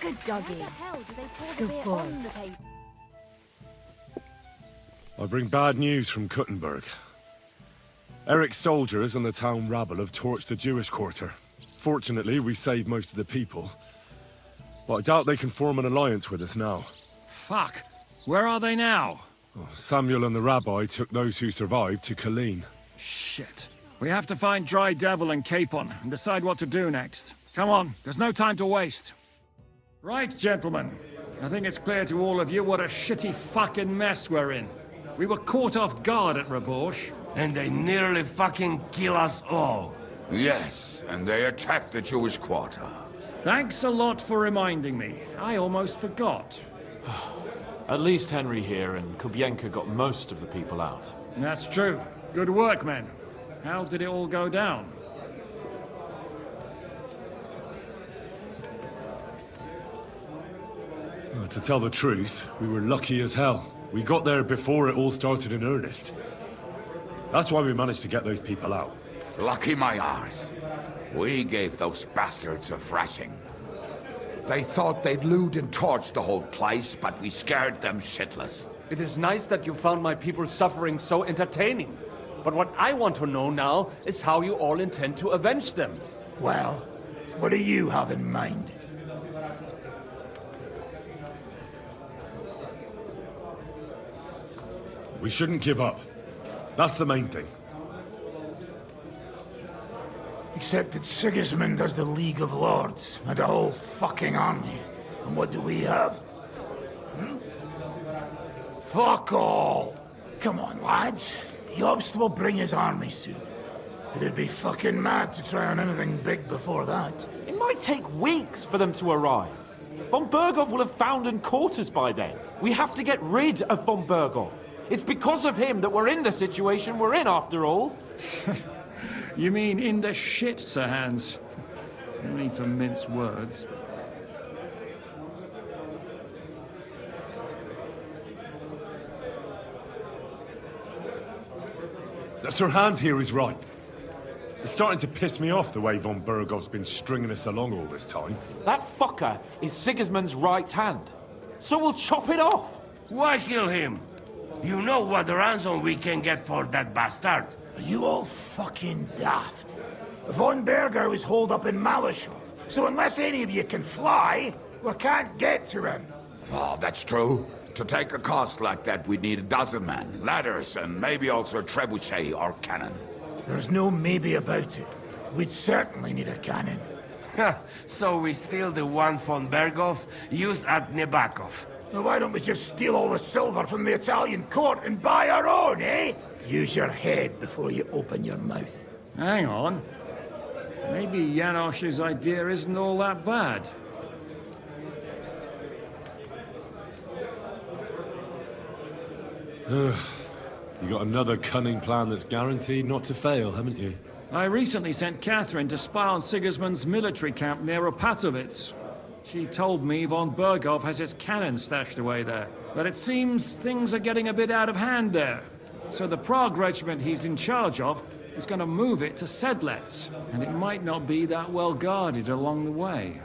Good doggy. How the hell do they pour the Good beer boy. on the table? I bring bad news from Kuttenberg. Eric's soldiers and the town rabble have torched the Jewish quarter. Fortunately, we saved most of the people. But I doubt they can form an alliance with us now. Fuck. Where are they now? Samuel and the rabbi took those who survived to Colleen. Shit. We have to find Dry Devil and Capon and decide what to do next. Come on, there's no time to waste. Right, gentlemen. I think it's clear to all of you what a shitty fucking mess we're in. We were caught off guard at Rabosh. And they nearly fucking kill us all. Yes, and they attacked the Jewish quarter. Thanks a lot for reminding me. I almost forgot. At least Henry here and Kubienka got most of the people out. That's true. Good work, men. How did it all go down? To tell the truth, we were lucky as hell. We got there before it all started in earnest. That's why we managed to get those people out. Lucky my arse. We gave those bastards a thrashing. They thought they'd loot and torch the whole place, but we scared them shitless. It is nice that you found my people's suffering so entertaining. But what I want to know now is how you all intend to avenge them. Well, what do you have in mind? We shouldn't give up. That's the main thing. Except that Sigismund has the League of Lords and a whole fucking army. And what do we have? Fuck all! Come on, lads. Jobst will bring his army soon. It'd be fucking mad to try on anything big before that. It might take weeks for them to arrive. Von Berghoff will have found and caught us by then. We have to get rid of Von Berghoff. It's because of him that we're in the situation we're in, after all. You mean in the shit, Sir Hans? No need to mince words. Sir Hans here is right. It's starting to piss me off the way Von Berghoff's been stringing us along all this time. That fucker is Sigismund's right hand. So we'll chop it off. Why kill him? You know what ransom we can get for that bastard. Are you all fucking daft? Von Berger was holed up in Malashov, so unless any of you can fly, we can't get to him. Oh, that's true. To take a cost like that, we'd need a dozen men, ladders, and maybe also a trebuchet or cannon. There's no maybe about it. We'd certainly need a cannon. So we steal the one von Berghoff used at Nebakov. Now why don't we just steal all the silver from the Italian court and buy our own, eh? Use your head before you open your mouth. Hang on. Maybe Janosch's idea isn't all that bad. You got another cunning plan that's guaranteed not to fail, haven't you? I recently sent Catherine to spy on Sigismund's military camp near Opatovitz. She told me Von Berghoff has his cannon stashed away there. But it seems things are getting a bit out of hand there. So the Prague regiment he's in charge of is going to move it to Sedlets. And it might not be that well guarded along the way.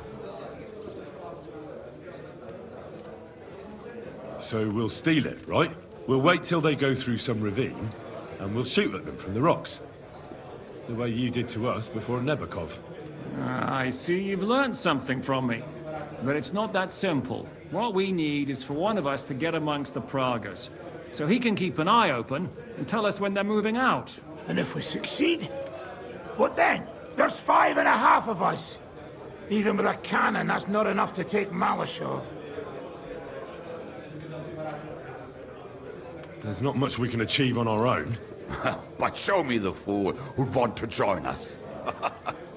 So we'll steal it, right? We'll wait till they go through some ravine, and we'll shoot at them from the rocks. The way you did to us before Nebakov. I see you've learned something from me. But it's not that simple. What we need is for one of us to get amongst the Praguers, so he can keep an eye open and tell us when they're moving out. And if we succeed, what then? There's 5.5 of us. Even with a cannon, that's not enough to take Malashov. There's not much we can achieve on our own. But show me the fool who'd want to join us.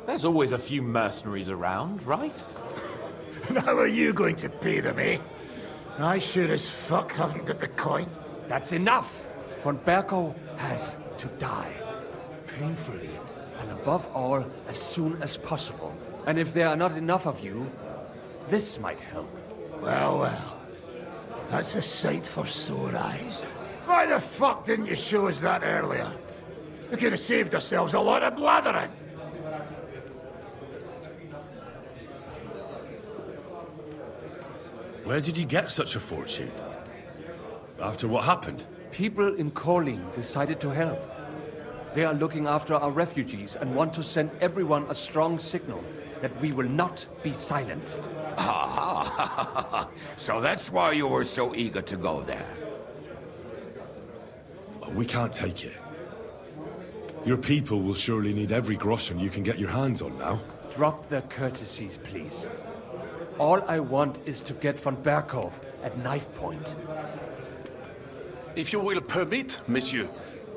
There's always a few mercenaries around, right? And how are you going to pay them, eh? I sure as fuck haven't got the coin. That's enough! Von Berghoff has to die. Painfully, and above all, as soon as possible. And if there are not enough of you, this might help. Well, well. That's a sight for sore eyes. Why the fuck didn't you show us that earlier? We could have saved ourselves a lot of blathering. Where did you get such a fortune? After what happened? People in Korlin decided to help. They are looking after our refugees and want to send everyone a strong signal that we will not be silenced. Ah, so that's why you were so eager to go there. Oh, we can't take it. Your people will surely need every groschen you can get your hands on now. Drop their courtesies, please. All I want is to get von Berkov at knife point. If you will permit, monsieur,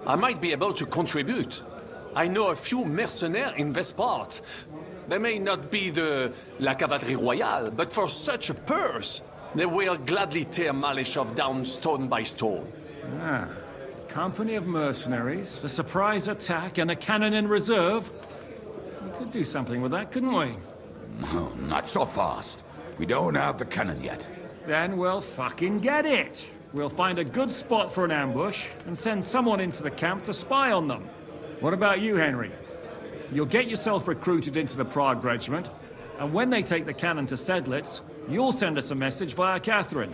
I might be able to contribute. I know a few mercenaires in this part. They may not be la cavalerie royale, but for such a purse, they will gladly tear Malishov down stone by stone. Ah, company of mercenaries, a surprise attack, and a cannon in reserve. We could do something with that, couldn't we? Oh, not so fast. We don't have the cannon yet. Then we'll fucking get it. We'll find a good spot for an ambush and send someone into the camp to spy on them. What about you, Henry? You'll get yourself recruited into the Prague Regiment, and when they take the cannon to Sedlitz, you'll send us a message via Catherine.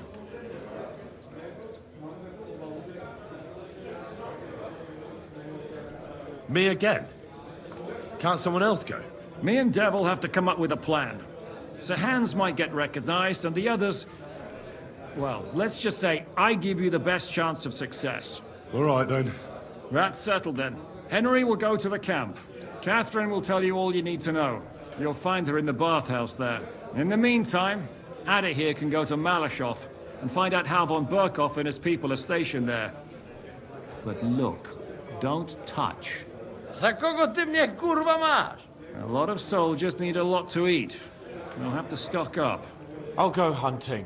Me again? Can't someone else go? Me and Devil have to come up with a plan. Sir Hans might get recognized, and the others... Well, let's just say I give you the best chance of success. All right, then. That's settled, then. Henry will go to the camp. Catherine will tell you all you need to know. You'll find her in the bathhouse there. In the meantime, Ada here can go to Malishov and find out how von Berkov and his people are stationed there. But look, don't touch. Za kogo ty mnie kurwa masz? A lot of soldiers need a lot to eat. We'll have to stock up. I'll go hunting.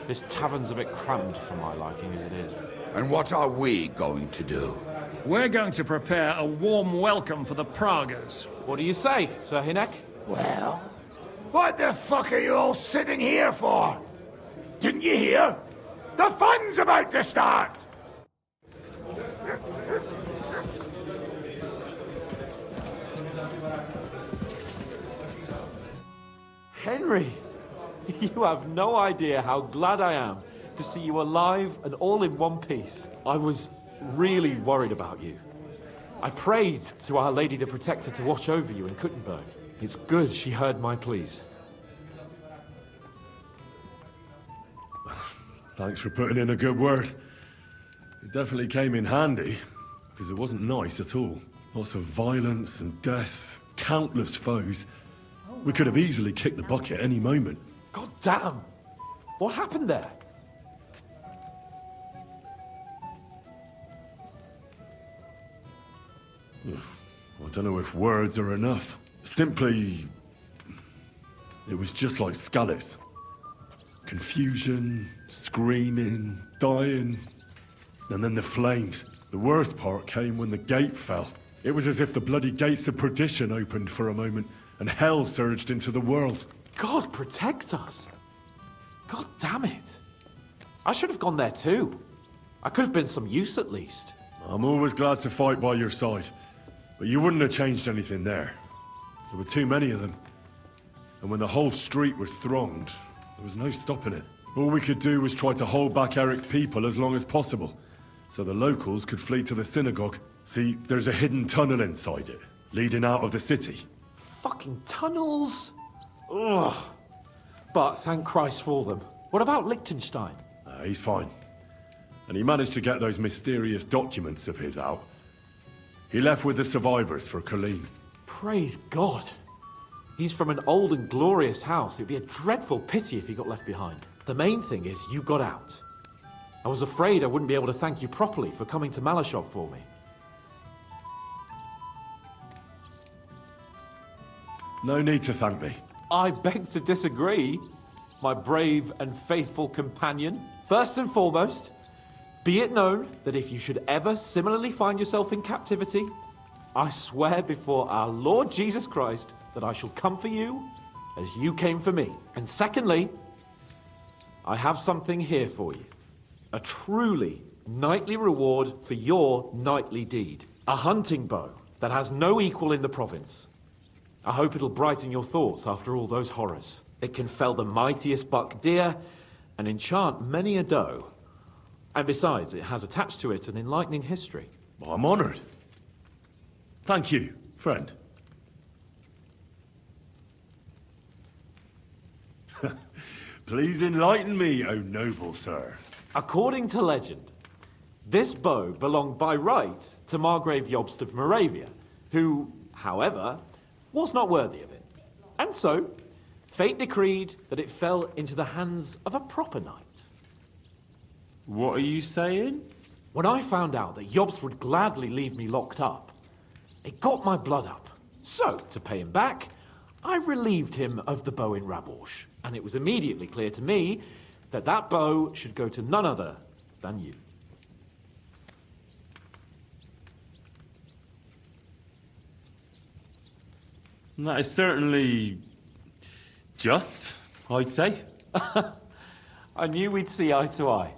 This tavern's a bit crammed for my liking as it is. And what are we going to do? We're going to prepare a warm welcome for the Praguers. What do you say, Sir Hinek? Well, what the fuck are you all sitting here for? Didn't you hear? The fun's about to start! Henry! You have no idea how glad I am to see you alive and all in one piece. I was really worried about you. I prayed to Our Lady the Protector to watch over you in Kuttenberg. It's good she heard my pleas. Thanks for putting in a good word. It definitely came in handy, because it wasn't nice at all. Lots of violence and death, countless foes. We could have easily kicked the bucket any moment. God damn! What happened there? I don't know if words are enough. Simply... it was just like Skalitz. Confusion, screaming, dying, and then the flames. The worst part came when the gate fell. It was as if the bloody gates of perdition opened for a moment, and hell surged into the world. God protect us! God damn it! I should have gone there too. I could have been some use at least. I'm always glad to fight by your side, but you wouldn't have changed anything there. There were too many of them. And when the whole street was thronged, there was no stopping it. All we could do was try to hold back Eric's people as long as possible, so the locals could flee to the synagogue. See, there's a hidden tunnel inside it, leading out of the city. Fucking tunnels! Ugh. But thank Christ for them. What about Liechtenstein? He's fine. And he managed to get those mysterious documents of his out. He left with the survivors for Colleen. Praise God. He's from an old and glorious house. It'd be a dreadful pity if he got left behind. The main thing is you got out. I was afraid I wouldn't be able to thank you properly for coming to Malishov for me. No need to thank me. I beg to disagree, my brave and faithful companion. First and foremost, be it known that if you should ever similarly find yourself in captivity, I swear before our Lord Jesus Christ that I shall come for you as you came for me. And secondly, I have something here for you. A truly knightly reward for your knightly deed. A hunting bow that has no equal in the province. I hope it'll brighten your thoughts after all those horrors. It can fell the mightiest buck deer and enchant many a doe. And besides, it has attached to it an enlightening history. Well, I'm honored. Thank you, friend. Please enlighten me, O noble sir. According to legend, this bow belonged by right to Margrave Jobst of Moravia, who, however, was not worthy of it. And so, fate decreed that it fell into the hands of a proper knight. What are you saying? When I found out that Jobst would gladly leave me locked up, it got my blood up. So, to pay him back, I relieved him of the bow in Raborsh, and it was immediately clear to me that that bow should go to none other than you. That is certainly just, I'd say. I knew we'd see eye to eye.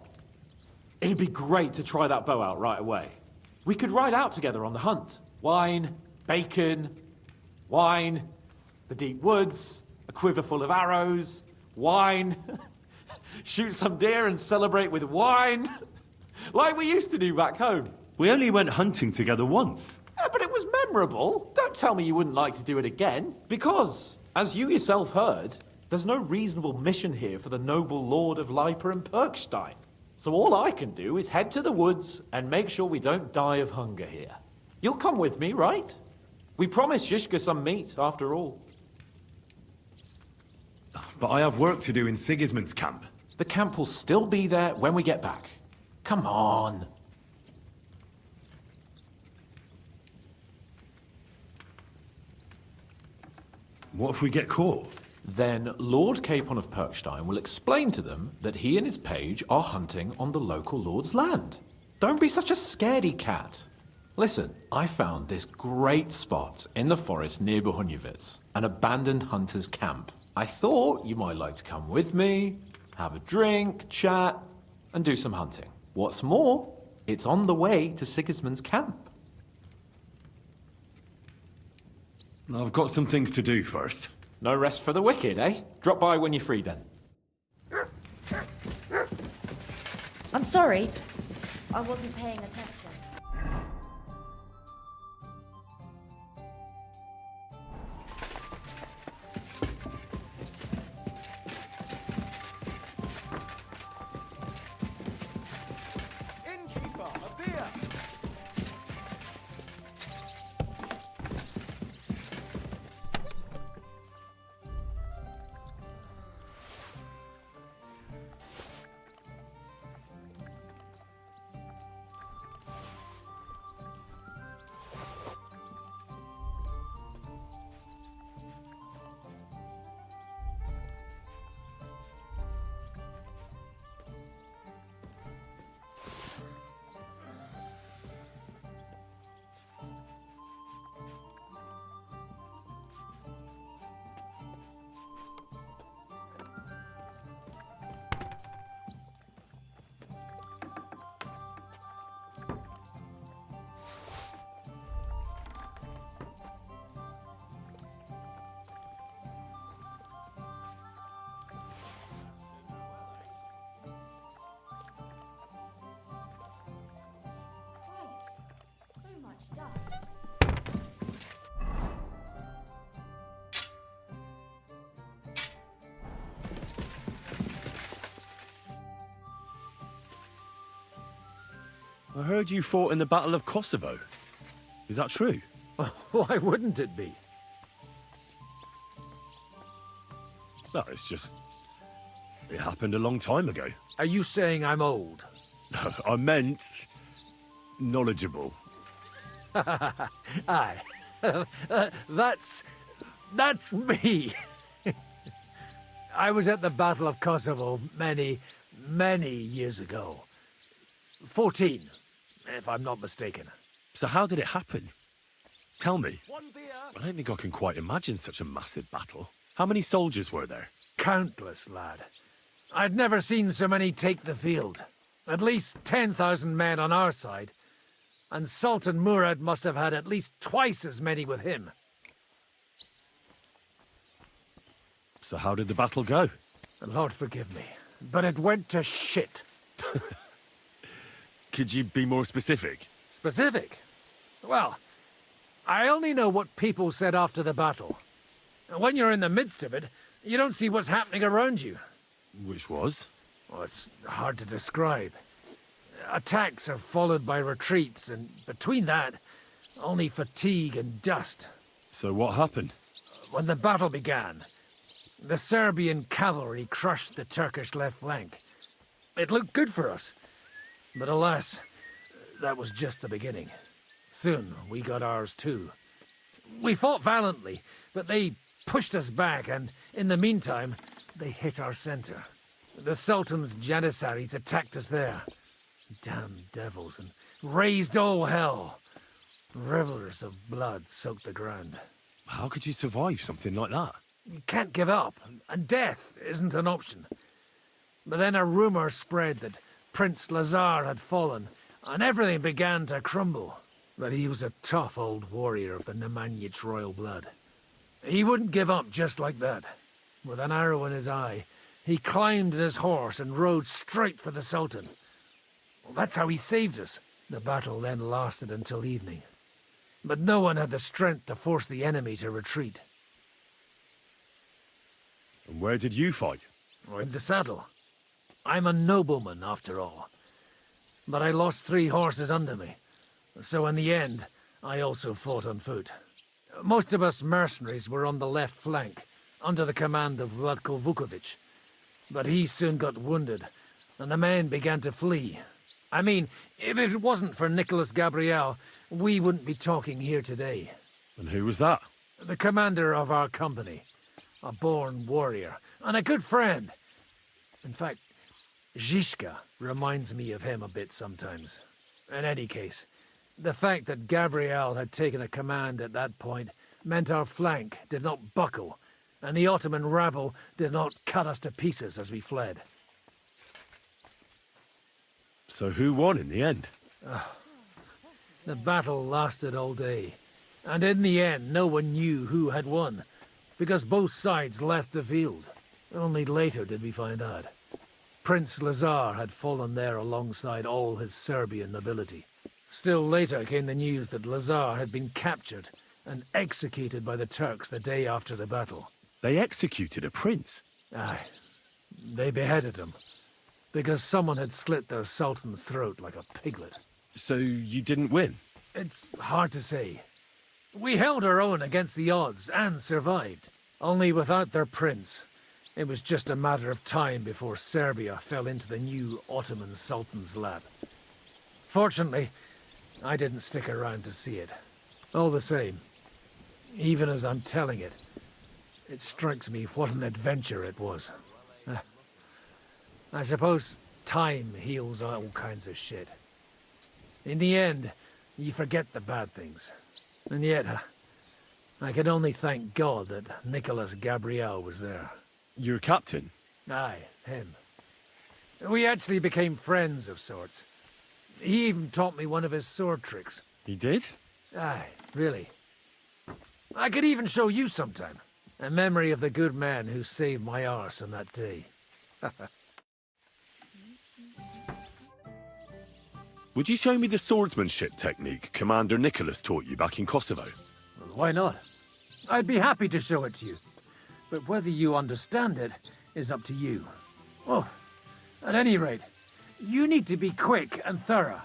It'd be great to try that bow out right away. We could ride out together on the hunt. Wine, bacon, wine, the deep woods, a quiver full of arrows, wine, shoot some deer and celebrate with wine, like we used to do back home. We only went hunting together once. But it was memorable. Don't tell me you wouldn't like to do it again. Because, as you yourself heard, there's no reasonable mission here for the noble lord of Leiper and Perkstein. So all I can do is head to the woods and make sure we don't die of hunger here. You'll come with me, right? We promised Shishka some meat, after all. But I have work to do in Sigismund's camp. The camp will still be there when we get back. Come on. What if we get caught? Then Lord Capon of Perkstein will explain to them that he and his page are hunting on the local lord's land. Don't be such a scaredy cat. Listen, I found this great spot in the forest near Bohunjevitz, an abandoned hunter's camp. I thought you might like to come with me, have a drink, chat, and do some hunting. What's more, it's on the way to Sigismund's camp. I've got some things to do first. No rest for the wicked, eh? Drop by when you're free then. I'm sorry. I wasn't paying attention. I heard you fought in the Battle of Kosovo. Is that true? Why wouldn't it be? No, it's just... It happened a long time ago. Are you saying I'm old? I meant... knowledgeable. Aye. That's me. I was at the Battle of Kosovo many years ago. 14, if I'm not mistaken. So how did it happen? Tell me. I don't think I can quite imagine such a massive battle. How many soldiers were there? Countless, lad. I'd never seen so many take the field. At least 10,000 men on our side. And Sultan Murad must have had at least twice as many with him. So how did the battle go? Lord forgive me. but it went to shit. Could you be more specific? Specific? Well, I only know what people said after the battle. And when you're in the midst of it, you don't see what's happening around you. Which was? Well, it's hard to describe. Attacks are followed by retreats, and between that, only fatigue and dust. So what happened? When the battle began, the Serbian cavalry crushed the Turkish left flank. It looked good for us, but alas, that was just the beginning. Soon, we got ours too. We fought valiantly, but they pushed us back, and in the meantime, they hit our center. The Sultan's Janissaries attacked us there. Damn devils, and raised all hell. Rivers of blood soaked the ground. How could you survive something like that? You can't give up, and death isn't an option. But then a rumor spread that Prince Lazar had fallen, and everything began to crumble. But he was a tough old warrior of the Nemanjic royal blood. He wouldn't give up just like that. With an arrow in his eye, he climbed his horse and rode straight for the Sultan. Well, that's how he saved us. The battle then lasted until evening. But no one had the strength to force the enemy to retreat. And where did you fight? Or in the saddle. I'm a nobleman, after all. But I lost 3 horses under me. So in the end, I also fought on foot. Most of us mercenaries were on the left flank, under the command of Vlatko Vukovic. But he soon got wounded, and the men began to flee. I mean, if it wasn't for Nicholas Gabriel, we wouldn't be talking here today. And who was that? The commander of our company. A born warrior, and a good friend. In fact, Zizka reminds me of him a bit sometimes. In any case, the fact that Gabriel had taken a command at that point meant our flank did not buckle, and the Ottoman rabble did not cut us to pieces as we fled. So who won in the end? The battle lasted all day, and in the end no one knew who had won, because both sides left the field. Only later did we find out. Prince Lazar had fallen there alongside all his Serbian nobility. Still later came the news that Lazar had been captured and executed by the Turks the day after the battle. They executed a prince? Aye. They beheaded him, because someone had slit their sultan's throat like a piglet. So you didn't win? It's hard to say. We held our own against the odds and survived. Only without their prince, it was just a matter of time before Serbia fell into the new Ottoman Sultan's lap. Fortunately, I didn't stick around to see it. All the same, even as I'm telling it, it strikes me what an adventure it was. I suppose time heals all kinds of shit. In the end, you forget the bad things. And yet, I can only thank God that Nicholas Gabriel was there. Your captain? Aye, him. We actually became friends of sorts. He even taught me one of his sword tricks. He did? Aye, really. I could even show you sometime. A memory of the good man who saved my arse on that day. Would you show me the swordsmanship technique Commander Nicholas taught you back in Kosovo? Why not? I'd be happy to show it to you. But whether you understand it is up to you. Oh, at any rate, you need to be quick and thorough.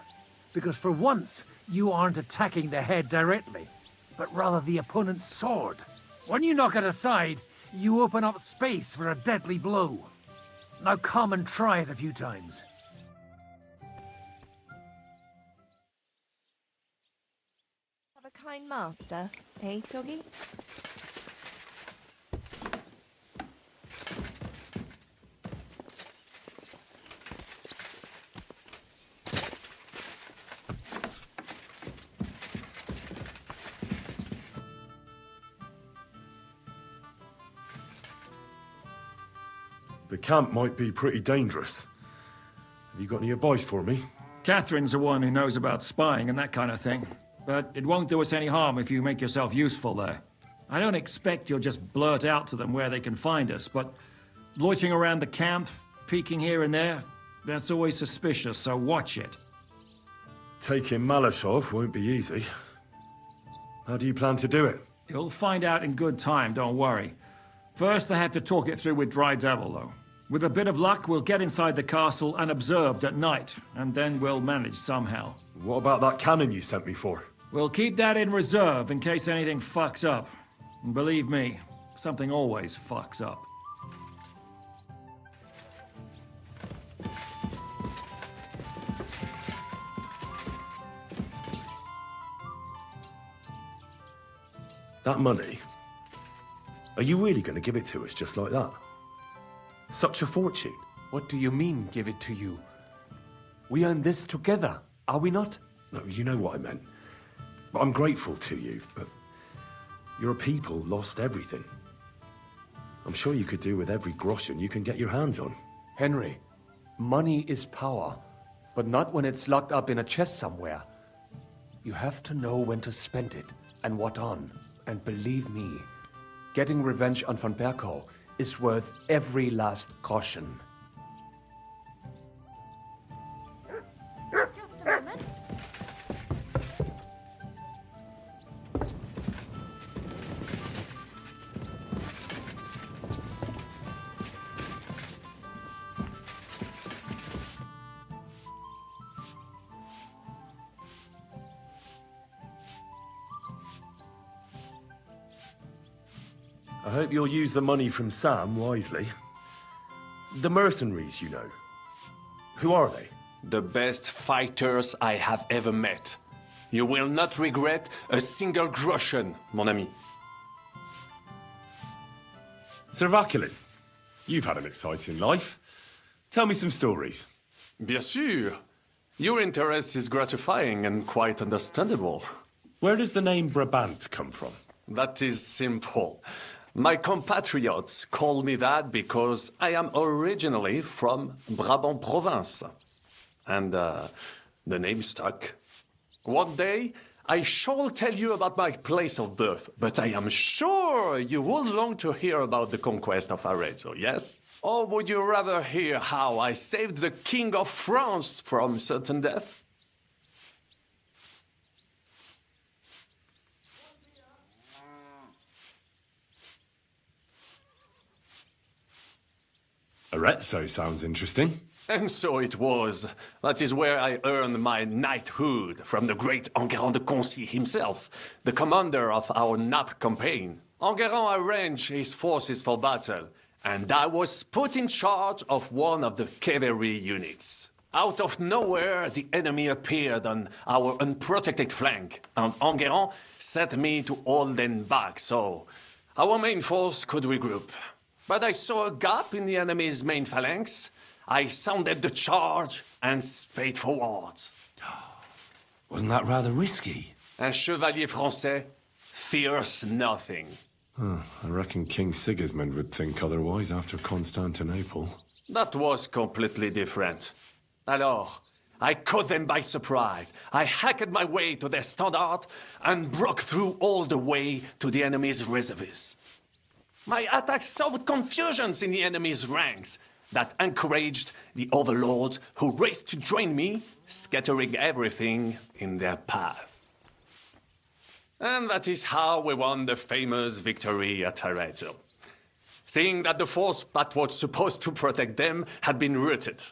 Because for once, you aren't attacking the head directly, but rather the opponent's sword. When you knock it aside, you open up space for a deadly blow. Now come and try it a few times. Have a kind master, eh, doggy? The camp might be pretty dangerous. Have you got any advice for me? Catherine's the one who knows about spying and that kind of thing. But it won't do us any harm if you make yourself useful there. I don't expect you'll just blurt out to them where they can find us, but loitering around the camp, peeking here and there. That's always suspicious, so watch it. Taking Malashov won't be easy. How do you plan to do it? You'll find out in good time, don't worry. First, I have to talk it through with Dry Devil, though. With a bit of luck, we'll get inside the castle unobserved at night, and then we'll manage somehow. What about that cannon you sent me for? We'll keep that in reserve in case anything fucks up. And believe me, something always fucks up. That money? Are you really going to give it to us just like that? Such a fortune. What do you mean, give it to you? We are in this together, are we not? No, you know what I meant. I'm grateful to you, but your people lost everything. I'm sure you could do with every groschen you can get your hands on. Henry, money is power, but not when it's locked up in a chest somewhere. You have to know when to spend it, and what on. And believe me, getting revenge on von Berkow is worth every last groschen. Just a moment. I hope you'll use the money from Sam wisely. The mercenaries, you know. Who are they? The best fighters I have ever met. You will not regret a single groschen, mon ami. Sir Vaculin, you've had an exciting life. Tell me some stories. Bien sûr. Your interest is gratifying and quite understandable. Where does the name Brabant come from? That is simple. My compatriots call me that because I am originally from Brabant province. And the name stuck. One day, I shall tell you about my place of birth, but I am sure you will long to hear about the conquest of Arezzo, yes? Or would you rather hear how I saved the King of France from certain death? Arezzo sounds interesting. And so it was. That is where I earned my knighthood from the great Enguerrand de Concy himself, the commander of our Naples campaign. Enguerrand arranged his forces for battle, and I was put in charge of one of the cavalry units. Out of nowhere, the enemy appeared on our unprotected flank, and Enguerrand set me to hold them back so our main force could regroup. But I saw a gap in the enemy's main phalanx. I sounded the charge and sped forwards. Wasn't that rather risky? Un chevalier français fears nothing. I reckon King Sigismund would think otherwise after Constantinople. That was completely different. Alors, I caught them by surprise. I hacked my way to their standard and broke through all the way to the enemy's reserves. My attack sowed confusions in the enemy's ranks that encouraged the overlords who raced to join me, scattering everything in their path. And that is how we won the famous victory at Arezzo. Seeing that the force that was supposed to protect them had been routed.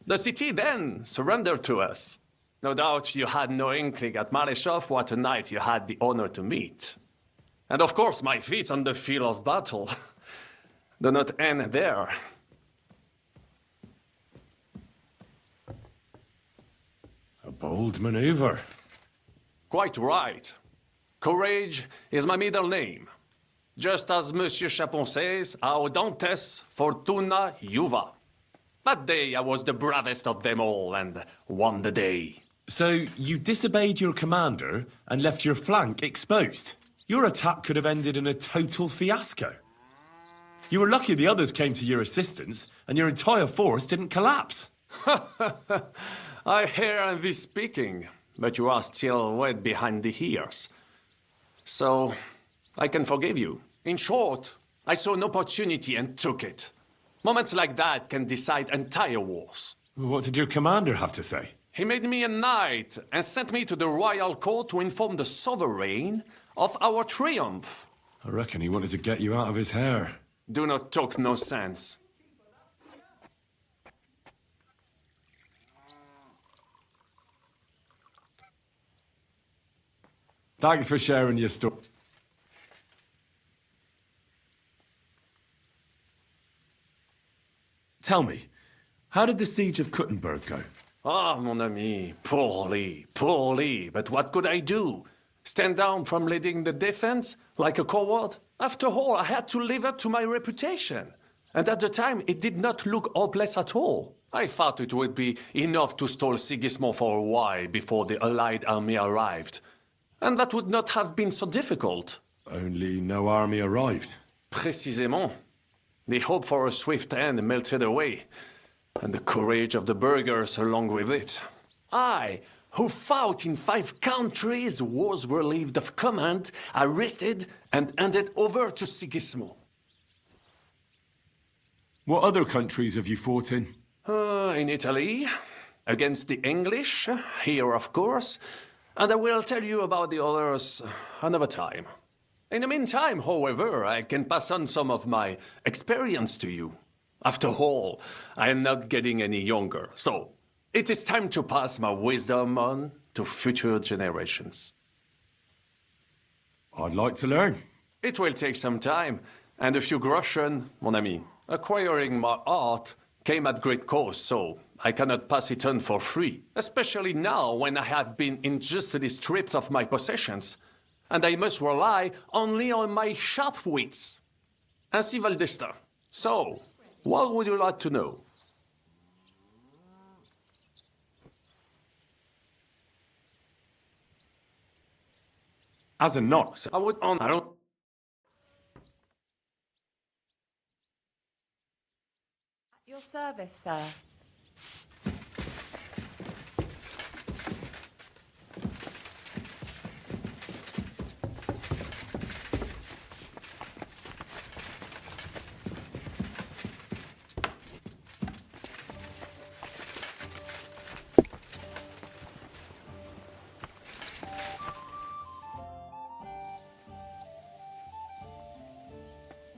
The city then surrendered to us. No doubt you had no inkling at Malashov what a knight you had the honor to meet. And of course, my feats on the field of battle do not end there. A bold maneuver. Quite right. Courage is my middle name. Just as Monsieur Chapon says, Audantes fortuna juva. That day I was the bravest of them all and won the day. So you disobeyed your commander and left your flank exposed? Your attack could have ended in a total fiasco. You were lucky the others came to your assistance and your entire force didn't collapse. I hear thee speaking, but you are still wet behind the ears. So, I can forgive you. In short, I saw an opportunity and took it. Moments like that can decide entire wars. What did your commander have to say? He made me a knight and sent me to the royal court to inform the sovereign of our triumph. I reckon he wanted to get you out of his hair. Do not talk no sense. Thanks for sharing your story. Tell me, how did the siege of Kuttenberg go? Ah, mon ami, poorly, poorly. But what could I do? Stand down from leading the defense like a coward? After all, I had to live up to my reputation. And at the time, it did not look hopeless at all. I thought it would be enough to stall Sigismund for a while before the Allied army arrived. And that would not have been so difficult. Only no army arrived. Précisément. The hope for a swift end melted away, and the courage of the burghers along with it. I, who fought in 5 countries, was relieved of command, arrested, and handed over to Sigismund. What other countries have you fought in? In Italy, against the English, here of course, and I will tell you about the others another time. In the meantime, however, I can pass on some of my experience to you. After all, I am not getting any younger, so it is time to pass my wisdom on to future generations. I'd like to learn. It will take some time, and a few groschen, mon ami. Acquiring my art came at great cost, so I cannot pass it on for free, especially now when I have been injustly stripped of my possessions. And I must rely only on my sharp wits. Ainsi va le destin. So, what would you like to know? As a knot. I would on. I don't. At your service, sir.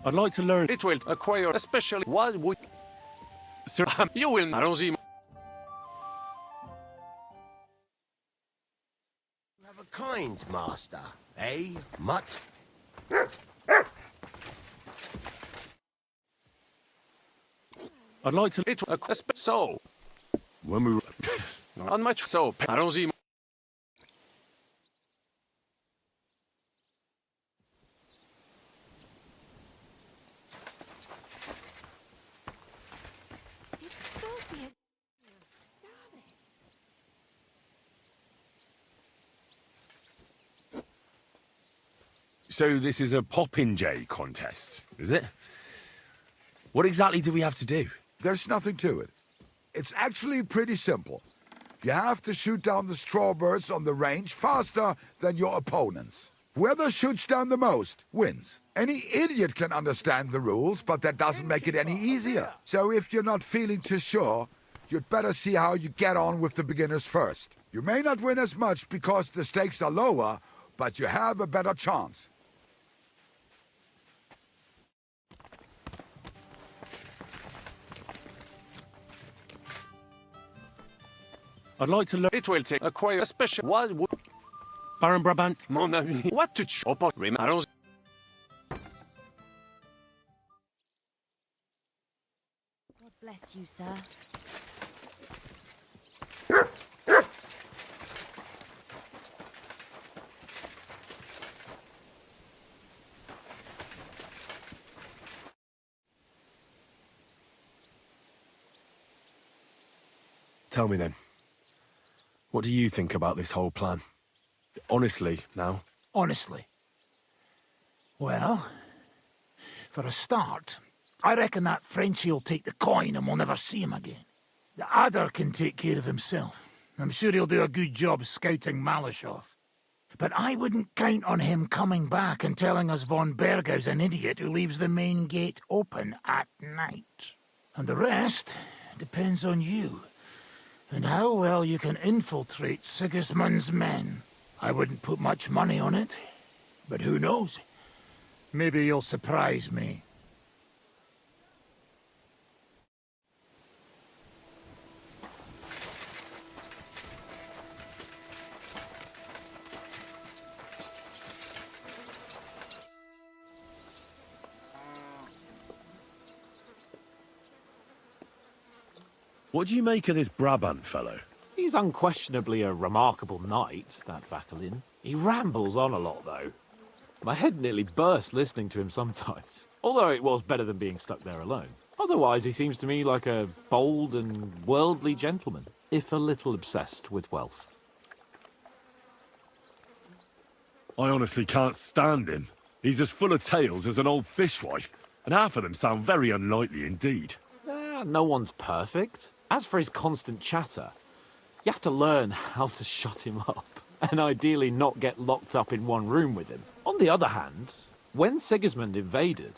I'd like to learn. It will acquire, especially. What would. Sir, You will. Allons-y. You have a kind master, eh, mutt? I'd like to. It so. When we were. On my so. Allons-y. So this is a Popinjay contest, is it? What exactly do we have to do? There's nothing to it. It's actually pretty simple. You have to shoot down the strawbirds on the range faster than your opponents. Whoever shoots down the most wins. Any idiot can understand the rules, but that doesn't make it any easier. So if you're not feeling too sure, you'd better see how you get on with the beginners first. You may not win as much because the stakes are lower, but you have a better chance. I'd like to learn. It will take acquire a special. What would. Baron Brabant. Mon ami. What to chop up? Allons. God bless you, sir. Tell me then. What do you think about this whole plan? Honestly, now. Honestly? Well, for a start, I reckon that Frenchie'll take the coin and we'll never see him again. The Adder can take care of himself. I'm sure he'll do a good job scouting Malashov. But I wouldn't count on him coming back and telling us von Bergau's an idiot who leaves the main gate open at night. And the rest depends on you, and how well you can infiltrate Sigismund's men. I wouldn't put much money on it, but who knows? Maybe you'll surprise me. What do you make of this Brabant fellow? He's unquestionably a remarkable knight, that Vakelin. He rambles on a lot, though. My head nearly burst listening to him sometimes. Although it was better than being stuck there alone. Otherwise, he seems to me like a bold and worldly gentleman, if a little obsessed with wealth. I honestly can't stand him. He's as full of tales as an old fishwife, and half of them sound very unlikely indeed. No one's perfect. As for his constant chatter, you have to learn how to shut him up, and ideally not get locked up in one room with him. On the other hand, when Sigismund invaded,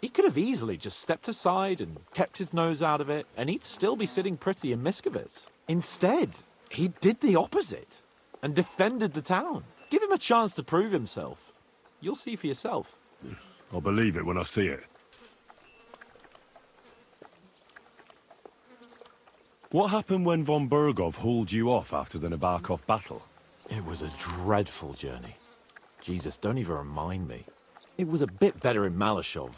he could have easily just stepped aside and kept his nose out of it, and he'd still be sitting pretty in Miskovitz. Instead, he did the opposite, and defended the town. Give him a chance to prove himself. You'll see for yourself. I'll believe it when I see it. What happened when von Bergov hauled you off after the Nabokov battle? It was a dreadful journey. Jesus, don't even remind me. It was a bit better in Malashov.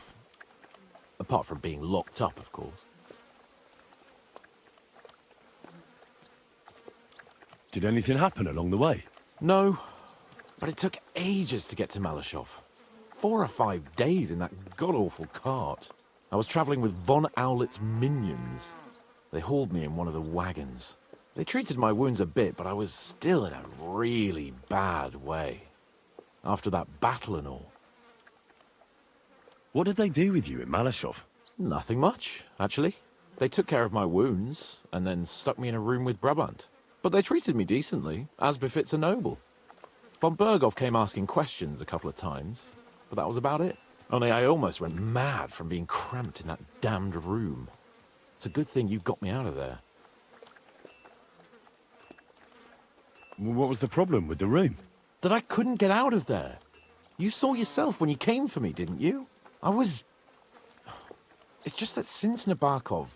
Apart from being locked up, of course. Did anything happen along the way? No, but it took ages to get to Malashov. 4 or 5 days in that god-awful cart. I was travelling with von Owlet's minions. They hauled me in one of the wagons. They treated my wounds a bit, but I was still in a really bad way. After that battle and all. What did they do with you in Malashov? Nothing much, actually. They took care of my wounds, and then stuck me in a room with Brabant. But they treated me decently, as befits a noble. Von Bergov came asking questions a couple of times, but that was about it. Only I almost went mad from being cramped in that damned room. It's a good thing you got me out of there. What was the problem with the room? That I couldn't get out of there. You saw yourself when you came for me, didn't you? It's just that since Nabokov,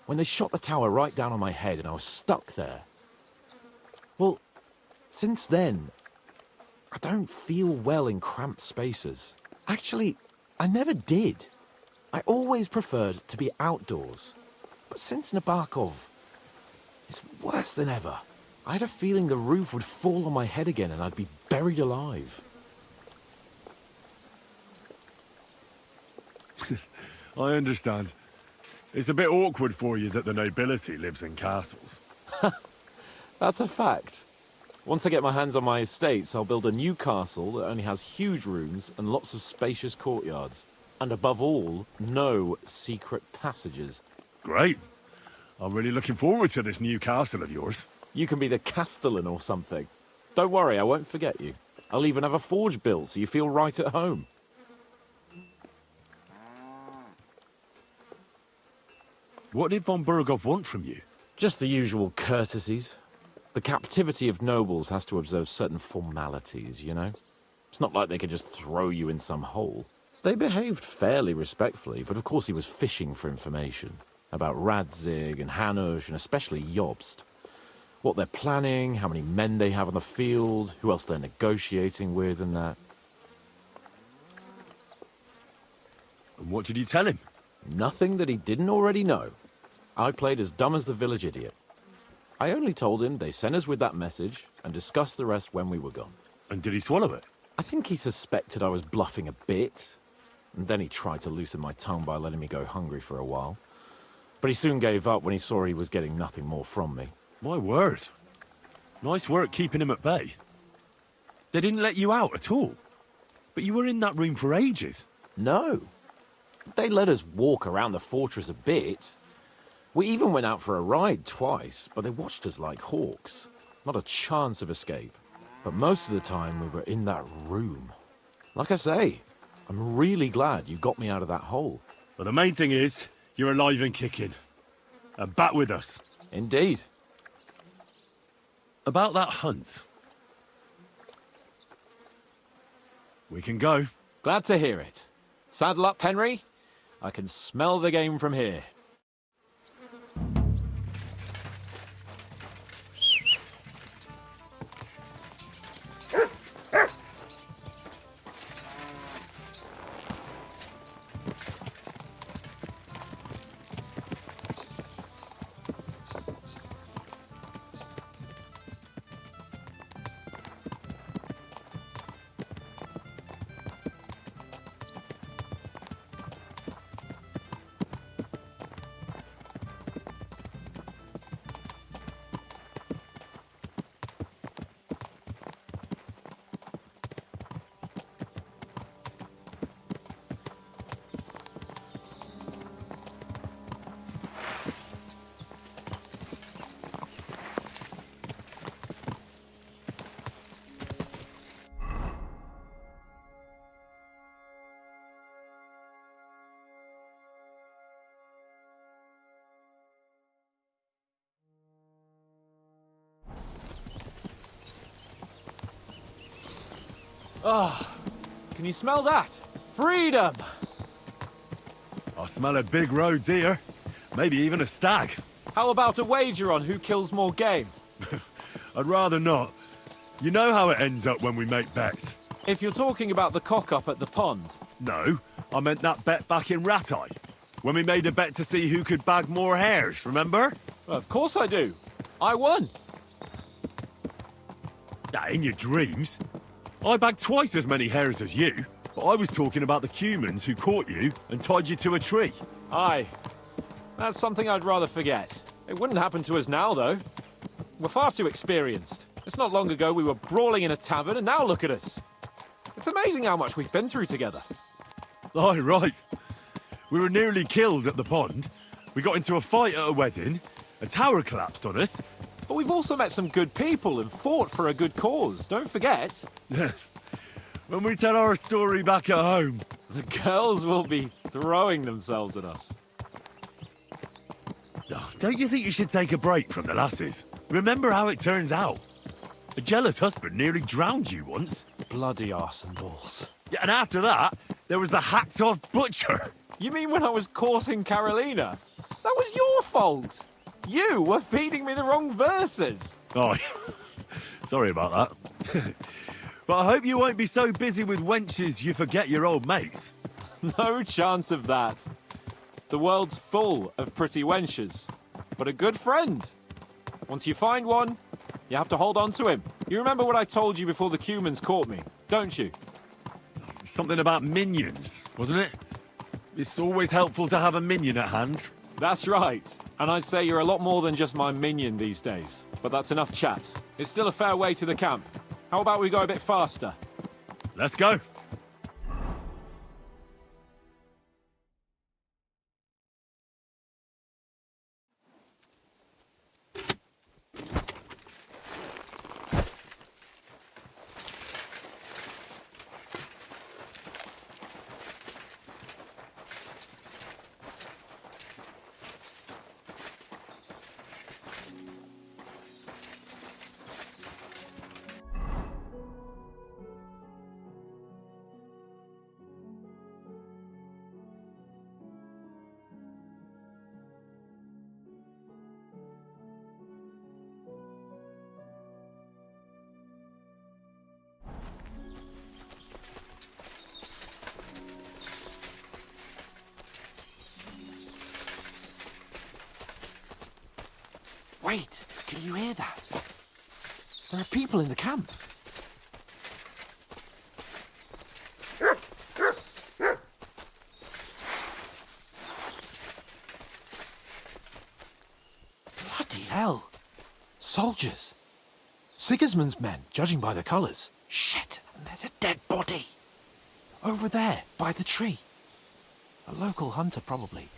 when they shot the tower right down on my head and I was stuck there. Well, since then, I don't feel well in cramped spaces. Actually, I never did. I always preferred to be outdoors. But since Nabokov, it's worse than ever. I had a feeling the roof would fall on my head again and I'd be buried alive. I understand. It's a bit awkward for you that the nobility lives in castles. That's a fact. Once I get my hands on my estates, I'll build a new castle that only has huge rooms and lots of spacious courtyards. And above all, no secret passages. Great. I'm really looking forward to this new castle of yours. You can be the castellan or something. Don't worry, I won't forget you. I'll even have a forge built so you feel right at home. What did von Bergov want from you? Just the usual courtesies. The captivity of nobles has to observe certain formalities, you know? It's not like they could just throw you in some hole. They behaved fairly respectfully, but of course he was fishing for information. About Radzig and Hanush, and especially Jobst. What they're planning, how many men they have on the field, who else they're negotiating with and that. And what did you tell him? Nothing that he didn't already know. I played as dumb as the village idiot. I only told him they sent us with that message and discussed the rest when we were gone. And did he swallow it? I think he suspected I was bluffing a bit. And then he tried to loosen my tongue by letting me go hungry for a while. But he soon gave up when he saw he was getting nothing more from me. My word. Nice work keeping him at bay. They didn't let you out at all. But you were in that room for ages. No. They let us walk around the fortress a bit. We even went out for a ride twice, but they watched us like hawks. Not a chance of escape. But most of the time we were in that room. Like I say, I'm really glad you got me out of that hole. But the main thing is, you're alive and kicking. And back with us. Indeed. About that hunt. We can go. Glad to hear it. Saddle up, Henry. I can smell the game from here. Ah, can you smell that? Freedom! I smell a big roe deer. Maybe even a stag. How about a wager on who kills more game? I'd rather not. You know how it ends up when we make bets. If you're talking about the cock-up at the pond. No, I meant that bet back in Rattay. When we made a bet to see who could bag more hares, remember? Of course I do. I won. In your dreams. I bagged twice as many hares as you, but I was talking about the humans who caught you and tied you to a tree. Aye. That's something I'd rather forget. It wouldn't happen to us now, though. We're far too experienced. It's not long ago we were brawling in a tavern, and now look at us. It's amazing how much we've been through together. Aye, right. We were nearly killed at the pond. We got into a fight at a wedding. A tower collapsed on us. But we've also met some good people and fought for a good cause, don't forget. When we tell our story back at home. The girls will be throwing themselves at us. Don't you think you should take a break from the lasses? Remember how it turns out. A jealous husband nearly drowned you once. Bloody arse and balls. Yeah, and after that, there was the hacked-off butcher. You mean when I was courting Carolina? That was your fault. You were feeding me the wrong verses. Oh, sorry about that. But I hope you won't be so busy with wenches you forget your old mates. No chance of that. The world's full of pretty wenches. But a good friend. Once you find one, you have to hold on to him. You remember what I told you before the Cumans caught me, don't you? Something about minions, wasn't it? It's always helpful to have a minion at hand. That's right. And I'd say you're a lot more than just my minion these days. But that's enough chat. It's still a fair way to the camp. How about we go a bit faster? Let's go. Wait, can you hear that? There are people in the camp. Bloody hell. Soldiers. Sigismund's men, judging by the colours. Shit, and there's a dead body. Over there, by the tree. A local hunter, probably.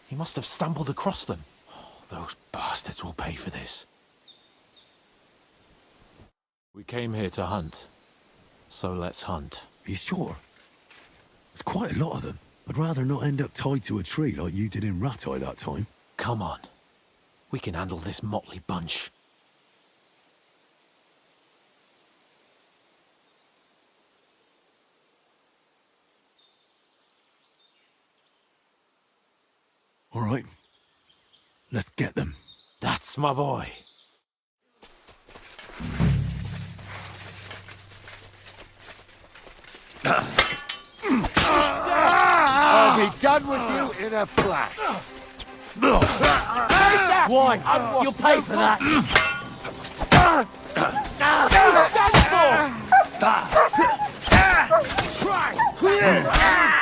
He must have stumbled across them. Those bastards will pay for this. We came here to hunt. So let's hunt. Are you sure? There's quite a lot of them. I'd rather not end up tied to a tree like you did in Rattay that time. Come on. We can handle this motley bunch. All right. Let's get them. That's my boy. I'll be done with you in a flash. Why? You'll pay for that.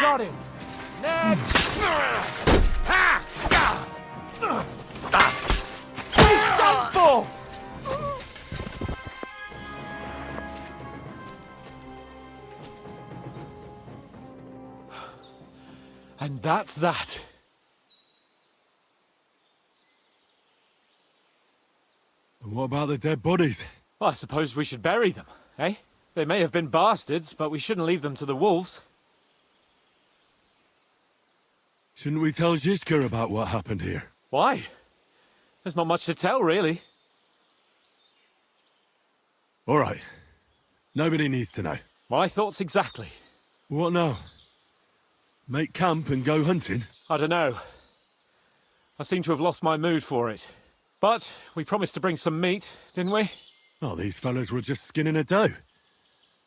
Got him. Next. Done for. And that's that. And what about the dead bodies? Well, I suppose we should bury them, eh? They may have been bastards, but we shouldn't leave them to the wolves. Shouldn't we tell Zizka about what happened here? Why? There's not much to tell, really. All right. Nobody needs to know. My thoughts exactly. What now? Make camp and go hunting? I don't know. I seem to have lost my mood for it. But we promised to bring some meat, didn't we? Oh, these fellas were just skinning a doe.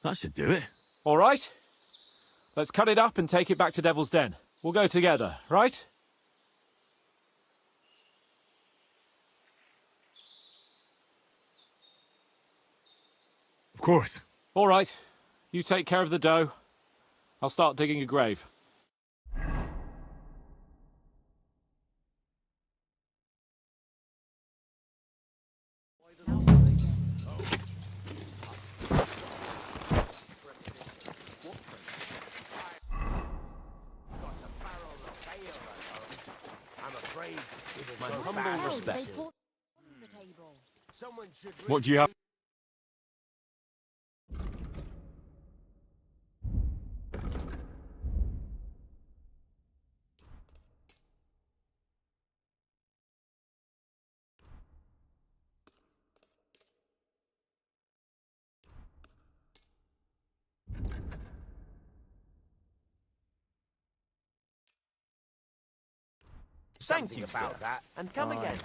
That should do it. All right. Let's cut it up and take it back to Devil's Den. We'll go together, right? Of course. All right. You take care of the doe. I'll start digging a grave. My humble respects. What do you have? Thank you about that, and come again.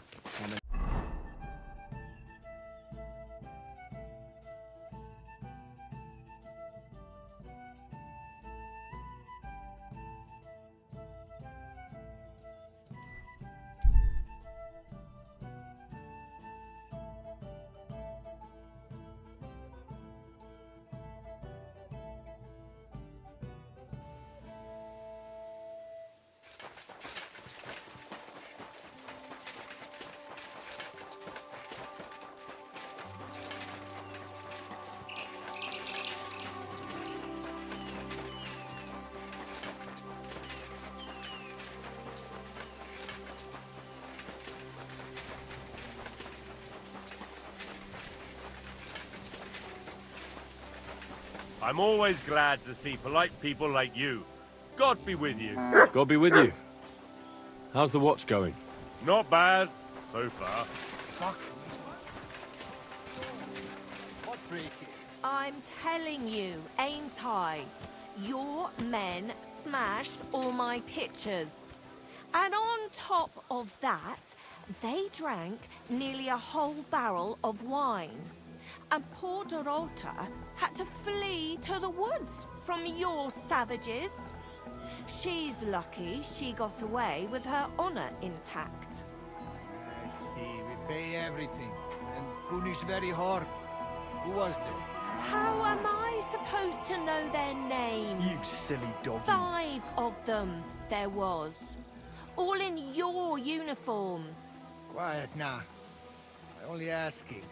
I'm always glad to see polite people like you. God be with you. God be with you. How's the watch going? Not bad, so far. I'm telling you, ain't I? Your men smashed all my pictures. And on top of that, they drank nearly a whole barrel of wine. And poor Dorota had to flee to the woods from your savages. She's lucky she got away with her honor intact. I see. We pay everything. And punish very hard. Who was they? How am I supposed to know their names? You silly doggy. 5 of them there was. All in your uniforms. Quiet now. I'm only asking.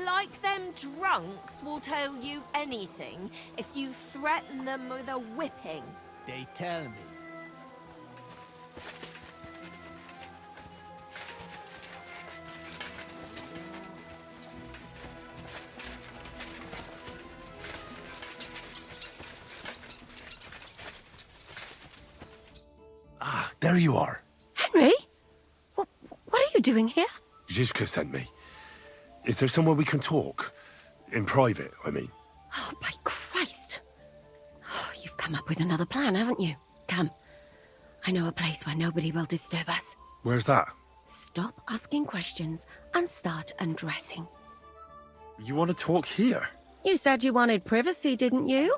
Like them drunks will tell you anything if you threaten them with a whipping. They tell me. There you are. Henry? What are you doing here? Zizka sent me. Is there somewhere we can talk? In private, I mean. Oh, by Christ. Oh, you've come up with another plan, haven't you? Come. I know a place where nobody will disturb us. Where's that? Stop asking questions and start undressing. You want to talk here? You said you wanted privacy, didn't you?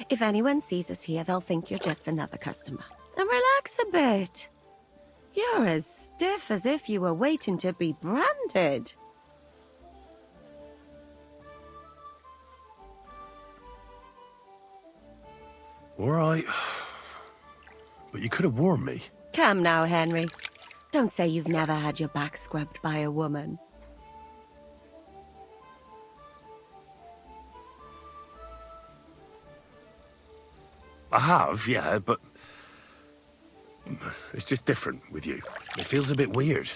If anyone sees us here, they'll think you're just another customer. And relax a bit. You're as stiff as if you were waiting to be branded. All right. But you could have warned me. Come now, Henry. Don't say you've never had your back scrubbed by a woman. I have, yeah, but... It's just different with you. It feels a bit weird.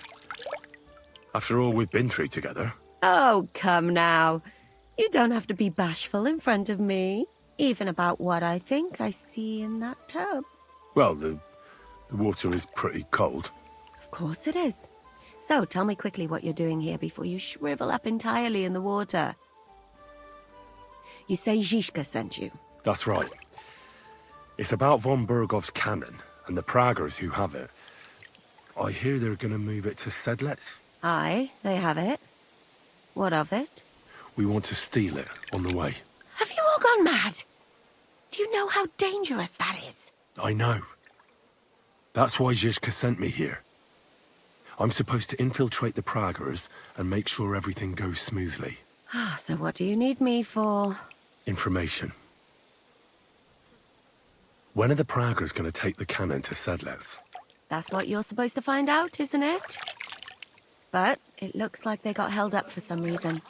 After all we've been through together. Oh, come now. You don't have to be bashful in front of me. Even about what I think I see in that tub. Well, the water is pretty cold. Of course it is. So, tell me quickly what you're doing here before you shrivel up entirely in the water. You say Zizka sent you? That's right. It's about von Bergov's cannon and the Praggers who have it. I hear they're going to move it to Sedlec. Aye, they have it. What of it? We want to steal it on the way. Have you all gone mad? Do you know how dangerous that is? I know. That's why Zizka sent me here. I'm supposed to infiltrate the Praggers and make sure everything goes smoothly. So what do you need me for? Information. When are the Praggers going to take the cannon to Sedlec? That's what you're supposed to find out, isn't it? But it looks like they got held up for some reason.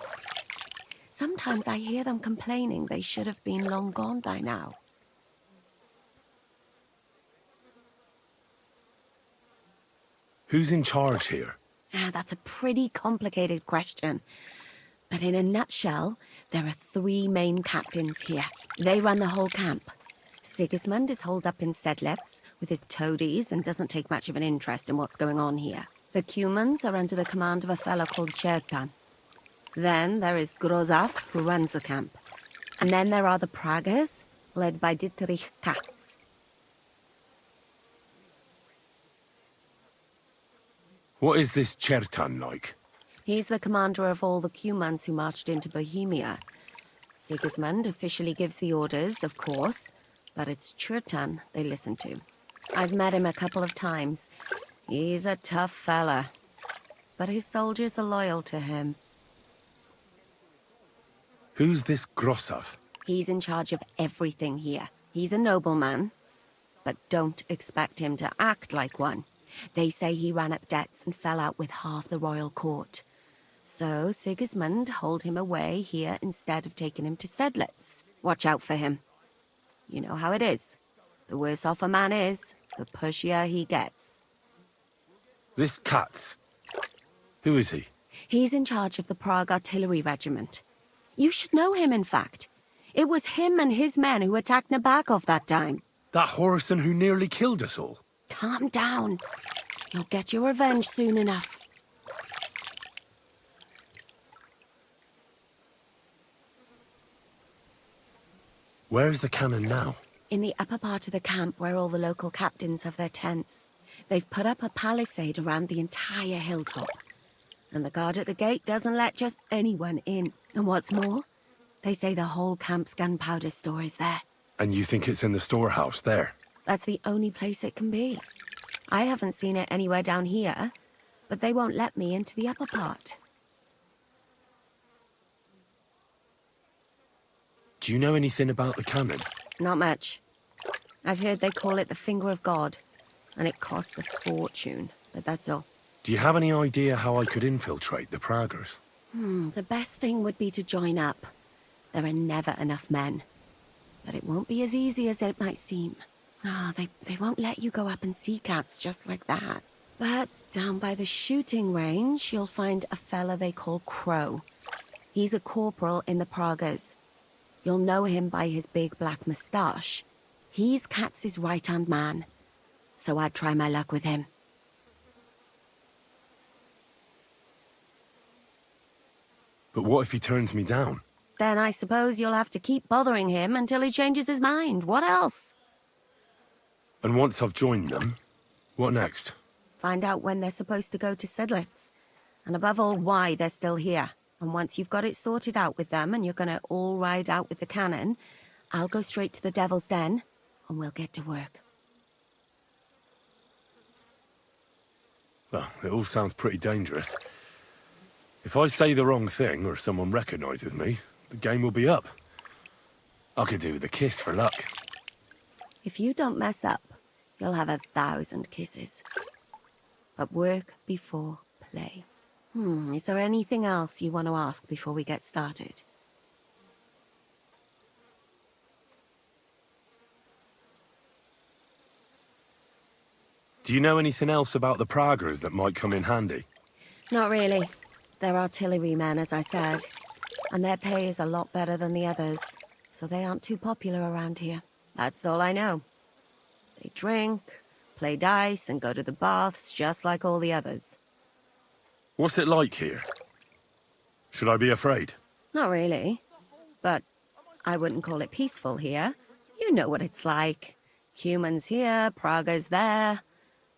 Sometimes I hear them complaining they should have been long gone by now. Who's in charge here? That's a pretty complicated question. But in a nutshell, there are 3 main captains here. They run the whole camp. Sigismund is holed up in Sedlec with his toadies and doesn't take much of an interest in what's going on here. The Cumans are under the command of a fellow called Chertan. Then there is Grozaf, who runs the camp. And then there are the Praggers, led by Dietrich Katz. What is this Chertan like? He's the commander of all the Cumans who marched into Bohemia. Sigismund officially gives the orders, of course, but it's Chertan they listen to. I've met him a couple of times. He's a tough fella, but his soldiers are loyal to him. Who's this Grosov? He's in charge of everything here. He's a nobleman, but don't expect him to act like one. They say he ran up debts and fell out with half the royal court. So Sigismund holed him away here instead of taking him to Sedlec. Watch out for him. You know how it is. The worse off a man is, the pushier he gets. This Katz. Who is he? He's in charge of the Prague Artillery Regiment. You should know him, in fact. It was him and his men who attacked Nabakov that time. That Horison who nearly killed us all. Calm down. You'll get your revenge soon enough. Where's the cannon now? In the upper part of the camp where all the local captains have their tents. They've put up a palisade around the entire hilltop. And the guard at the gate doesn't let just anyone in. And what's more, they say the whole camp's gunpowder store is there. And you think it's in the storehouse there? That's the only place it can be. I haven't seen it anywhere down here, but they won't let me into the upper part. Do you know anything about the cannon? Not much. I've heard they call it the Finger of God, and it costs a fortune, but that's all. Do you have any idea how I could infiltrate the Praggers? The best thing would be to join up. There are never enough men. But it won't be as easy as it might seem. They won't let you go up and see cats just like that. But down by the shooting range, you'll find a fella they call Crow. He's a corporal in the Praggers. You'll know him by his big black moustache. He's Katz's right-hand man. so I'd try my luck with him. But what if he turns me down? Then I suppose you'll have to keep bothering him until he changes his mind. What else? And once I've joined them, what next? Find out when they're supposed to go to Sedlitz. And above all, why they're still here. And once you've got it sorted out with them and you're gonna all ride out with the cannon, I'll go straight to the Devil's Den and we'll get to work. Well, it all sounds pretty dangerous. If I say the wrong thing or someone recognizes me, the game will be up. I could do with a kiss for luck. If you don't mess up, you'll have 1,000 kisses. But work before play. Is there anything else you want to ask before we get started? Do you know anything else about the Praggers that might come in handy? Not really. They're artillerymen, as I said. And their pay is a lot better than the others, so they aren't too popular around here. That's all I know. They drink, play dice, and go to the baths just like all the others. What's it like here? Should I be afraid? Not really. But I wouldn't call it peaceful here. You know what it's like. Humans here, Prague's there.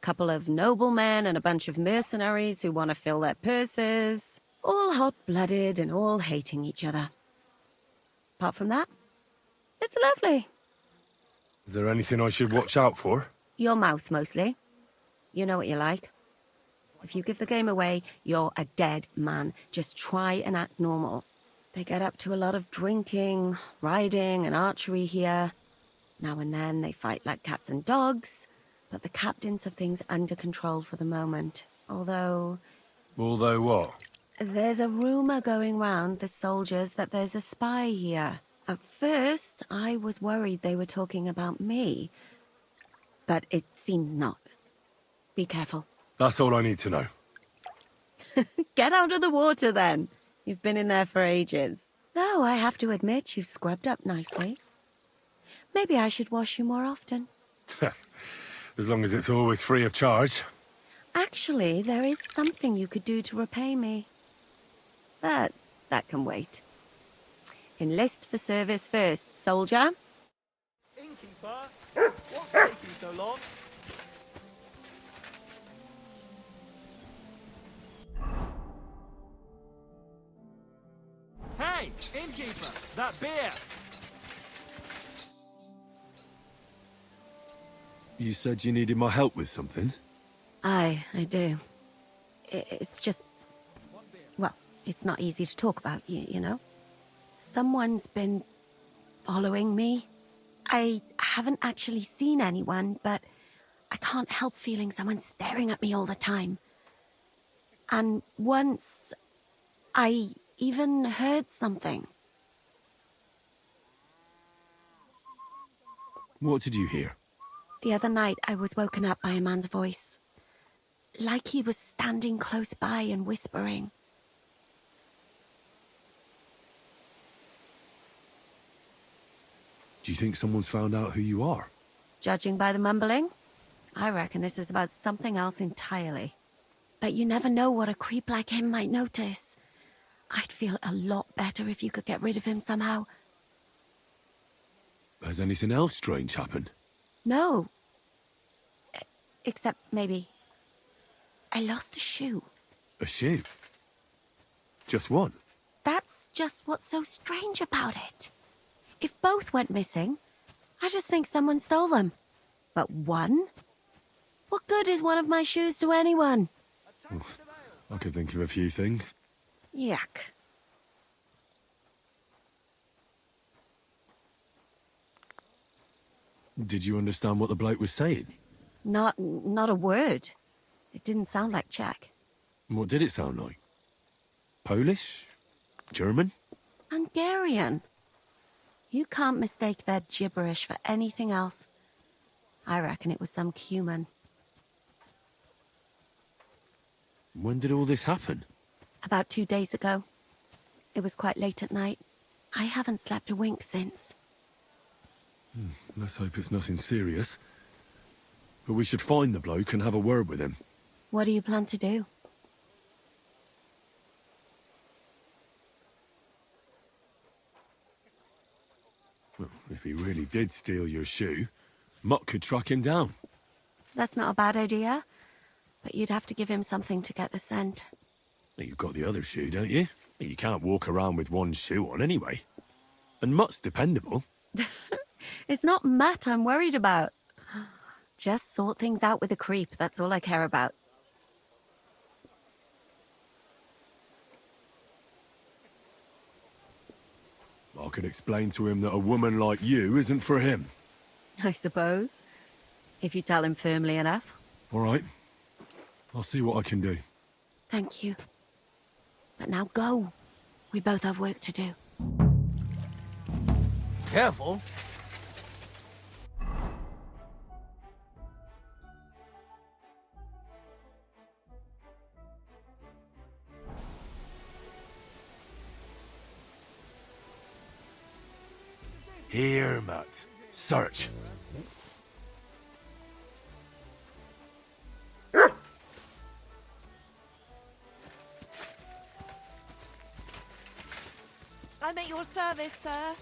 Couple of noblemen and a bunch of mercenaries who want to fill their purses. All hot-blooded and all hating each other. Apart from that, it's lovely. Is there anything I should watch out for? Your mouth, mostly. You know what you like. If you give the game away, you're a dead man. Just try and act normal. They get up to a lot of drinking, riding, and archery here. Now and then they fight like cats and dogs, but the captains have things under control for the moment. Although what? there's a rumor going round the soldiers that there's a spy here. At first, I was worried they were talking about me, but it seems not. Be careful. That's all I need to know. Get out of the water, then. You've been in there for ages. Though I have to admit, you've scrubbed up nicely. Maybe I should wash you more often. As long as it's always free of charge. Actually, there is something you could do to repay me. But that can wait. Enlist for service first, soldier. Innkeeper, what's taking so long? Hey, innkeeper, that beer! You said you needed my help with something? I do. It's just... well, it's not easy to talk about, you know? Someone's been following me. I haven't actually seen anyone, but I can't help feeling someone staring at me all the time. And once, I even heard something. What did you hear? The other night, I was woken up by a man's voice. Like he was standing close by and whispering. Do you think someone's found out who you are? Judging by the mumbling, I reckon this is about something else entirely. But you never know what a creep like him might notice. I'd feel a lot better if you could get rid of him somehow. Has anything else strange happened? No. Except maybe... I lost a shoe. A shoe? Just one? That's just what's so strange about it. If both went missing, I just think someone stole them. But one? What good is one of my shoes to anyone? I could think of a few things. Yuck. Did you understand what the bloke was saying? Not a word. It didn't sound like Czech. What did it sound like? Polish? German? Hungarian. You can't mistake their gibberish for anything else. I reckon it was some Cuman. When did all this happen? About 2 days ago. It was quite late at night. I haven't slept a wink since. Let's hope it's nothing serious. But we should find the bloke and have a word with him. What do you plan to do? Well, if he really did steal your shoe, Mutt could track him down. That's not a bad idea, but you'd have to give him something to get the scent. You've got the other shoe, don't you? You can't walk around with one shoe on anyway. And Mutt's dependable. It's not Matt I'm worried about. Just sort things out with a creep, that's all I care about. I could explain to him that a woman like you isn't for him. I suppose. If you tell him firmly enough. All right. I'll see what I can do. Thank you. But now go. We both have work to do. Careful. Here, Mutt. Search. I'm at your service, sir.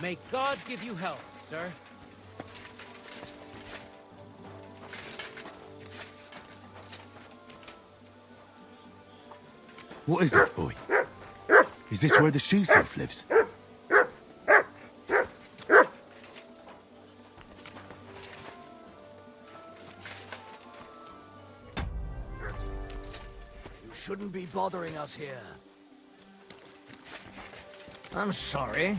May God give you health, sir. What is it, boy? Is this where the shoe thief lives? You shouldn't be bothering us here. I'm sorry.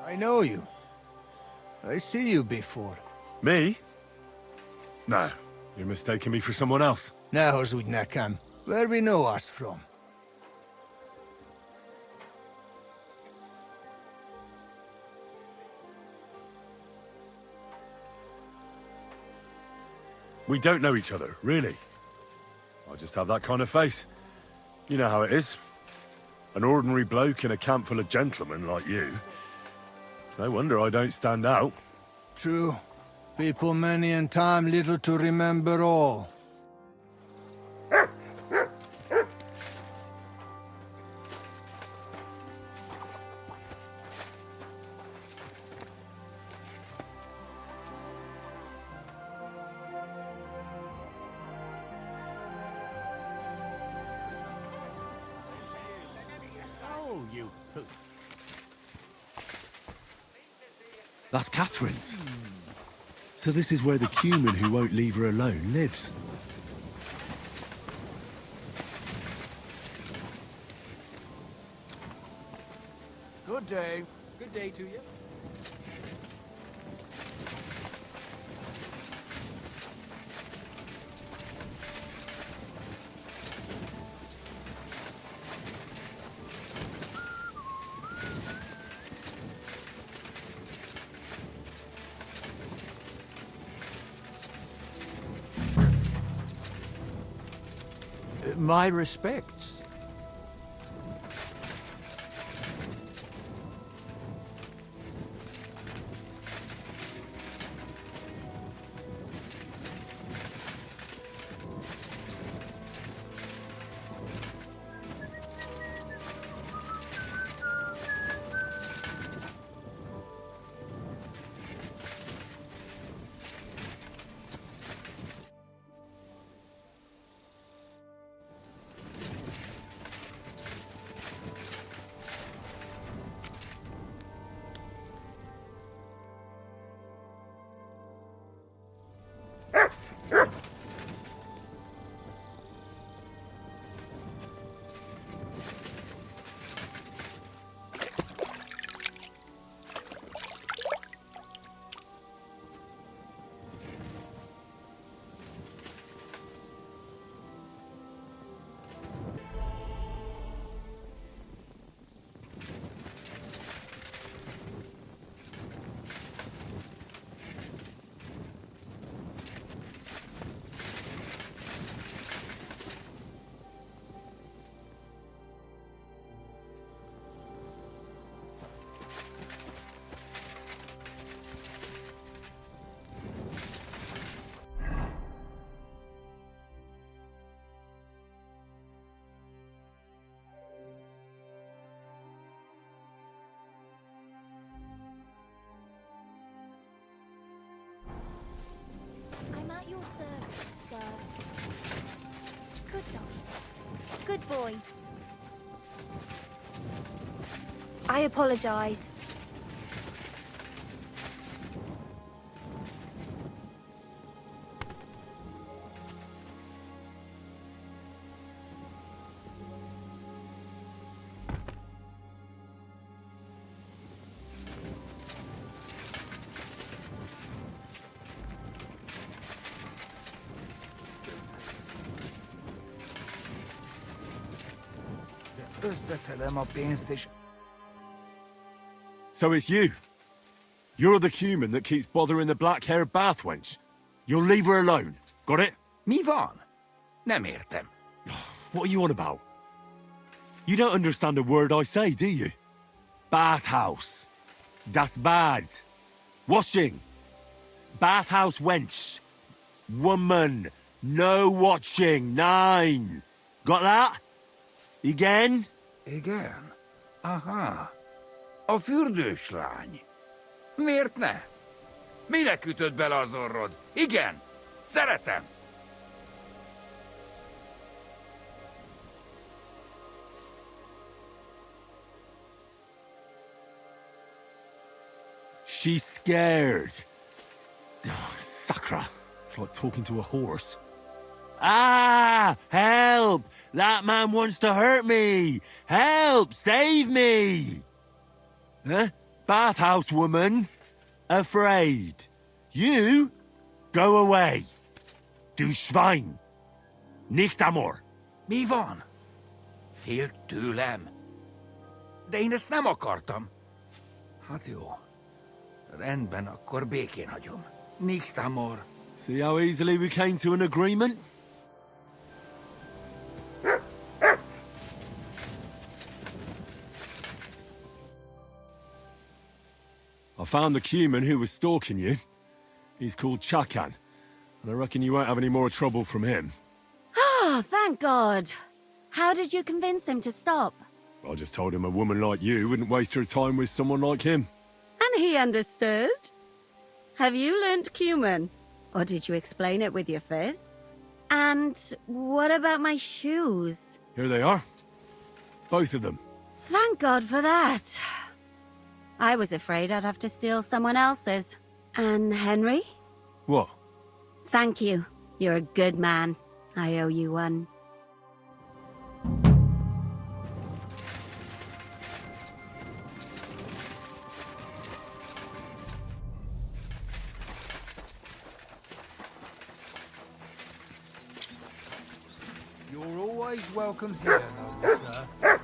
I know you. I see you before. Me? No, you're mistaking me for someone else. Now, Zudnakam, where we know us from? We don't know each other, really. I just have that kind of face. You know how it is. An ordinary bloke in a camp full of gentlemen like you. No wonder I don't stand out. True. People many and time little to remember all. Oh, you poop. That's Catherine's. So this is where the cumin who won't leave her alone lives. Good day. Good day to you. My respects. Good boy. I apologize. Összeszedem a pénzt és... So it's you. You're the human that keeps bothering the black-haired bath wench. You'll leave her alone. Got it? Mi van? Nem értem. What are you on about? You don't understand a word I say, do you? Bathhouse. Das bad. Washing. Bathhouse wench. Woman. No watching. 9. Got that? Igen? Igen? Aha. A fürdős lány. Miért ne? Minek ütöd bele az orrod? Igen. Szeretem. She's scared. Oh, Sakra. It's like talking to a horse. Ah! Help! That man wants to hurt me! Help! Save me! Huh? Bathhouse woman? Afraid. You? Go away. Du Schwein. Nicht amor. Mi van? Félt tőlem. De én ezt nem akartam. Hát jó. Rendben, akkor békén hagyom. Nicht amor. See how easily we came to an agreement? I found the Cuman who was stalking you. He's called Chakan, and I reckon you won't have any more trouble from him. Oh, thank God. How did you convince him to stop? I just told him a woman like you wouldn't waste her time with someone like him. And he understood? Have you learnt Cuman? Or did you explain it with your fists? And what about my shoes? Here they are. Both of them. Thank God for that. I was afraid I'd have to steal someone else's. And Henry? What? Thank you. You're a good man. I owe you one. You're always welcome here, noble sir.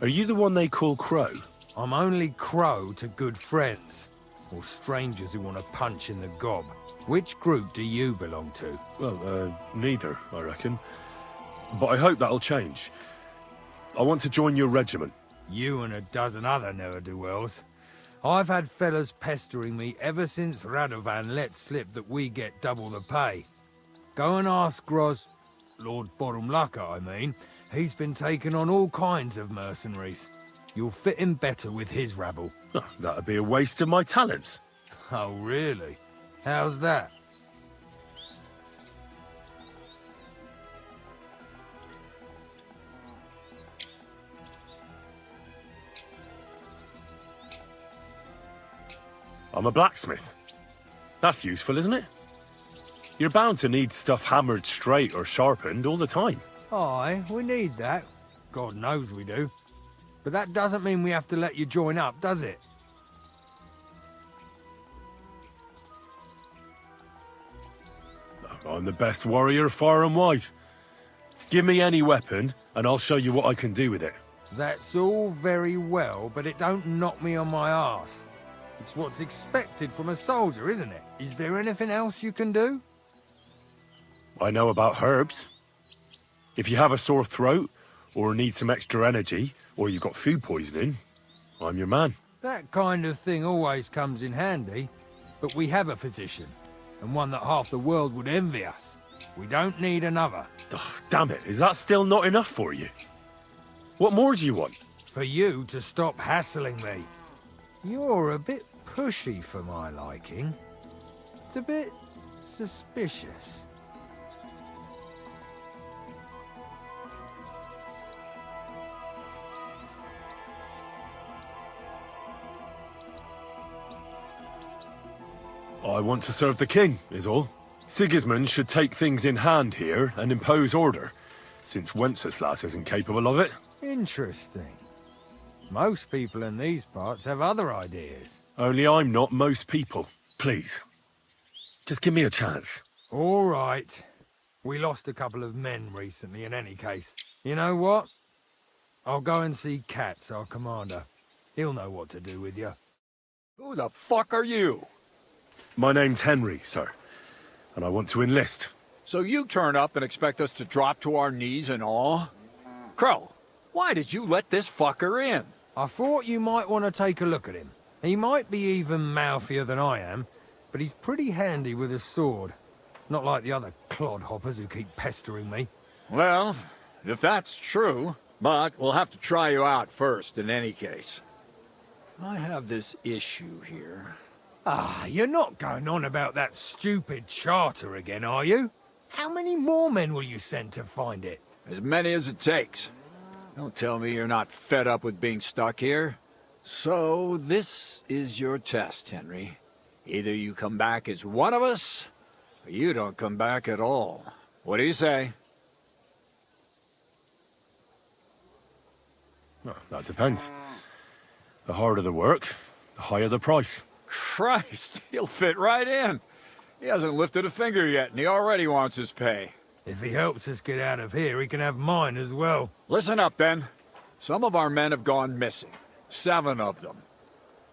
Are you the one they call Crow? I'm only Crow to good friends, or strangers who want to punch in the gob. Which group do you belong to? Well, neither, I reckon. But I hope that'll change. I want to join your regiment. You and a dozen other ne'er-do-wells. I've had fellas pestering me ever since Radovan let slip that we get double the pay. Go and ask Gros, Lord Borumlaka, I mean. He's been taking on all kinds of mercenaries. You'll fit in better with his rabble. Oh, that'd be a waste of my talents. Oh, really? How's that? I'm a blacksmith. That's useful, isn't it? You're bound to need stuff hammered straight or sharpened all the time. Aye, we need that. God knows we do. But that doesn't mean we have to let you join up, does it? I'm the best warrior far and wide. Give me any weapon, and I'll show you what I can do with it. That's all very well, but it don't knock me on my arse. It's what's expected from a soldier, isn't it? Is there anything else you can do? I know about herbs. If you have a sore throat, or need some extra energy, or you've got food poisoning, I'm your man. That kind of thing always comes in handy, but we have a physician, and one that half the world would envy us. We don't need another. Oh, damn it, is that still not enough for you? What more do you want? For you to stop hassling me. You're a bit pushy for my liking. It's a bit suspicious. I want to serve the king, is all. Sigismund should take things in hand here and impose order, since Wenceslas isn't capable of it. Interesting. Most people in these parts have other ideas. Only I'm not most people. Please. Just give me a chance. All right. We lost a couple of men recently in any case. You know what? I'll go and see Katz, our commander. He'll know what to do with you. Who the fuck are you? My name's Henry, sir, and I want to enlist. So you turn up and expect us to drop to our knees in awe? Crow, why did you let this fucker in? I thought you might want to take a look at him. He might be even mouthier than I am, but he's pretty handy with a sword. Not like the other clodhoppers who keep pestering me. Well, if that's true, but we'll have to try you out first in any case. I have this issue here. Ah, you're not going on about that stupid charter again, are you? How many more men will you send to find it? As many as it takes. Don't tell me you're not fed up with being stuck here. So, this is your test, Henry. Either you come back as one of us, or you don't come back at all. What do you say? Well, that depends. The harder the work, the higher the price. Christ, he'll fit right in. He hasn't lifted a finger yet, and he already wants his pay. If he helps us get out of here, he can have mine as well. Listen up, then. Some of our men have gone missing. 7 of them.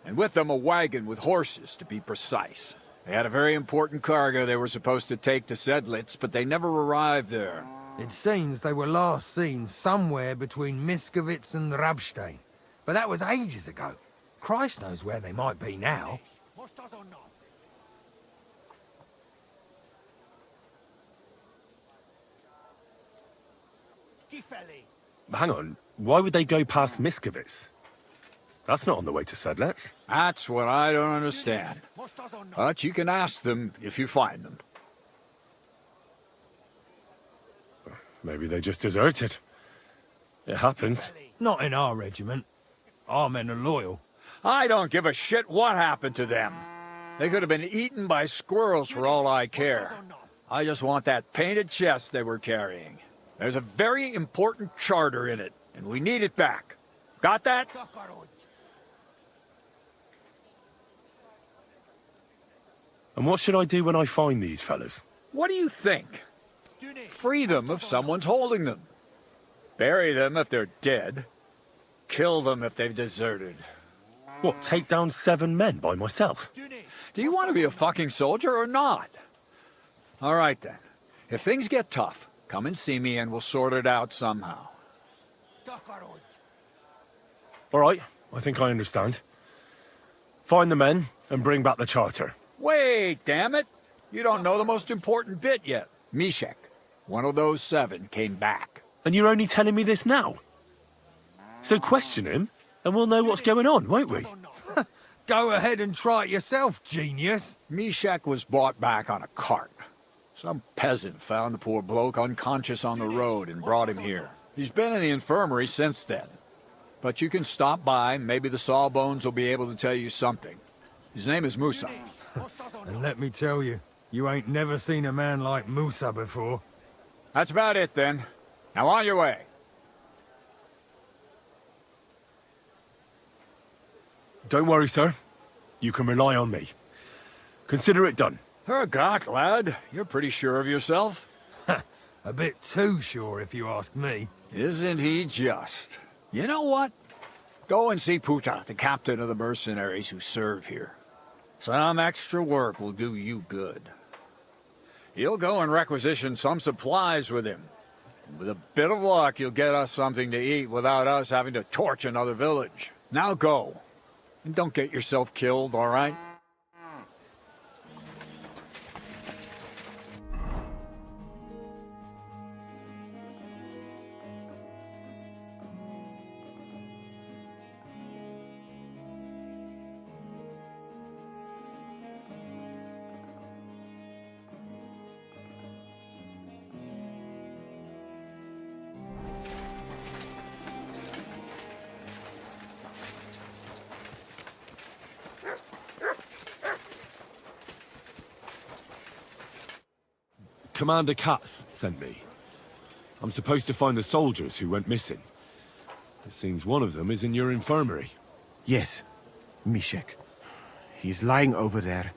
And with them a wagon with horses, to be precise. They had a very important cargo they were supposed to take to Sedlitz, but they never arrived there. It seems they were last seen somewhere between Miskovitz and Rabstein. But that was ages ago. Christ knows where they might be now. Hang on, why would they go past Miskovitz? That's not on the way to Sedlitz. That's what I don't understand. But you can ask them if you find them. Maybe they just deserted. It happens. Not in our regiment. Our men are loyal. I don't give a shit what happened to them. They could have been eaten by squirrels for all I care. I just want that painted chest they were carrying. There's a very important charter in it, and we need it back. Got that? And what should I do when I find these fellas? What do you think? Free them if someone's holding them. Bury them if they're dead. Kill them if they've deserted. What, take down 7 men by myself? Do you want to be a fucking soldier or not? All right then. If things get tough, come and see me and we'll sort it out somehow. All right, I think I understand. Find the men and bring back the charter. Wait, damn it! You don't know the most important bit yet. Mishek, one of those 7, came back. And you're only telling me this now? So question him, and we'll know what's going on, won't we? Go ahead and try it yourself, genius. Mishek was brought back on a cart. Some peasant found the poor bloke unconscious on the road and brought him here. He's been in the infirmary since then. But you can stop by, maybe the Sawbones will be able to tell you something. His name is Musa. And let me tell you, you ain't never seen a man like Musa before. That's about it then. Now on your way. Don't worry, sir. You can rely on me. Consider it done. Hergott, lad. You're pretty sure of yourself. A bit too sure, if you ask me. Isn't he just? You know what? Go and see Puta, the captain of the mercenaries who serve here. Some extra work will do you good. You'll go and requisition some supplies with him. And with a bit of luck, you'll get us something to eat without us having to torch another village. Now go. And don't get yourself killed, all right? Commander Katz sent me. I'm supposed to find the soldiers who went missing. It seems one of them is in your infirmary. Yes, Mishek. He's lying over there,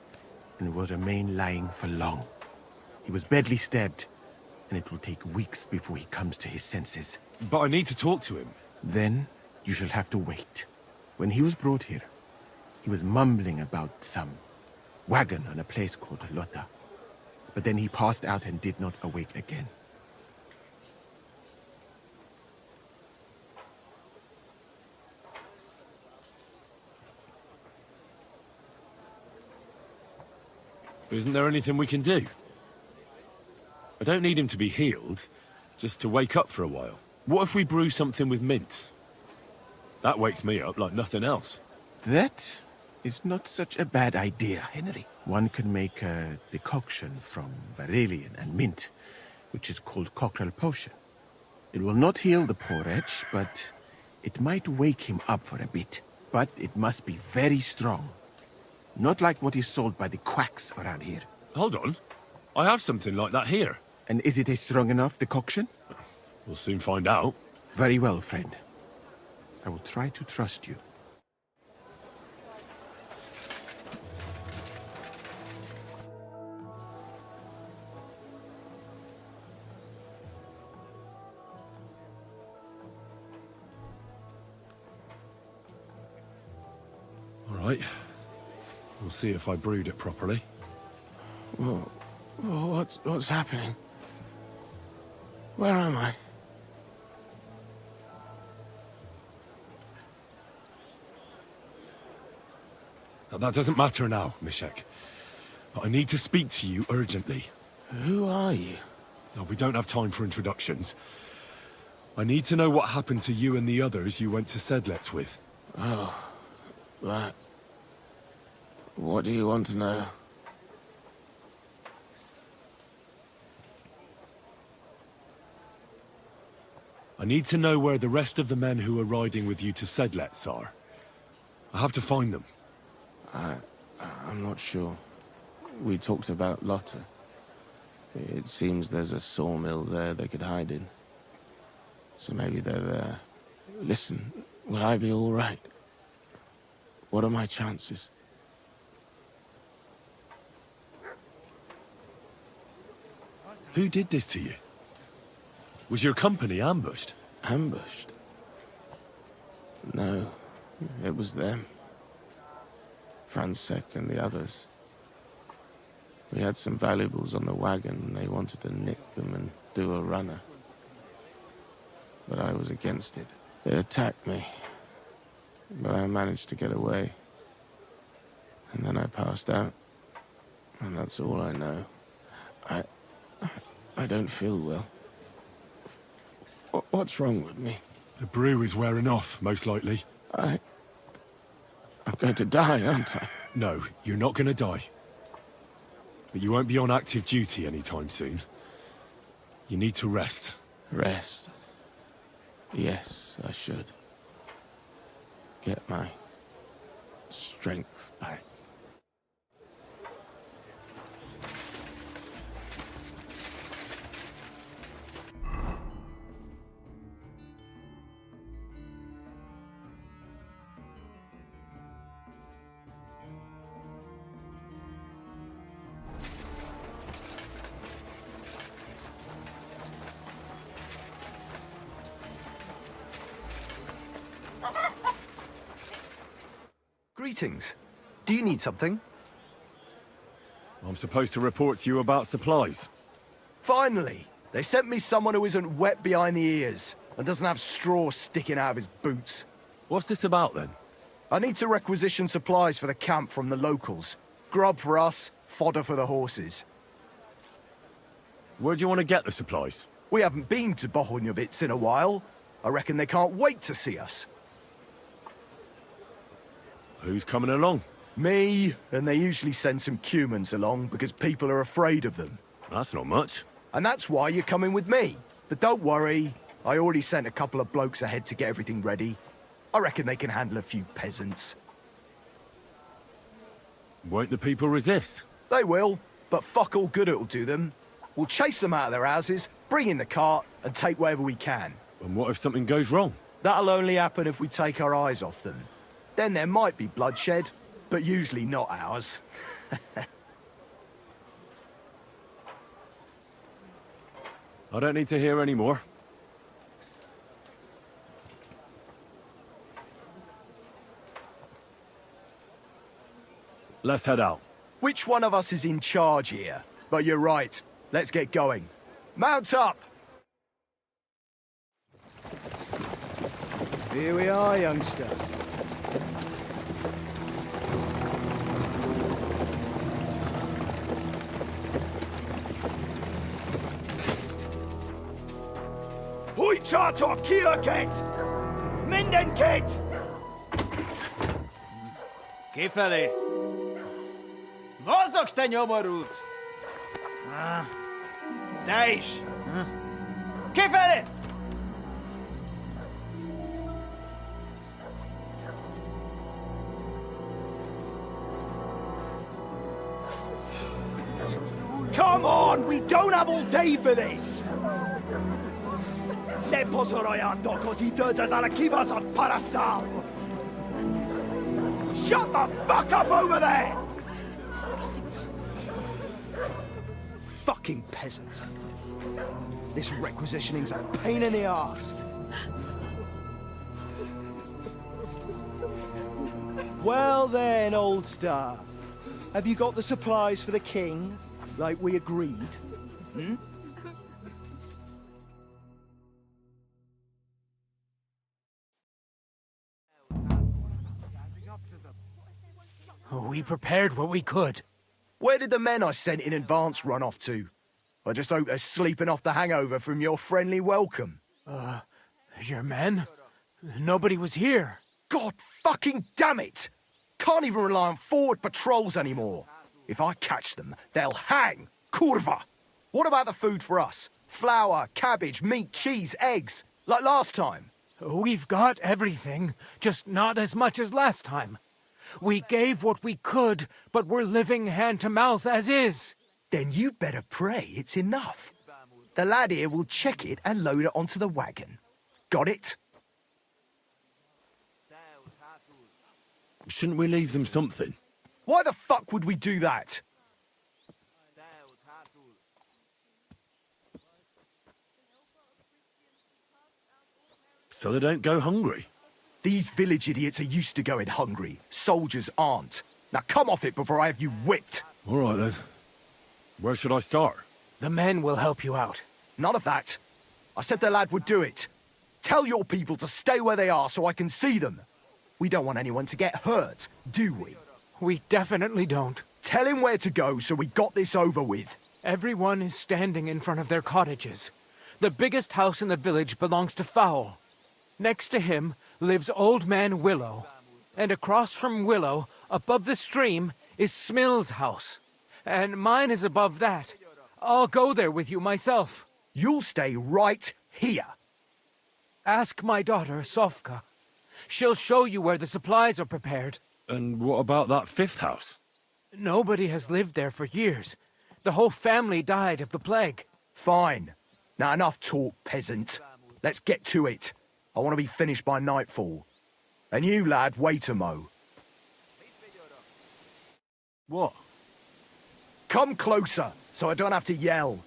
and will remain lying for long. He was badly stabbed, and it will take weeks before he comes to his senses. But I need to talk to him. Then you shall have to wait. When he was brought here, he was mumbling about some wagon on a place called Lota. But then he passed out and did not awake again. Isn't there anything we can do? I don't need him to be healed, just to wake up for a while. What if we brew something with mint? That wakes me up like nothing else. That is not such a bad idea, Henry. One can make a decoction from Varelian and mint, which is called cockerel potion. It will not heal the poor wretch, but it might wake him up for a bit. But it must be very strong. Not like what is sold by the quacks around here. Hold on. I have something like that here. And is it a strong enough decoction? We'll soon find out. Very well, friend. I will try to trust you. All right. We'll see if I brewed it properly. Whoa. What's happening? Where am I? Now, that doesn't matter now, Mishek. But I need to speak to you urgently. Who are you? No, we don't have time for introductions. I need to know what happened to you and the others you went to Sedlets with. Oh, that... What do you want to know? I need to know where the rest of the men who are riding with you to Sedlets are. I have to find them. I'm not sure. We talked about Lotta. It seems there's a sawmill there they could hide in. So maybe they're there. Listen, will I be all right? What are my chances? Who did this to you? Was your company ambushed? Ambushed? No, it was them. Fransek and the others. We had some valuables on the wagon and they wanted to nick them and do a runner. But I was against it. They attacked me, but I managed to get away. And then I passed out. And that's all I know. I don't feel well. What's wrong with me? The brew is wearing off, most likely. I'm going to die, aren't I? No, you're not going to die. But you won't be on active duty anytime soon. You need to rest. Rest? Yes, I should. Get my strength back. Greetings. Do you need something? I'm supposed to report to you about supplies. Finally! They sent me someone who isn't wet behind the ears and doesn't have straw sticking out of his boots. What's this about, then? I need to requisition supplies for the camp from the locals. Grub for us, fodder for the horses. Where do you want to get the supplies? We haven't been to Bohunjovitz in a while. I reckon they can't wait to see us. Who's coming along? Me, and they usually send some humans along because people are afraid of them. That's not much. And that's why you're coming with me. But don't worry, I already sent a couple of blokes ahead to get everything ready. I reckon they can handle a few peasants. Won't the people resist? They will, but fuck all good it'll do them. We'll chase them out of their houses, bring in the cart, and take whatever we can. And what if something goes wrong? That'll only happen if we take our eyes off them. Then there might be bloodshed, but usually not ours. I don't need to hear any more. Let's head out. Which one of us is in charge here? But you're right. Let's get going. Mount up! Here we are, youngster. Hoi charter Kierket! Mindenket! Kifelé! Mozogsz, te nyomorult! Te is! Kifelé! Come on! We don't have all day for this! Ne pozoroiando così dödas alla kivas on parastal! Shut the fuck up over there! Fucking peasants. This requisitioning's a pain in the arse. Well then, old star. Have you got the supplies for the king, like we agreed? Hmm? We prepared what we could. Where did the men I sent in advance run off to? I just hope they're sleeping off the hangover from your friendly welcome. Your men? Nobody was here. God fucking damn it! Can't even rely on forward patrols anymore. If I catch them, they'll hang. Kurva! What about the food for us? Flour, cabbage, meat, cheese, eggs. Like last time. We've got everything, just not as much as last time. We gave what we could, but we're living hand to mouth as is. Then you better pray it's enough. The lad here will check it and load it onto the wagon. Got it? Shouldn't we leave them something? Why the fuck would we do that? So they don't go hungry. These village idiots are used to going hungry. Soldiers aren't. Now come off it before I have you whipped. All right then. Where should I start? The men will help you out. None of that. I said the lad would do it. Tell your people to stay where they are so I can see them. We don't want anyone to get hurt, do we? We definitely don't. Tell him where to go so we got this over with. Everyone is standing in front of their cottages. The biggest house in the village belongs to Fowl. Next to him lives Old Man Willow. And across from Willow, above the stream, is Smill's house. And mine is above that. I'll go there with you myself. You'll stay right here. Ask my daughter, Sofka. She'll show you where the supplies are prepared. And what about that fifth house? Nobody has lived there for years. The whole family died of the plague. Fine. Now enough talk, peasant. Let's get to it. I want to be finished by nightfall. And you, lad, wait a mo. What? Come closer, so I don't have to yell.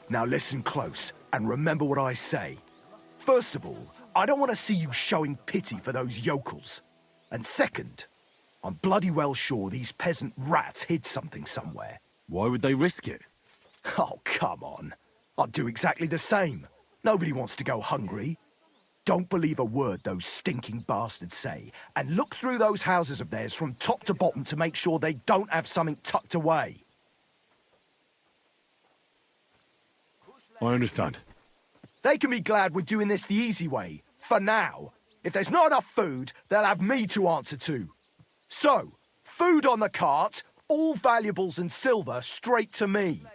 Now listen close, and remember what I say. First of all, I don't want to see you showing pity for those yokels. And second, I'm bloody well sure these peasant rats hid something somewhere. Why would they risk it? Oh, come on. I'd do exactly the same. Nobody wants to go hungry. Don't believe a word those stinking bastards say, and look through those houses of theirs from top to bottom to make sure they don't have something tucked away. I understand. They can be glad we're doing this the easy way, for now. If there's not enough food, they'll have me to answer to. So, food on the cart, all valuables and silver straight to me.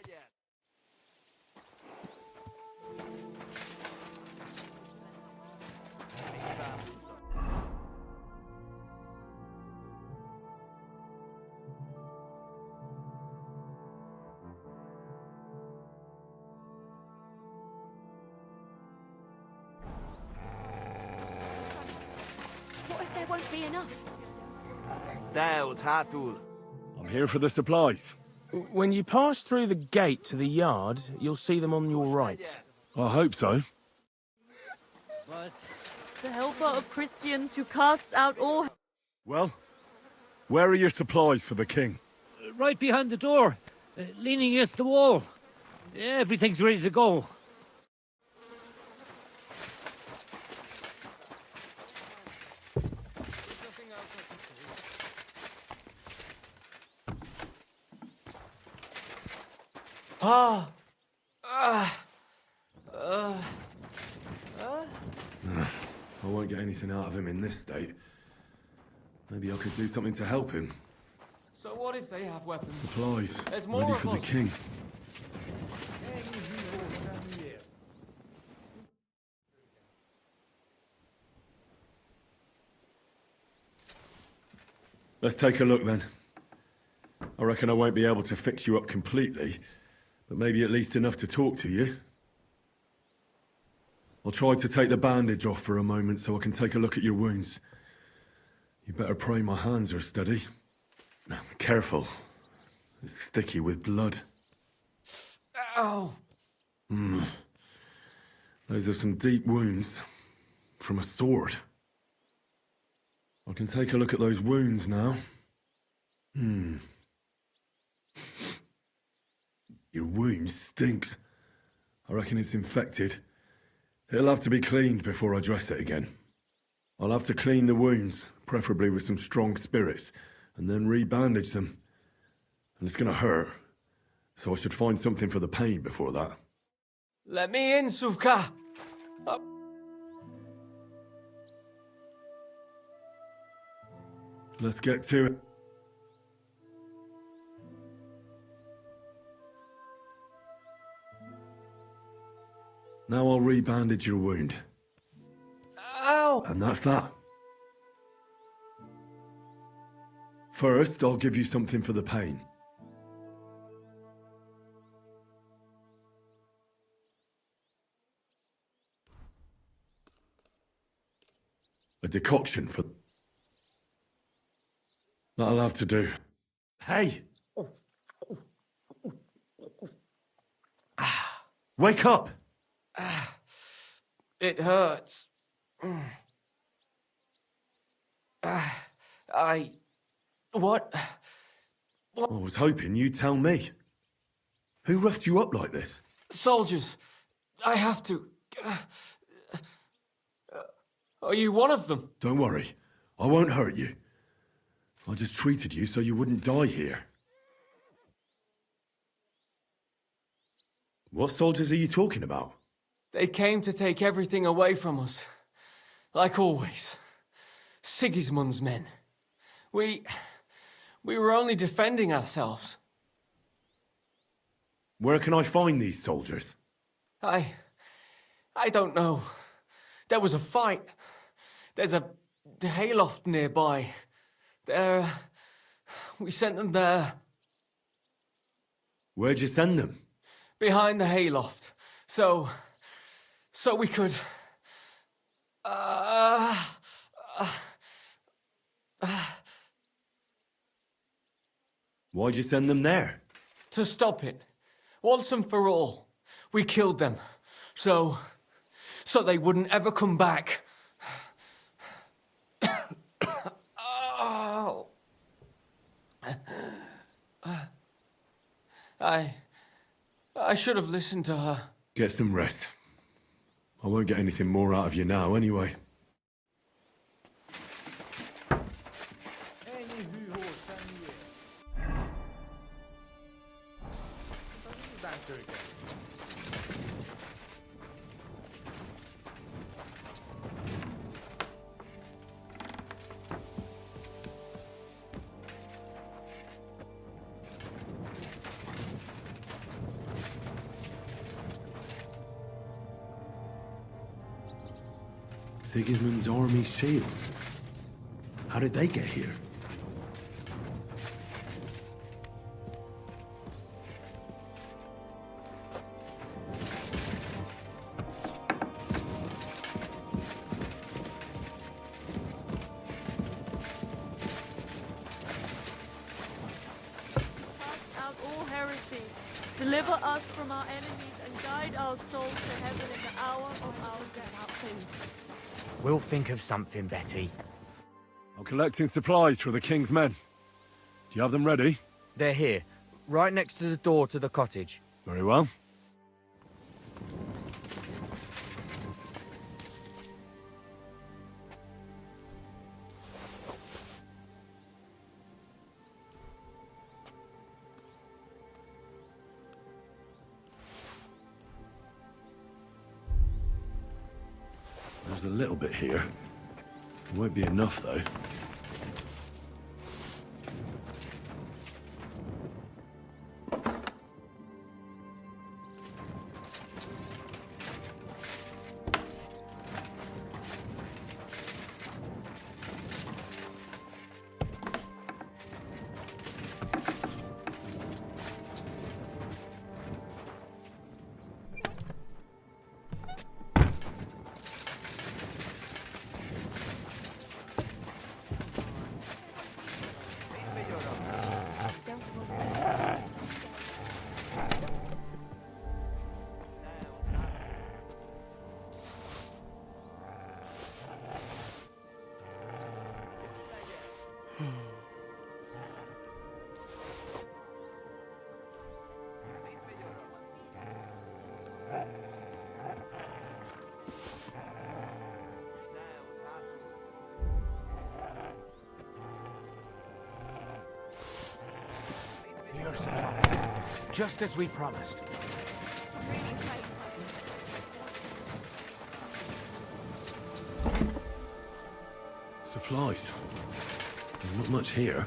won't be enough. I'm here for the supplies. When you pass through the gate to the yard, you'll see them on your right. I hope so. The helper of Christians who casts out all... Well, where are your supplies for the king? Right behind the door, leaning against the wall. Everything's ready to go. I won't get anything out of him in this state. Maybe I could do something to help him. So what if they have weapons? Supplies. There's more Ready of for the us. king. Let's take a look then. I reckon I won't be able to fix you up completely, but maybe at least enough to talk to you. I'll try to take the bandage off for a moment so I can take a look at your wounds. You better pray my hands are steady. Now, careful. It's sticky with blood. Ow! Those are some deep wounds. From a sword. I can take a look at those wounds now. Your wound stinks. I reckon it's infected. It'll have to be cleaned before I dress it again. I'll have to clean the wounds, preferably with some strong spirits, and then re-bandage them. And it's gonna hurt, so I should find something for the pain before that. Let me in, Suvka! Let's get to it. Now I'll re-bandage your wound. Ow! And that's that. First, I'll give you something for the pain. A decoction for... That'll have to do. Hey! Wake up! It hurts. What? I was hoping you'd tell me. Who roughed you up like this? Soldiers. I have to... Are you one of them? Don't worry. I won't hurt you. I just treated you so you wouldn't die here. What soldiers are you talking about? They came to take everything away from us. Like always. Sigismund's men. We were only defending ourselves. Where can I find these soldiers? I don't know. There was a fight. There's a hayloft nearby. We sent them there. Where'd you send them? Behind the hayloft. So we could... Why'd you send them there? To stop it. Once and for all. We killed them. So they wouldn't ever come back. Oh. I should have listened to her. Get some rest. I won't get anything more out of you now, anyway. Sigismund's army shields. How did they get here? Deliver us from our enemies and guide our souls to heaven in the hour of our death. We'll think of something, Betty. I'm collecting supplies for the king's men. Do you have them ready? They're here, right next to the door to the cottage. Very well. There's a little bit here. It won't be enough, though. Your supplies. Just as we promised. Supplies. There's not much here.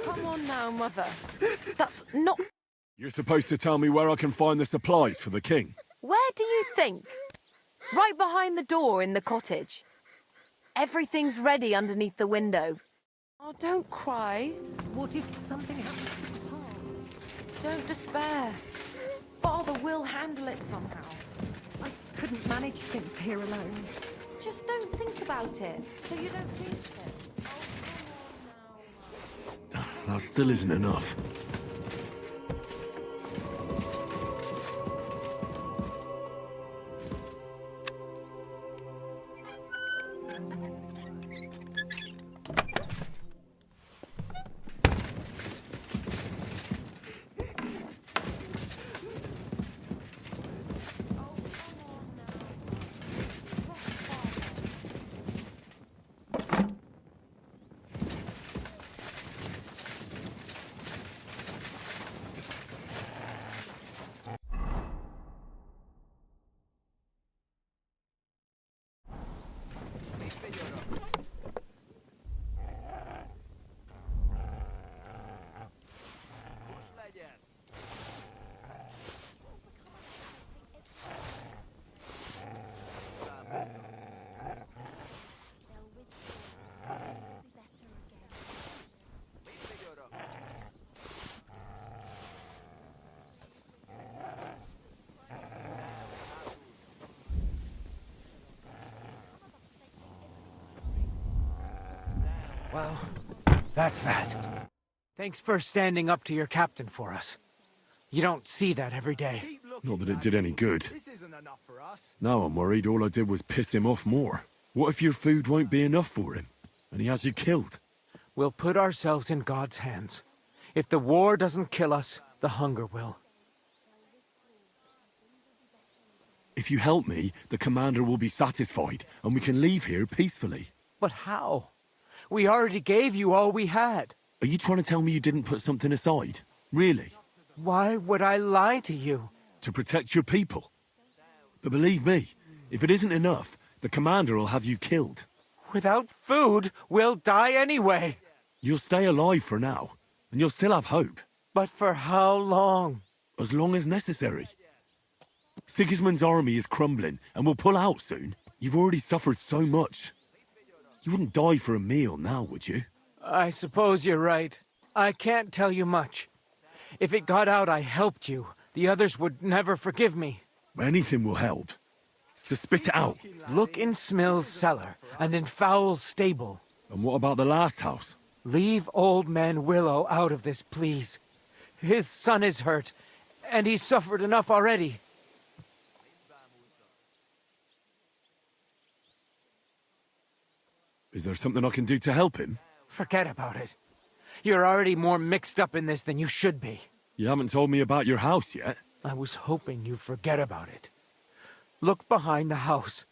Come on now, Mother. That's not... You're supposed to tell me where I can find the supplies for the king. Where do you think? Right behind the door in the cottage. Everything's ready underneath the window. Oh, don't cry. What if something happens to the farm? Don't despair. Father will handle it somehow. I couldn't manage things here alone. Just don't think about it, so you don't jinx it. That still isn't enough. Well, that's that. Thanks for standing up to your captain for us. You don't see that every day. Not that it did any good. Now I'm worried all I did was piss him off more. What if your food won't be enough for him, and he has you killed? We'll put ourselves in God's hands. If the war doesn't kill us, the hunger will. If you help me, the commander will be satisfied, and we can leave here peacefully. But how? We already gave you all we had. Are you trying to tell me you didn't put something aside? Really? Why would I lie to you? To protect your people. But believe me, if it isn't enough, the commander will have you killed. Without food, we'll die anyway. You'll stay alive for now, and you'll still have hope. But for how long? As long as necessary. Sigismund's army is crumbling, and will pull out soon. You've already suffered so much. You wouldn't die for a meal now, would you? I suppose you're right. I can't tell you much. If it got out I helped you, the others would never forgive me. Anything will help. So spit it out. Look in Smill's cellar, and in Fowl's stable. And what about the last house? Leave old man Willow out of this, please. His son is hurt, and he's suffered enough already. Is there something I can do to help him? Forget about it. You're already more mixed up in this than you should be. You haven't told me about your house yet. I was hoping you'd forget about it. Look behind the house,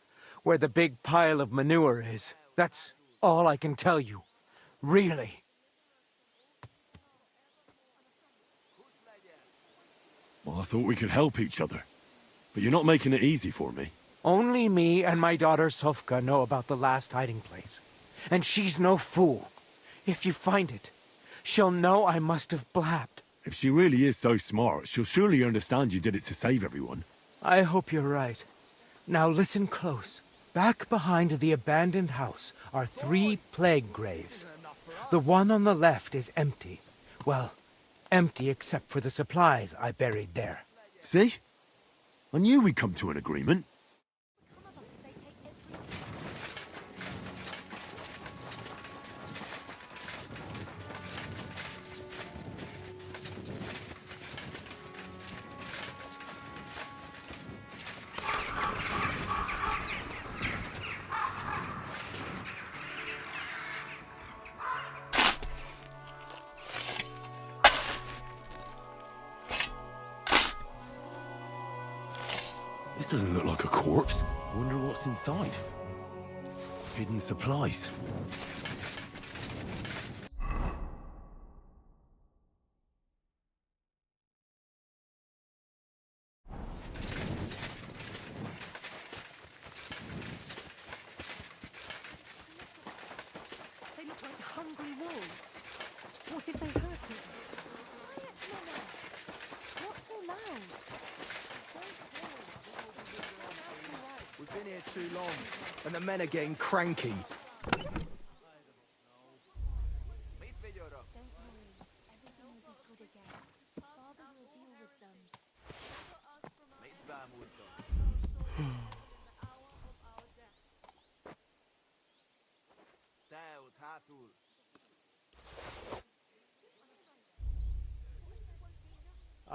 where the big pile of manure is. That's all I can tell you. Really. Well, I thought we could help each other. But you're not making it easy for me. Only me and my daughter Sofka know about the last hiding place. And she's no fool. If you find it, she'll know I must have blabbed. If she really is so smart, she'll surely understand you did it to save everyone. I hope you're right. Now listen close. Back behind the abandoned house are 3 plague graves. The one on the left is empty. Well, empty except for the supplies I buried there. See? I knew we'd come to an agreement. This doesn't look like a corpse. I wonder what's inside. Hidden supplies. They look like hungry wolves. What if they hurt me? Quiet, Mama. Not so loud. We've been here too long, and the men are getting cranky.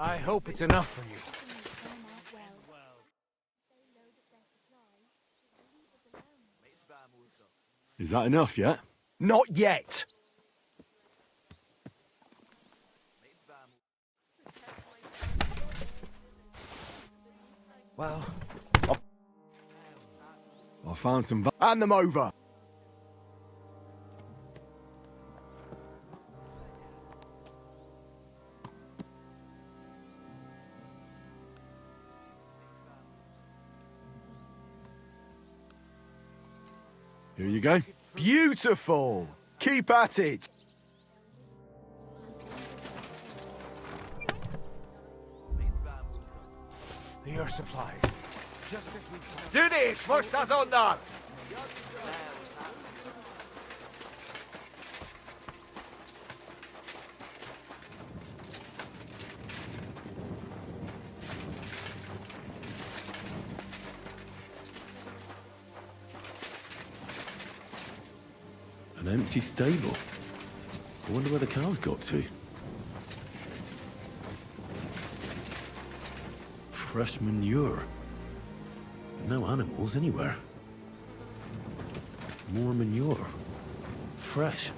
I hope it's enough for you. Is that enough yet? Not yet! Well, I found some... Hand them over! Here you go. Beautiful! Keep at it! your supplies. Du dich, was das unter? An empty stable. I wonder where the cows got to. Fresh manure. No animals anywhere. More manure. Fresh.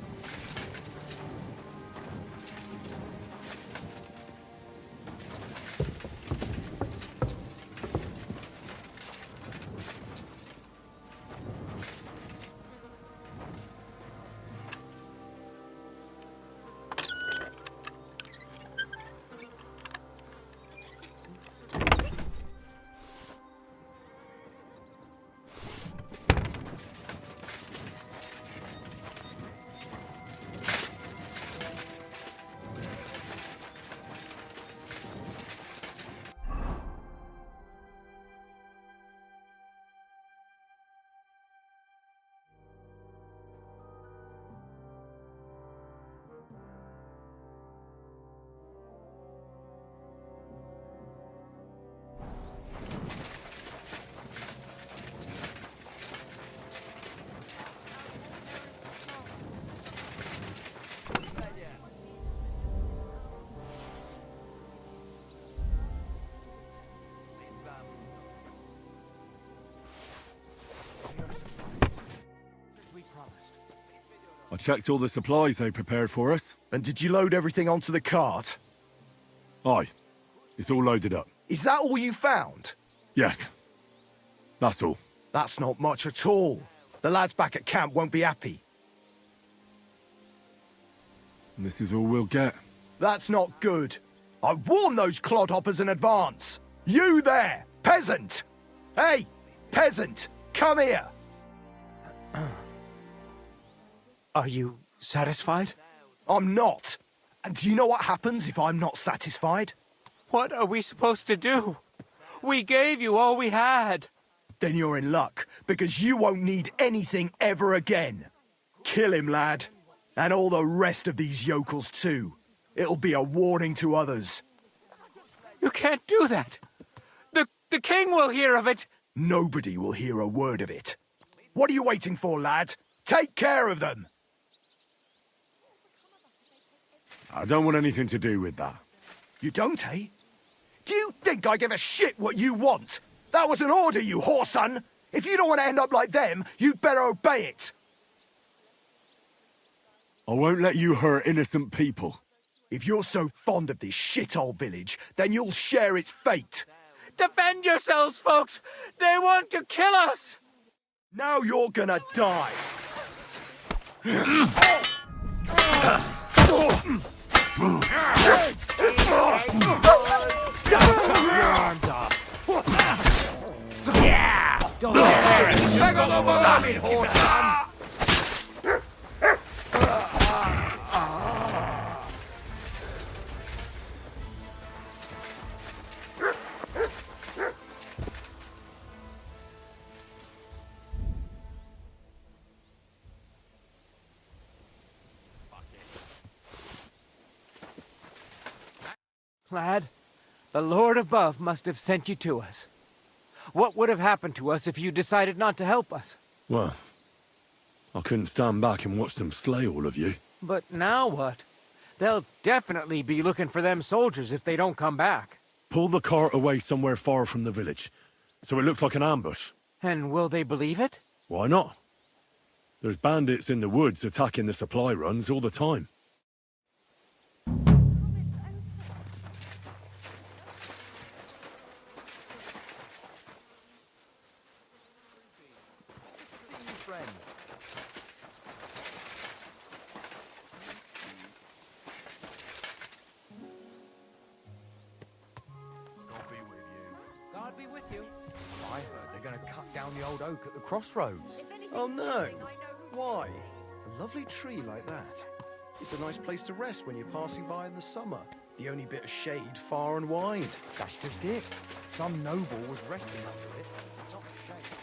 I checked all the supplies they prepared for us. And did you load everything onto the cart? Aye. It's all loaded up. Is that all you found? Yes. That's all. That's not much at all. The lads back at camp won't be happy. And this is all we'll get. That's not good. I warned those clodhoppers in advance. You there, peasant! Hey, peasant, come here! Are you satisfied? I'm not. And do you know what happens if I'm not satisfied? What are we supposed to do? We gave you all we had. Then you're in luck, because you won't need anything ever again. Kill him, lad. And all the rest of these yokels too. It'll be a warning to others. You can't do that. The king will hear of it. Nobody will hear a word of it. What are you waiting for, lad? Take care of them. I don't want anything to do with that. You don't, eh? Do you think I give a shit what you want? That was an order, you whoreson! If you don't want to end up like them, you'd better obey it! I won't let you hurt innocent people. If you're so fond of this shithole village, then you'll share its fate. Defend yourselves, folks! They want to kill us! Now you're gonna die! Yeah! Don't Lad, the Lord above must have sent you to us. What would have happened to us if you decided not to help us? Well, I couldn't stand back and watch them slay all of you. But now what? They'll definitely be looking for them soldiers if they don't come back. Pull the cart away somewhere far from the village, so it looks like an ambush. And will they believe it? Why not? There's bandits in the woods attacking the supply runs all the time. God be with you. I heard they're going to cut down the old oak at the crossroads. Oh no. Why? A lovely tree like that. It's a nice place to rest when you're passing by in the summer. The only bit of shade far and wide. That's just it. Some noble was resting under it. Not shade.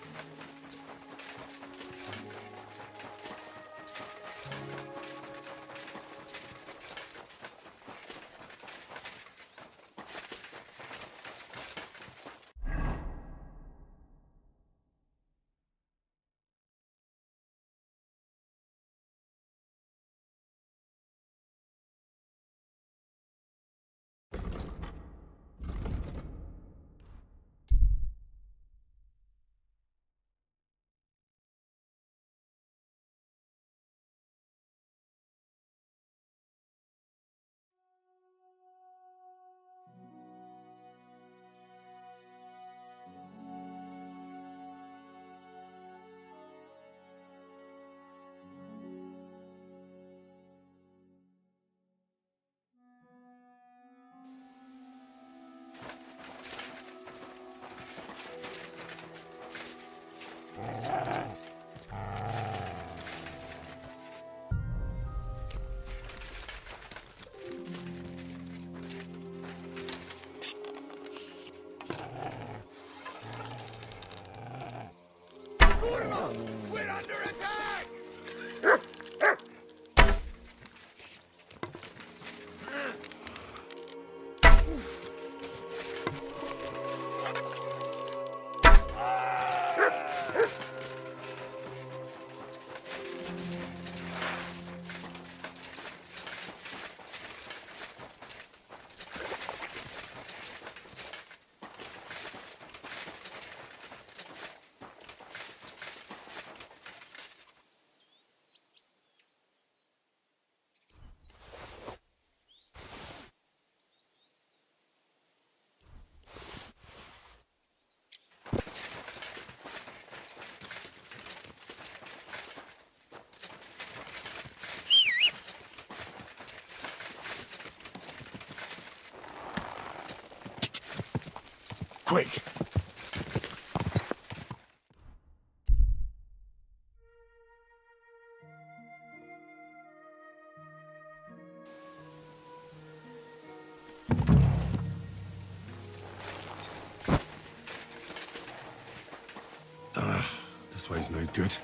This way's no good.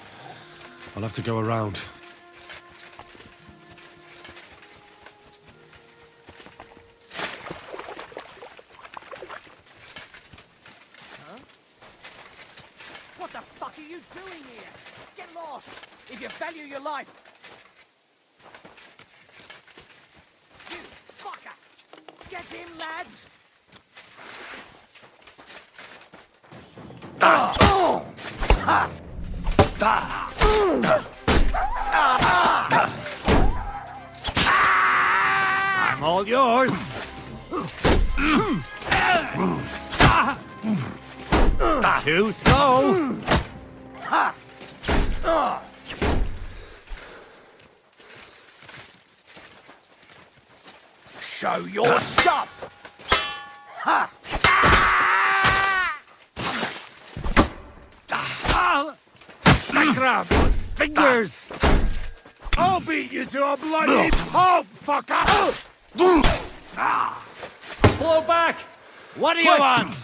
I'll have to go around. What the fuck are you doing here? Get lost, if you value your life. You fucker! Get him, lads! I'm all yours. Too slow. Show your stuff! Grab fingers. I'll beat you to a bloody pulp, fucker! Pull back. What do you want?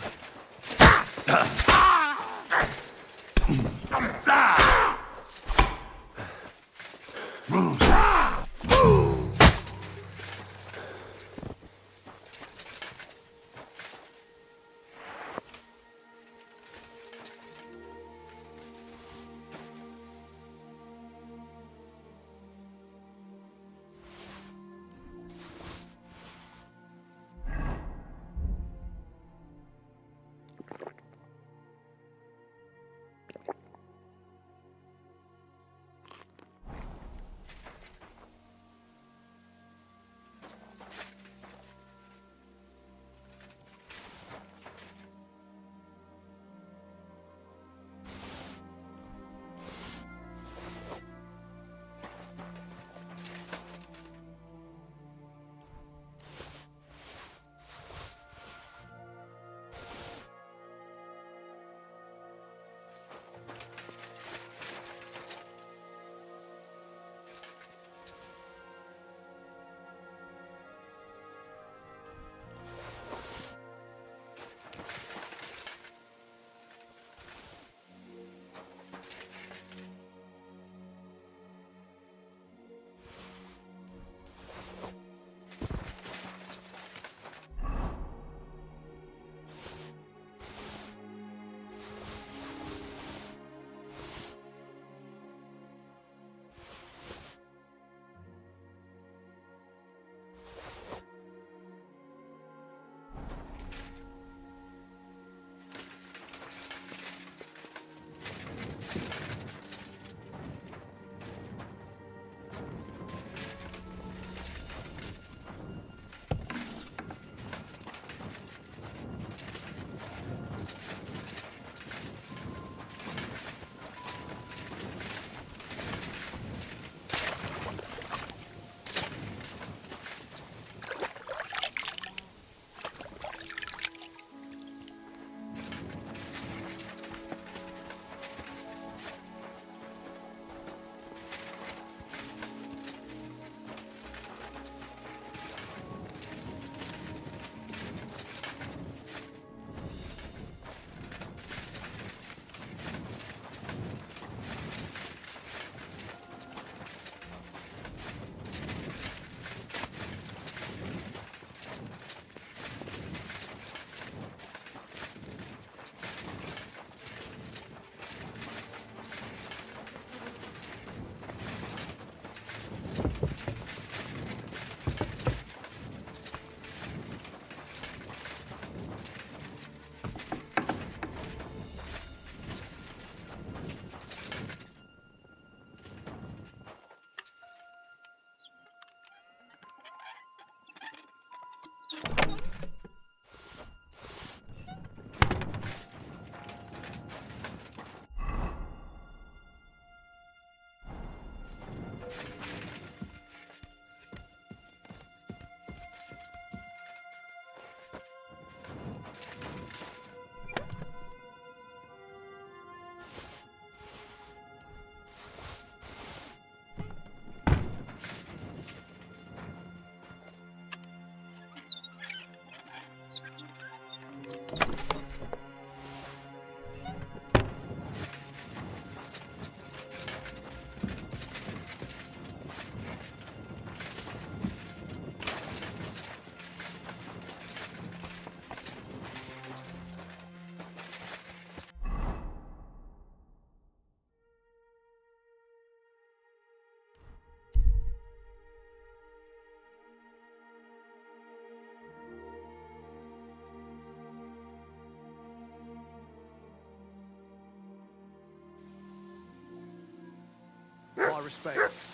my respects.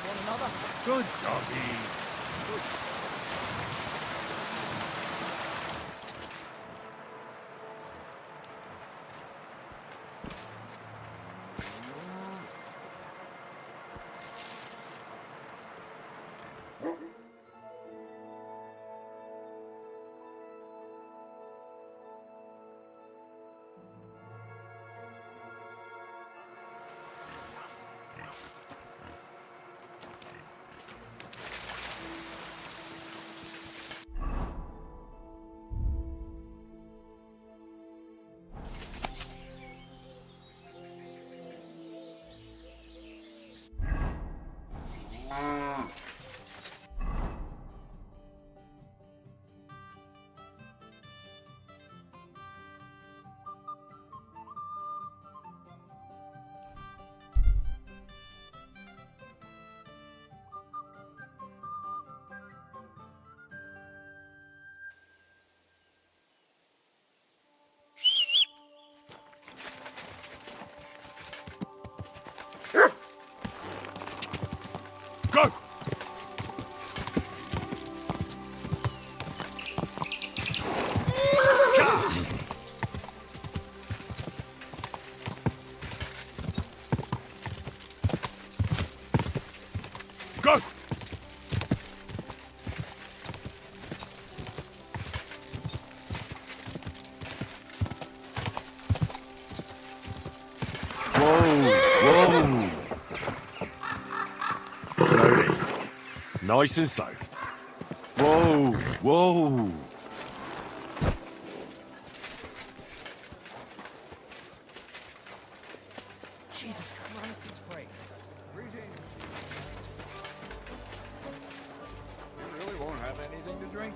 Want another? Good doggy. Go! Go! Whoa! Slowly. Nice and slow. Whoa! Jesus Christ, he prays. Greetings. You really won't have anything to drink?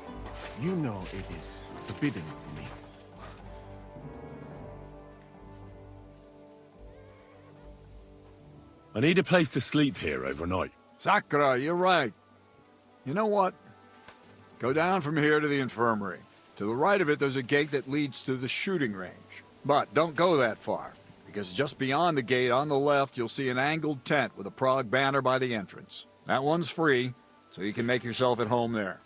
You know it is forbidden for me. I need a place to sleep here overnight. Sakura, you're right. You know what? Go down from here to the infirmary. To the right of it, there's a gate that leads to the shooting range. But don't go that far, because just beyond the gate on the left, you'll see an angled tent with a Prague banner by the entrance. That one's free, so you can make yourself at home there.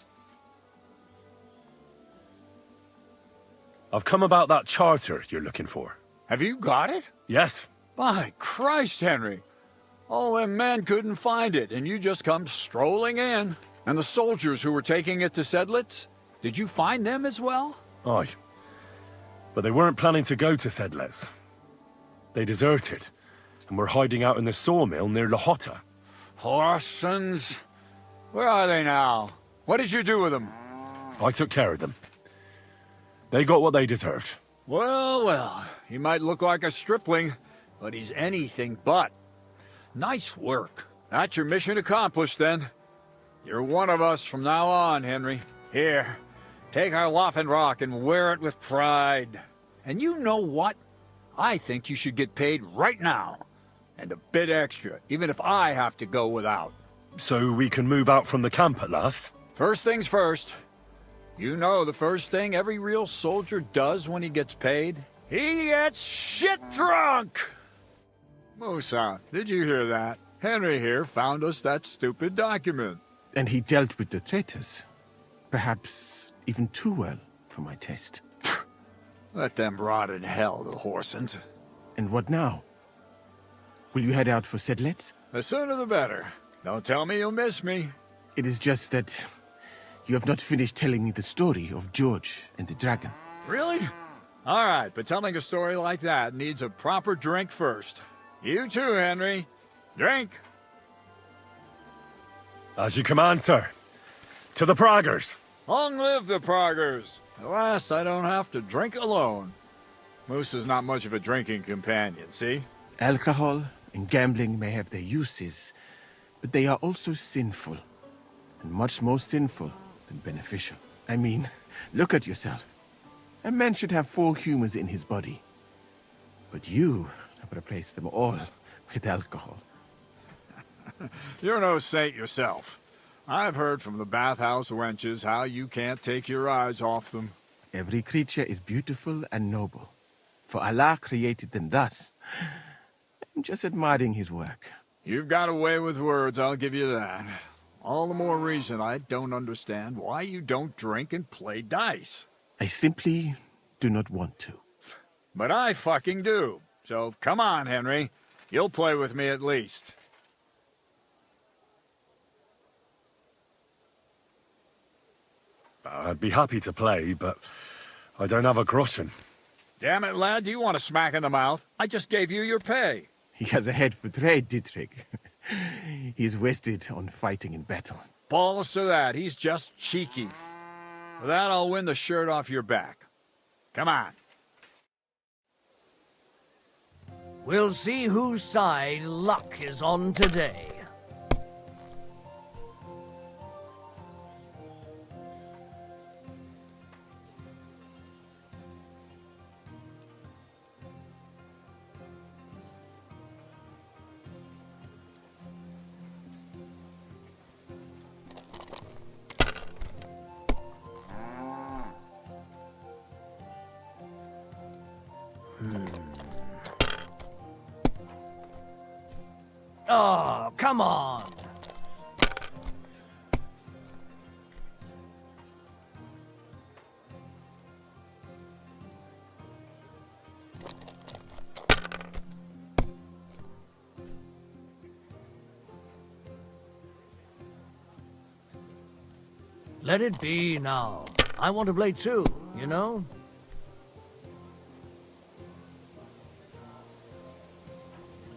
I've come about that charter you're looking for. Have you got it? Yes. By Christ, Henry. All them men couldn't find it, and you just come strolling in. And the soldiers who were taking it to Sedlitz, did you find them as well? Aye. But they weren't planning to go to Sedlitz. They deserted, and were hiding out in the sawmill near Lahota. Horsons. Where are they now? What did you do with them? I took care of them. They got what they deserved. Well, he might look like a stripling, but he's anything but. Nice work. That's your mission accomplished, then. You're one of us from now on, Henry. Here, take our Waffenrock and wear it with pride. And you know what? I think you should get paid right now. And a bit extra, even if I have to go without. So we can move out from the camp at last? First things first. You know the first thing every real soldier does when he gets paid? He gets shit drunk! Musa, did you hear that? Henry here found us that stupid document. And he dealt with the traitors. Perhaps even too well for my taste. Let them rot in hell, the Horsens. And what now? Will you head out for Sedlitz? The sooner the better. Don't tell me you'll miss me. It is just that you have not finished telling me the story of George and the dragon. Really? All right, but telling a story like that needs a proper drink first. You too, Henry. Drink. As you command, sir. To the Praggers. Long live the Praggers. At last, I don't have to drink alone. Moose is not much of a drinking companion, see? Alcohol and gambling may have their uses, but they are also sinful. And much more sinful than beneficial. I mean, look at yourself. A man should have 4 humors in his body. But you have replaced them all with alcohol. You're no saint yourself. I've heard from the bathhouse wenches how you can't take your eyes off them. Every creature is beautiful and noble. For Allah created them thus. I'm just admiring his work. You've got a way with words, I'll give you that. All the more reason I don't understand why you don't drink and play dice. I simply do not want to. But I fucking do. So come on, Henry. You'll play with me at least. I'd be happy to play, but I don't have a groschen. Damn it, lad, do you want a smack in the mouth? I just gave you your pay. He has a head for trade, Dietrich. He's wasted on fighting in battle. Balls to that, he's just cheeky. For that, I'll win the shirt off your back. Come on. We'll see whose side luck is on today. Oh, come on! Let it be now. I want to play too, you know?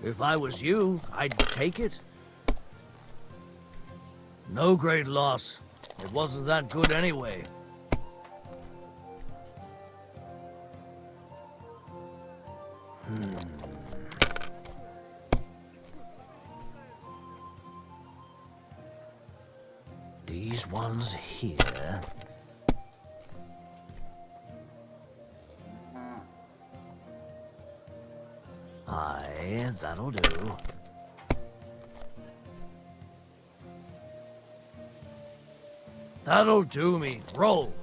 If I was you, I'd take it. No great loss. It wasn't that good anyway. These ones here. Aye, that'll do. That'll do me. Roll.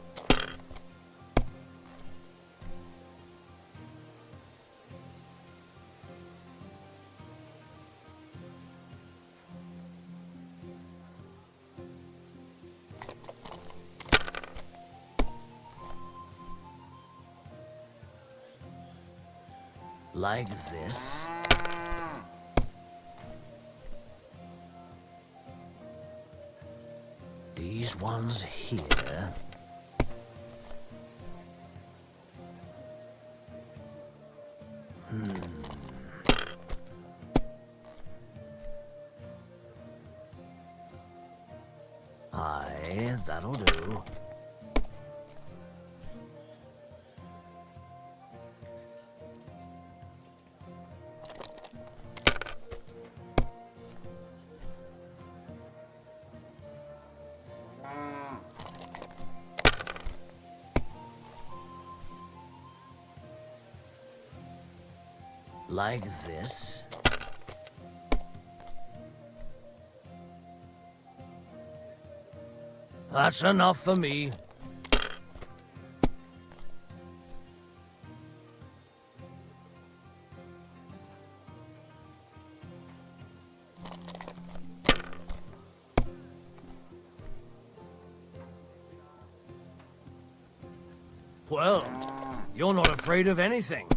Like this. These ones here. Aye, that'll do. Like this. That's enough for me. Well, you're not afraid of anything.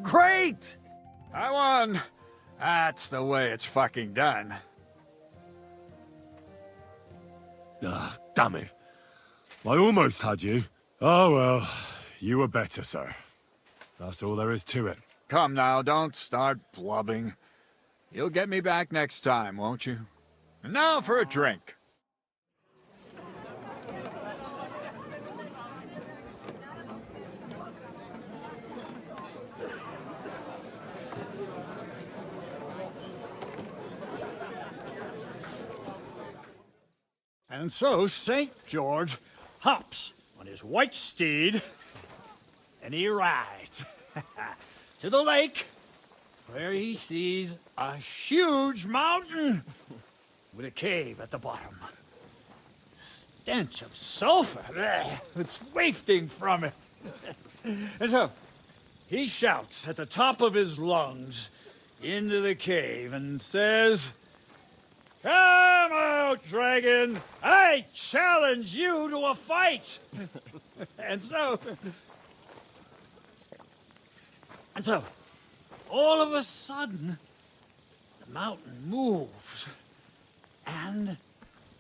Great! I won! That's the way it's fucking done. Ah, damn it. I almost had you. Oh well, you were better, sir. That's all there is to it. Come now, don't start blubbing. You'll get me back next time, won't you? And now for a drink. And And so St. George hops on his white steed, and he rides to the lake, where he sees a huge mountain with a cave at the bottom. Stench of sulfur, it's wafting from it. And so, he shouts at the top of his lungs into the cave and says, "Come out, dragon! I challenge you to a fight!" And so, all of a sudden, the mountain moves, and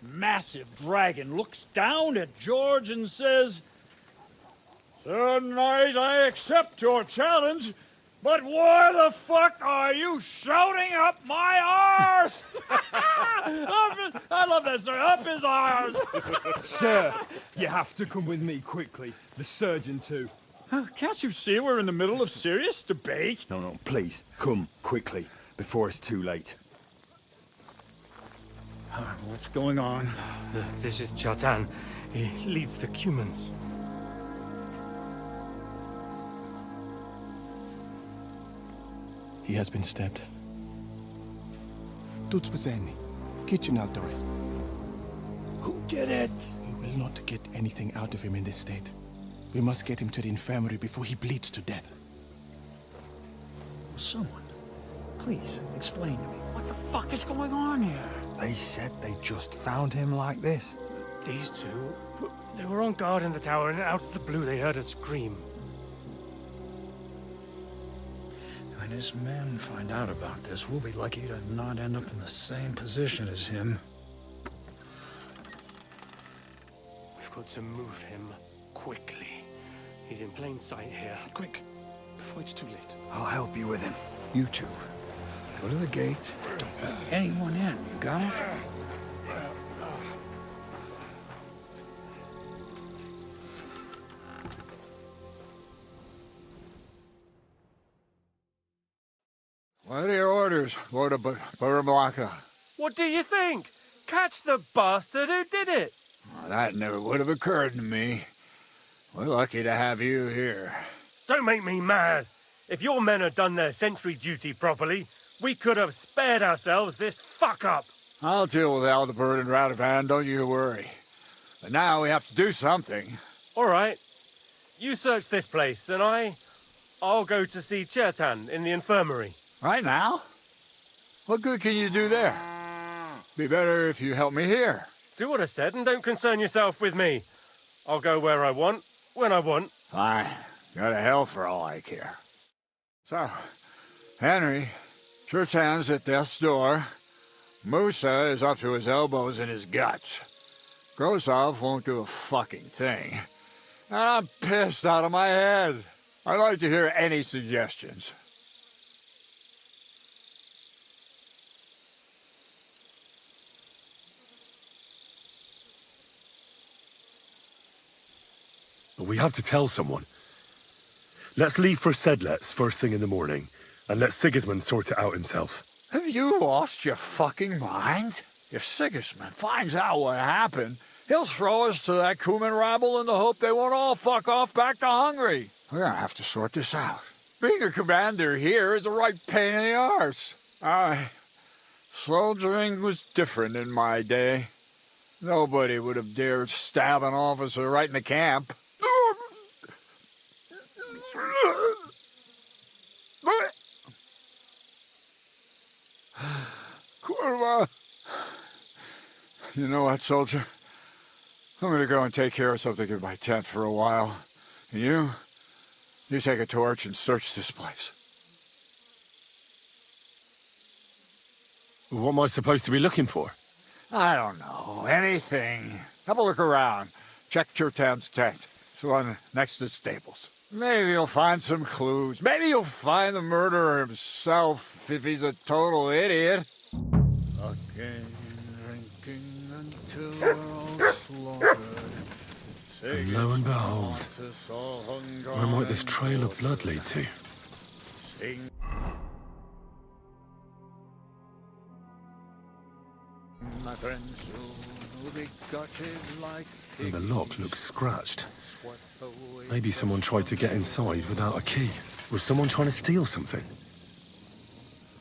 massive dragon looks down at George and says, "Sir Knight, I accept your challenge, but why the fuck are you shouting up my arse?" I love that, sir. Up his arse. Sir, you have to come with me quickly. The surgeon too. Can't you see we're in the middle of serious debate? No, please, come quickly, before it's too late. What's going on? This is Chatan. He leads the Cumans. He has been stabbed. Tuts Bazeni, kitchen out the rest. Who did it? We will not get anything out of him in this state. We must get him to the infirmary before he bleeds to death. Someone, please explain to me. What the fuck is going on here? They said they just found him like this. These two, they were on guard in the tower, and out of the blue they heard a scream. When his men find out about this, we'll be lucky to not end up in the same position as him. We've got to move him quickly. He's in plain sight here. Quick, before it's too late. I'll help you with him. You two, go to the gate. Don't let anyone in. You got it? What are your orders, Lord of Burmlaka? What do you think? Catch the bastard who did it! Well, that never would have occurred to me. We're lucky to have you here. Don't make me mad. If your men had done their sentry duty properly, we could have spared ourselves this fuck-up. I'll deal with Aldebert and Radovan, don't you worry. But now we have to do something. All right. You search this place, and I'll go to see Chertan in the infirmary. Right now? What good can you do there? Be better if you help me here. Do what I said, and don't concern yourself with me. I'll go where I want, when I want. Fine. Go to hell for all I care. So, Henry, Chertan's at death's door. Musa is up to his elbows in his guts. Grosov won't do a fucking thing. And I'm pissed out of my head. I'd like to hear any suggestions. But we have to tell someone. Let's leave for Sedlets first thing in the morning, and let Sigismund sort it out himself. Have you lost your fucking mind? If Sigismund finds out what happened, he'll throw us to that Cuman rabble in the hope they won't all fuck off back to Hungary. We're gonna have to sort this out. Being a commander here is a right pain in the arse. Soldiering was different in my day. Nobody would have dared stab an officer right in the camp. Kurva! You know what, soldier? I'm gonna go and take care of something in my tent for a while. And you take a torch and search this place. What am I supposed to be looking for? I don't know. Anything. Have a look around. Check Chertan's tent. It's the one next to the stables. Maybe you'll find some clues. Maybe you'll find the murderer himself if he's a total idiot. Fucking drinking until we're all slaughtered. And lo and behold, where might this trail of blood lead to? My friends, And the lock looks scratched. Maybe someone tried to get inside without a key. Was someone trying to steal something?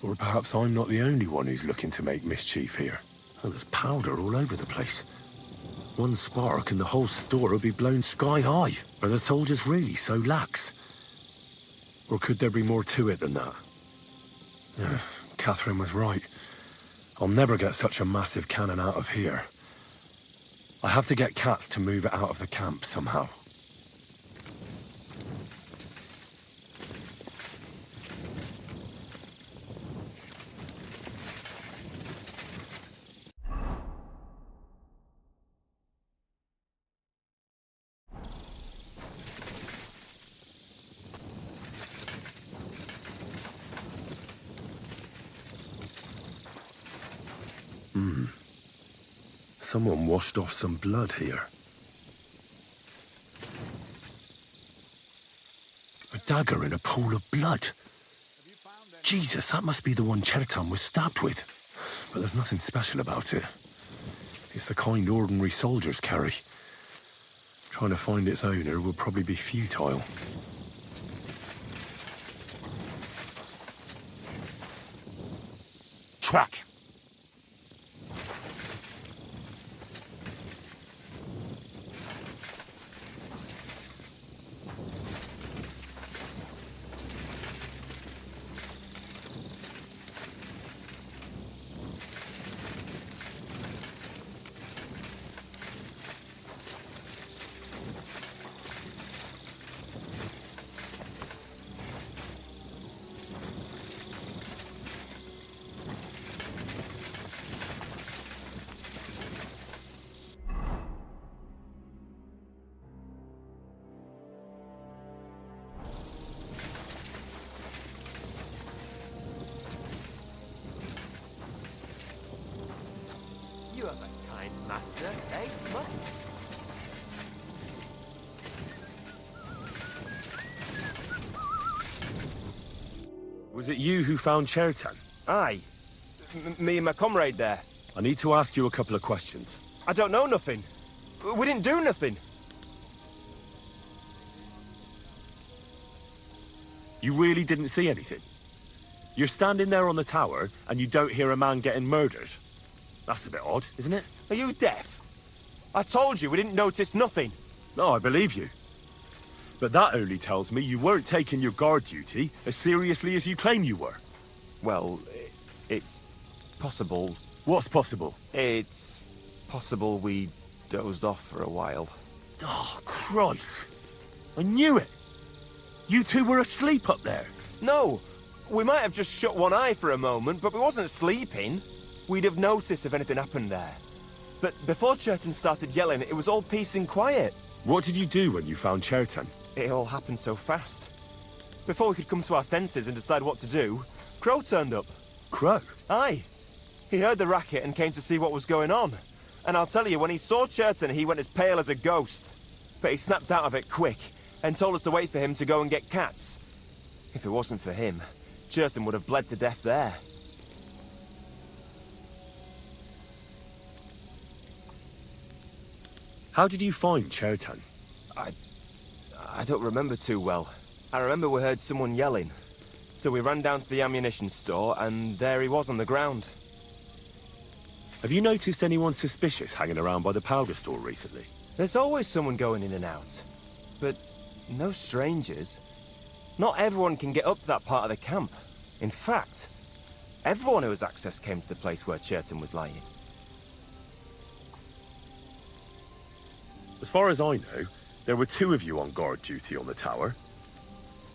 Or perhaps I'm not the only one who's looking to make mischief here. Oh, there's powder all over the place. One spark and the whole store would be blown sky high. Are the soldiers really so lax? Or could there be more to it than that? Yeah, Catherine was right. I'll never get such a massive cannon out of here. I have to get Katz to move it out of the camp somehow. Someone washed off some blood here. A dagger in a pool of blood. Jesus, that must be the one Chertan was stabbed with. But there's nothing special about it. It's the kind ordinary soldiers carry. Trying to find its owner would probably be futile. Track! You have a kind master, eh, Mutt? Was it you who found Chertan? Aye. Me and my comrade there. I need to ask you a couple of questions. I don't know nothing. We didn't do nothing. You really didn't see anything? You're standing there on the tower, and you don't hear a man getting murdered? That's a bit odd, isn't it? Are you deaf? I told you we didn't notice nothing. No, I believe you. But that only tells me you weren't taking your guard duty as seriously as you claim you were. Well, it's possible. What's possible? It's possible we dozed off for a while. Oh, Christ. I knew it. You two were asleep up there. No, we might have just shut one eye for a moment, but we wasn't sleeping. We'd have noticed if anything happened there. But before Chertan started yelling, it was all peace and quiet. What did you do when you found Chertan? It all happened so fast. Before we could come to our senses and decide what to do, Crow turned up. Crow? Aye. He heard the racket and came to see what was going on. And I'll tell you, when he saw Chertan, he went as pale as a ghost. But he snapped out of it quick and told us to wait for him to go and get Katz. If it wasn't for him, Chertan would have bled to death there. How did you find Chertan? I don't remember too well. I remember we heard someone yelling. So we ran down to the ammunition store, and there he was on the ground. Have you noticed anyone suspicious hanging around by the powder store recently? There's always someone going in and out. But no strangers. Not everyone can get up to that part of the camp. In fact, everyone who has access came to the place where Chertan was lying. As far as I know, there were two of you on guard duty on the tower.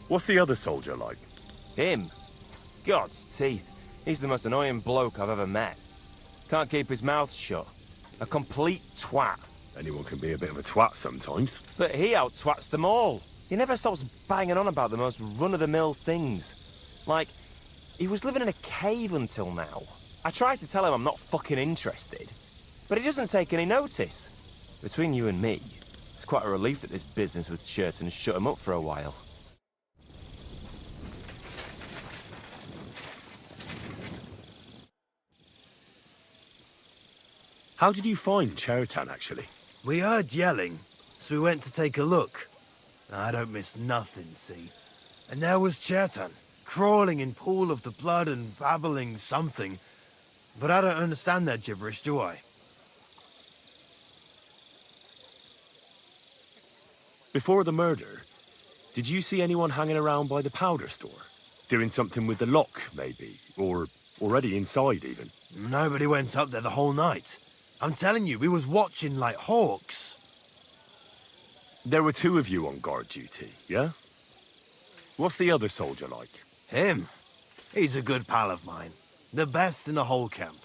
What's the other soldier like? Him? God's teeth. He's the most annoying bloke I've ever met. Can't keep his mouth shut. A complete twat. Anyone can be a bit of a twat sometimes. But he out-twats them all. He never stops banging on about the most run-of-the-mill things. Like, he was living in a cave until now. I tried to tell him I'm not fucking interested, but he doesn't take any notice. Between you and me, it's quite a relief that this business with Chertan shut him up for a while. How did you find Chertan, actually? We heard yelling, so we went to take a look. I don't miss nothing, see? And there was Chertan, crawling in pool of the blood and babbling something. But I don't understand their gibberish, do I? Before the murder, did you see anyone hanging around by the powder store? Doing something with the lock, maybe? Or already inside, even? Nobody went up there the whole night. I'm telling you, we was watching like hawks. There were 2 of you on guard duty, yeah? What's the other soldier like? Him? He's a good pal of mine. The best in the whole camp.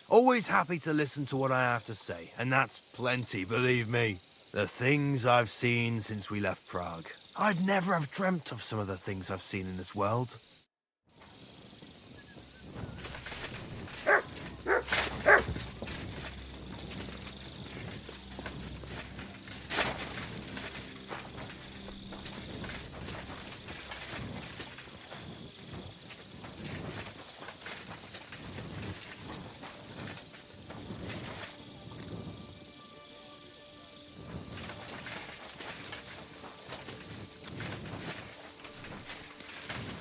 Always happy to listen to what I have to say, and that's plenty, believe me. The things I've seen since we left Prague. I'd never have dreamt of some of the things I've seen in this world.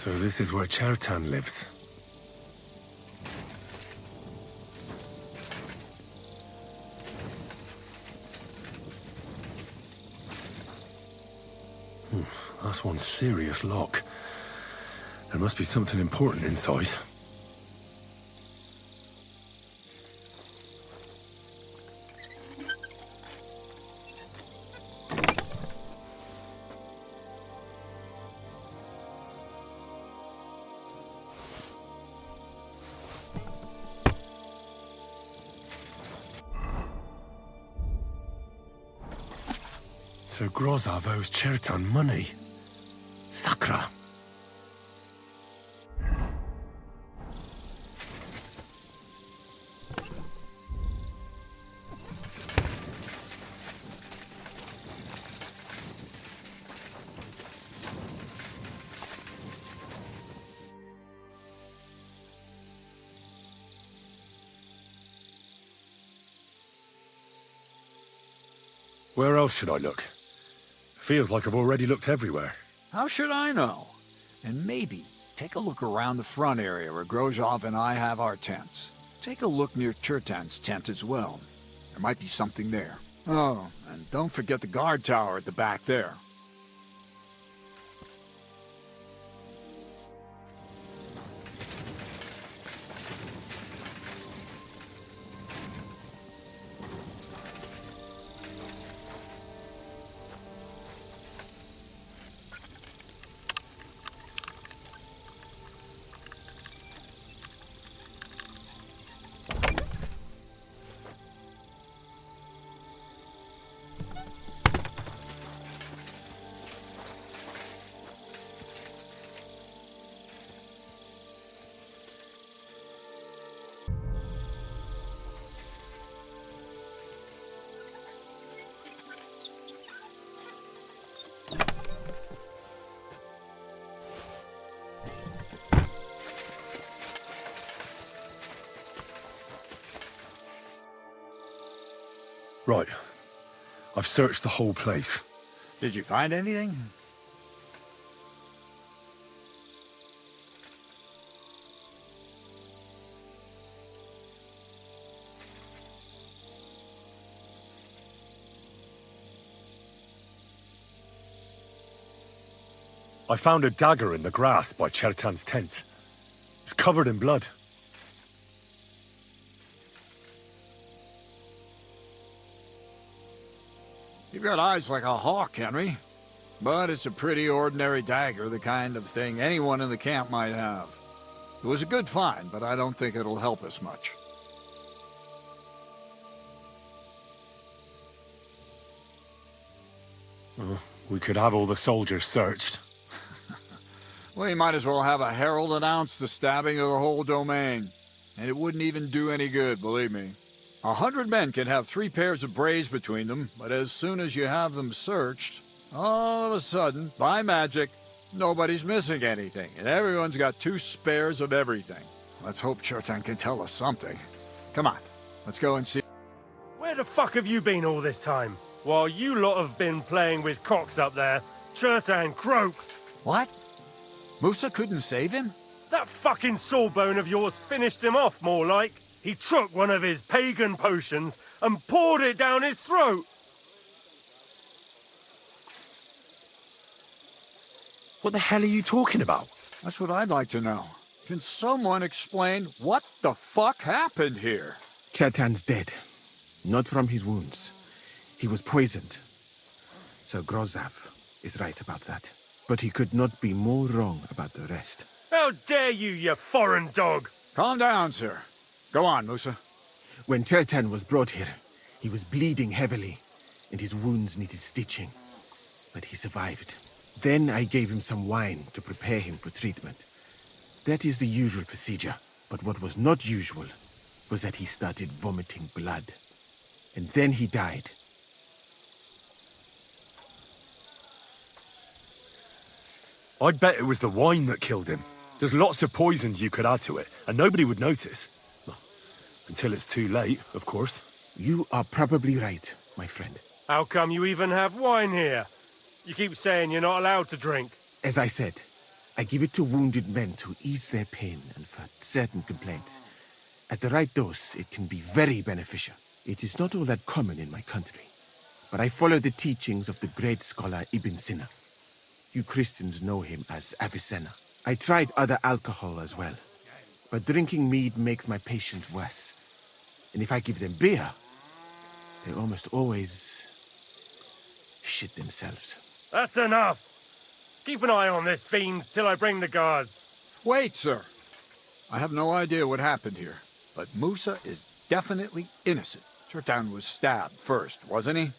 So this is where Chertan lives. That's one serious lock. There must be something important inside. So Grozov owes Chertan money. Sakra. Where else should I look? Feels like I've already looked everywhere. How should I know? And maybe take a look around the front area where Grozov and I have our tents. Take a look near Chertan's tent as well. There might be something there. Oh, and don't forget the guard tower at the back there. Right. I've searched the whole place. Did you find anything? I found a dagger in the grass by Chertan's tent. It's covered in blood. You've got eyes like a hawk, Henry. But it's a pretty ordinary dagger, the kind of thing anyone in the camp might have. It was a good find, but I don't think it'll help us much. We could have all the soldiers searched. We might as well have a herald announce the stabbing of the whole domain. And it wouldn't even do any good, believe me. 100 men can have 3 pairs of braves between them, but as soon as you have them searched, all of a sudden, by magic, nobody's missing anything, and everyone's got 2 spares of everything. Let's hope Chertan can tell us something. Come on, let's go and see. the fuck have you been all this time? While you lot have been playing with cocks up there, Chertan croaked. What? Musa couldn't save him? That fucking sawbone of yours finished him off, more like. He took one of his pagan potions and poured it down his throat. What the hell are you talking about? That's what I'd like to know. Can someone explain what the fuck happened here? Chetan's dead. Not from his wounds. He was poisoned. Sir Grozav is right about that. But he could not be more wrong about the rest. How dare you foreign dog! Calm down, sir. Go on, Musa. When Chetan was brought here, he was bleeding heavily, and his wounds needed stitching. But he survived. Then I gave him some wine to prepare him for treatment. That is the usual procedure. But what was not usual was that he started vomiting blood. And then he died. I'd bet it was the wine that killed him. There's lots of poisons you could add to it, and nobody would notice. Well, until it's too late, of course. You are probably right, my friend. How come you even have wine here? You keep saying you're not allowed to drink. As I said, I give it to wounded men to ease their pain and for certain complaints. At the right dose, it can be very beneficial. It is not all that common in my country, but I follow the teachings of the great scholar Ibn Sina. You Christians know him as Avicenna. I tried other alcohol as well, but drinking mead makes my patients worse. And if I give them beer, they almost always shit themselves. That's enough! Keep an eye on this fiend till I bring the guards. Wait, sir. I have no idea what happened here, but Musa is definitely innocent. Chertan was stabbed first, wasn't he?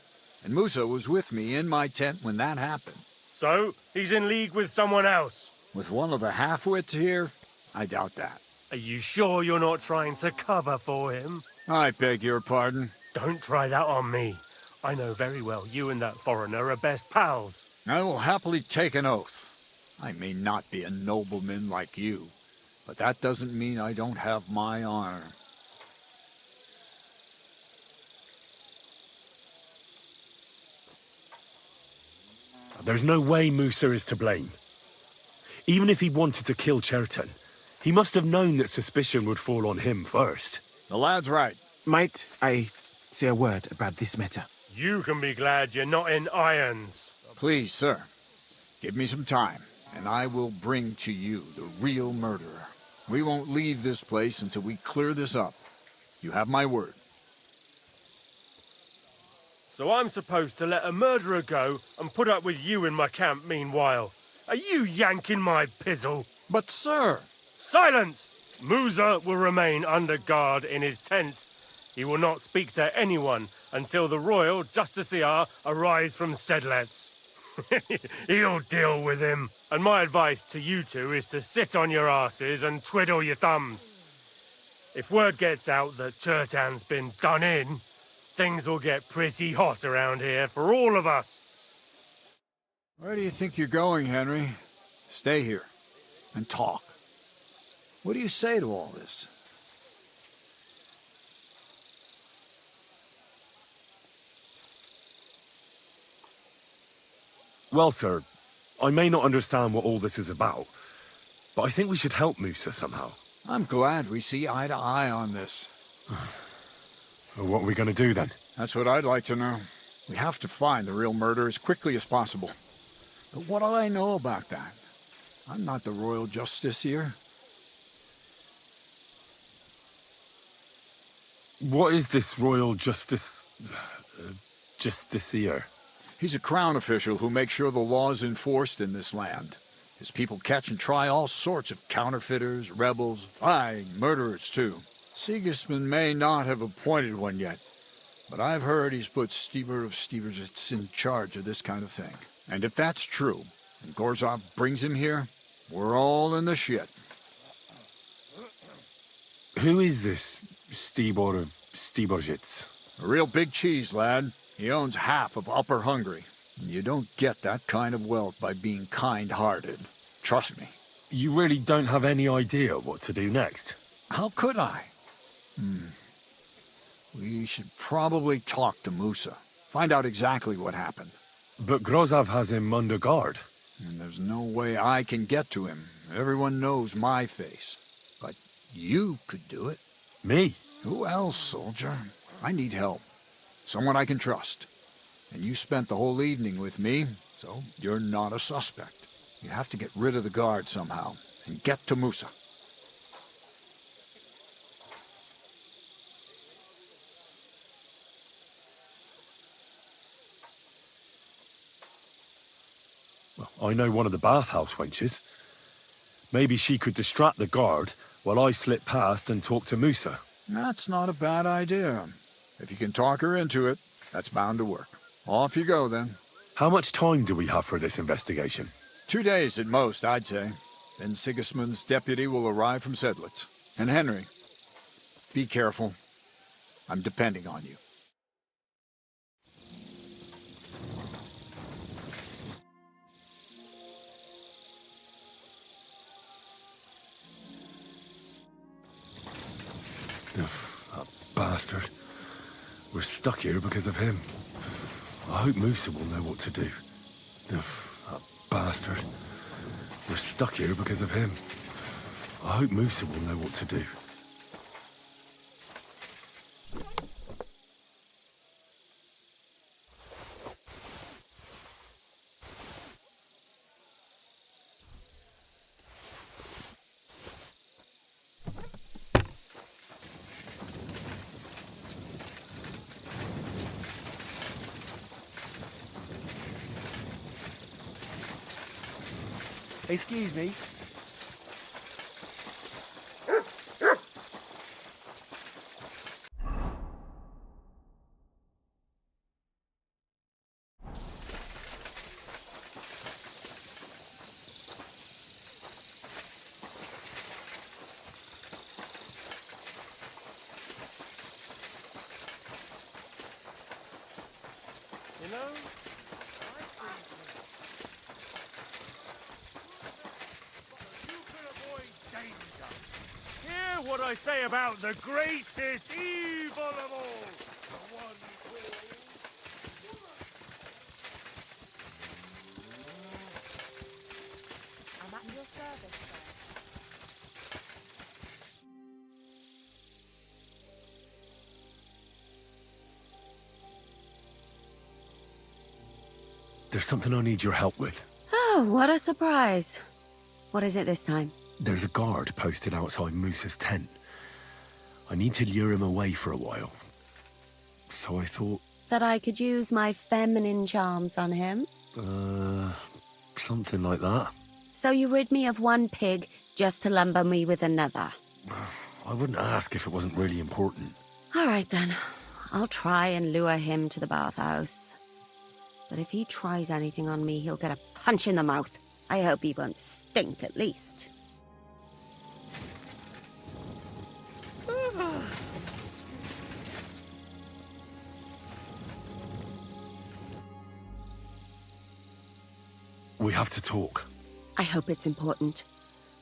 And Musa was with me in my tent when that happened. So, he's in league with someone else? With one of the half-wits here? I doubt that. Are you sure you're not trying to cover for him? I beg your pardon. Don't try that on me. I know very well you and that foreigner are best pals. I will happily take an oath. I may not be a nobleman like you, but that doesn't mean I don't have my honor. There's no way Musa is to blame. Even if he wanted to kill Chertan, he must have known that suspicion would fall on him first. The lad's right. Might I say a word about this matter? You can be glad you're not in irons. Please, sir. Give me some time, and I will bring to you the real murderer. We won't leave this place until we clear this up. You have my word. So I'm supposed to let a murderer go and put up with you in my camp meanwhile. Are you yanking my pizzle? But, sir... Silence! Musa will remain under guard in his tent. He will not speak to anyone until the royal justiciar arrives from Sedlets. He'll deal with him. And my advice to you two is to sit on your asses and twiddle your thumbs. If word gets out that Chertan's been done in, things will get pretty hot around here for all of us. Where do you think you're going, Henry? Stay here and talk. What do you say to all this? Well, sir, I may not understand what all this is about, but I think we should help Musa somehow. I'm glad we see eye to eye on this. Well, what are we going to do then? That's what I'd like to know. We have to find the real murderer as quickly as possible. But what do I know about that? I'm not the royal justiciar. What is this royal justiciar? He's a crown official who makes sure the law is enforced in this land. His people catch and try all sorts of counterfeiters, rebels, aye, murderers too. Sigismund may not have appointed one yet, but I've heard he's put Stieber of Stiebersitz in charge of this kind of thing. And if that's true, and Gorzov brings him here, we're all in the shit. Who is this Stibor of Stiebersitz? A real big cheese, lad. He owns half of Upper Hungary. You don't get that kind of wealth by being kind-hearted. Trust me. You really don't have any idea what to do next? How could I? We should probably talk to Musa. Find out exactly what happened. But Grozov has him under guard. And there's no way I can get to him. Everyone knows my face. But you could do it. Me? Who else, soldier? I need help. Someone I can trust. And you spent the whole evening with me, so you're not a suspect. You have to get rid of the guard somehow, and get to Musa. Well, I know one of the bathhouse wenches. Maybe she could distract the guard while I slip past and talk to Musa. That's not a bad idea. If you can talk her into it, that's bound to work. Off you go, then. How much time do we have for this investigation? 2 days at most, I'd say. Then Sigismund's deputy will arrive from Sedlitz. And Henry, be careful. I'm depending on you. That bastard. We're stuck here because of him. I hope Musa will know what to do. That bastard. We're stuck here because of him. I hope Musa will know what to do. Excuse me. You know, hear what I say about the greatest evil of all. The one called... I'm at your service, sir. There's something I need your help with. Oh, what a surprise. What is it this time? There's a guard posted outside Musa's tent. I need to lure him away for a while. So I thought... That I could use my feminine charms on him? Something like that. So you rid me of one pig just to lumber me with another? I wouldn't ask if it wasn't really important. All right then. I'll try and lure him to the bathhouse. But if he tries anything on me, he'll get a punch in the mouth. I hope he won't stink at least. We have to talk. I hope it's important.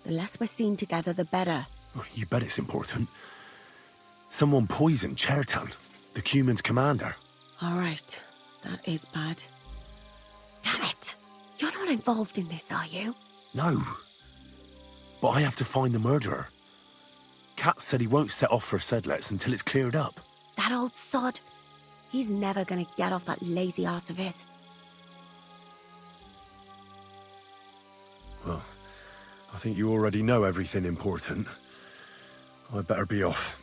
The less we're seen together, the better. You bet it's important. Someone poisoned Chertan, the Cuman's commander. All right. That is bad. Damn it! You're not involved in this, are you? No. But I have to find the murderer. Kat said he won't set off for Sedlitz until it's cleared up. That old sod. He's never gonna get off that lazy arse of his. Well, I think you already know everything important. I'd better be off.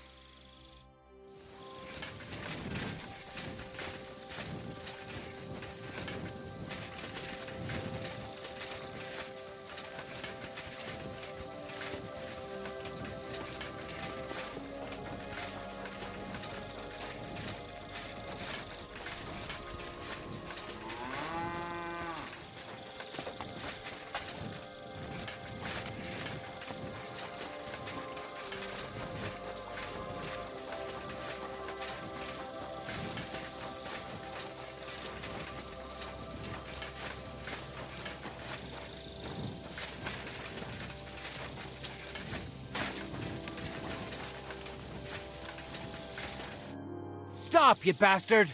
Stop, you bastard!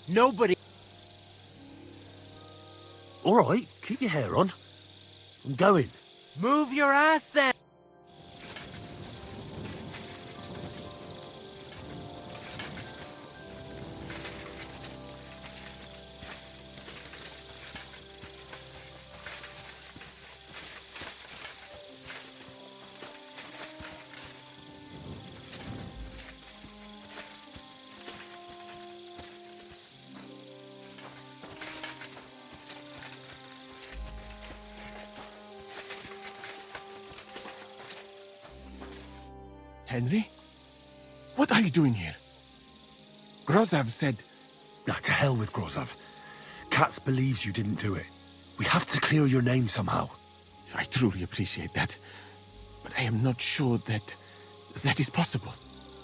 Nobody... All right, keep your hair on. I'm going. Move your ass then! Henry? What are you doing here? Grozav said... Nah, to hell with Grozav. Katz believes you didn't do it. We have to clear your name somehow. I truly appreciate that. But I am not sure that is possible.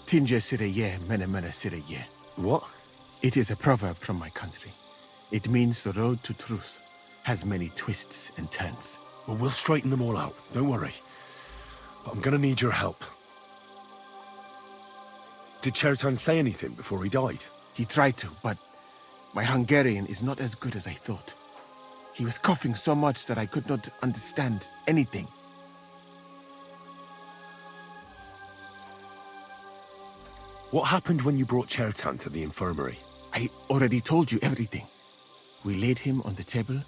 Tinja sireye, mene mene sireye. What? It is a proverb from my country. It means the road to truth has many twists and turns. Well, we'll straighten them all out. Don't worry. But I'm gonna need your help. Did Chertan say anything before he died? He tried to, but my Hungarian is not as good as I thought. He was coughing so much that I could not understand anything. What happened when you brought Chertan to the infirmary? I already told you everything. We laid him on the table.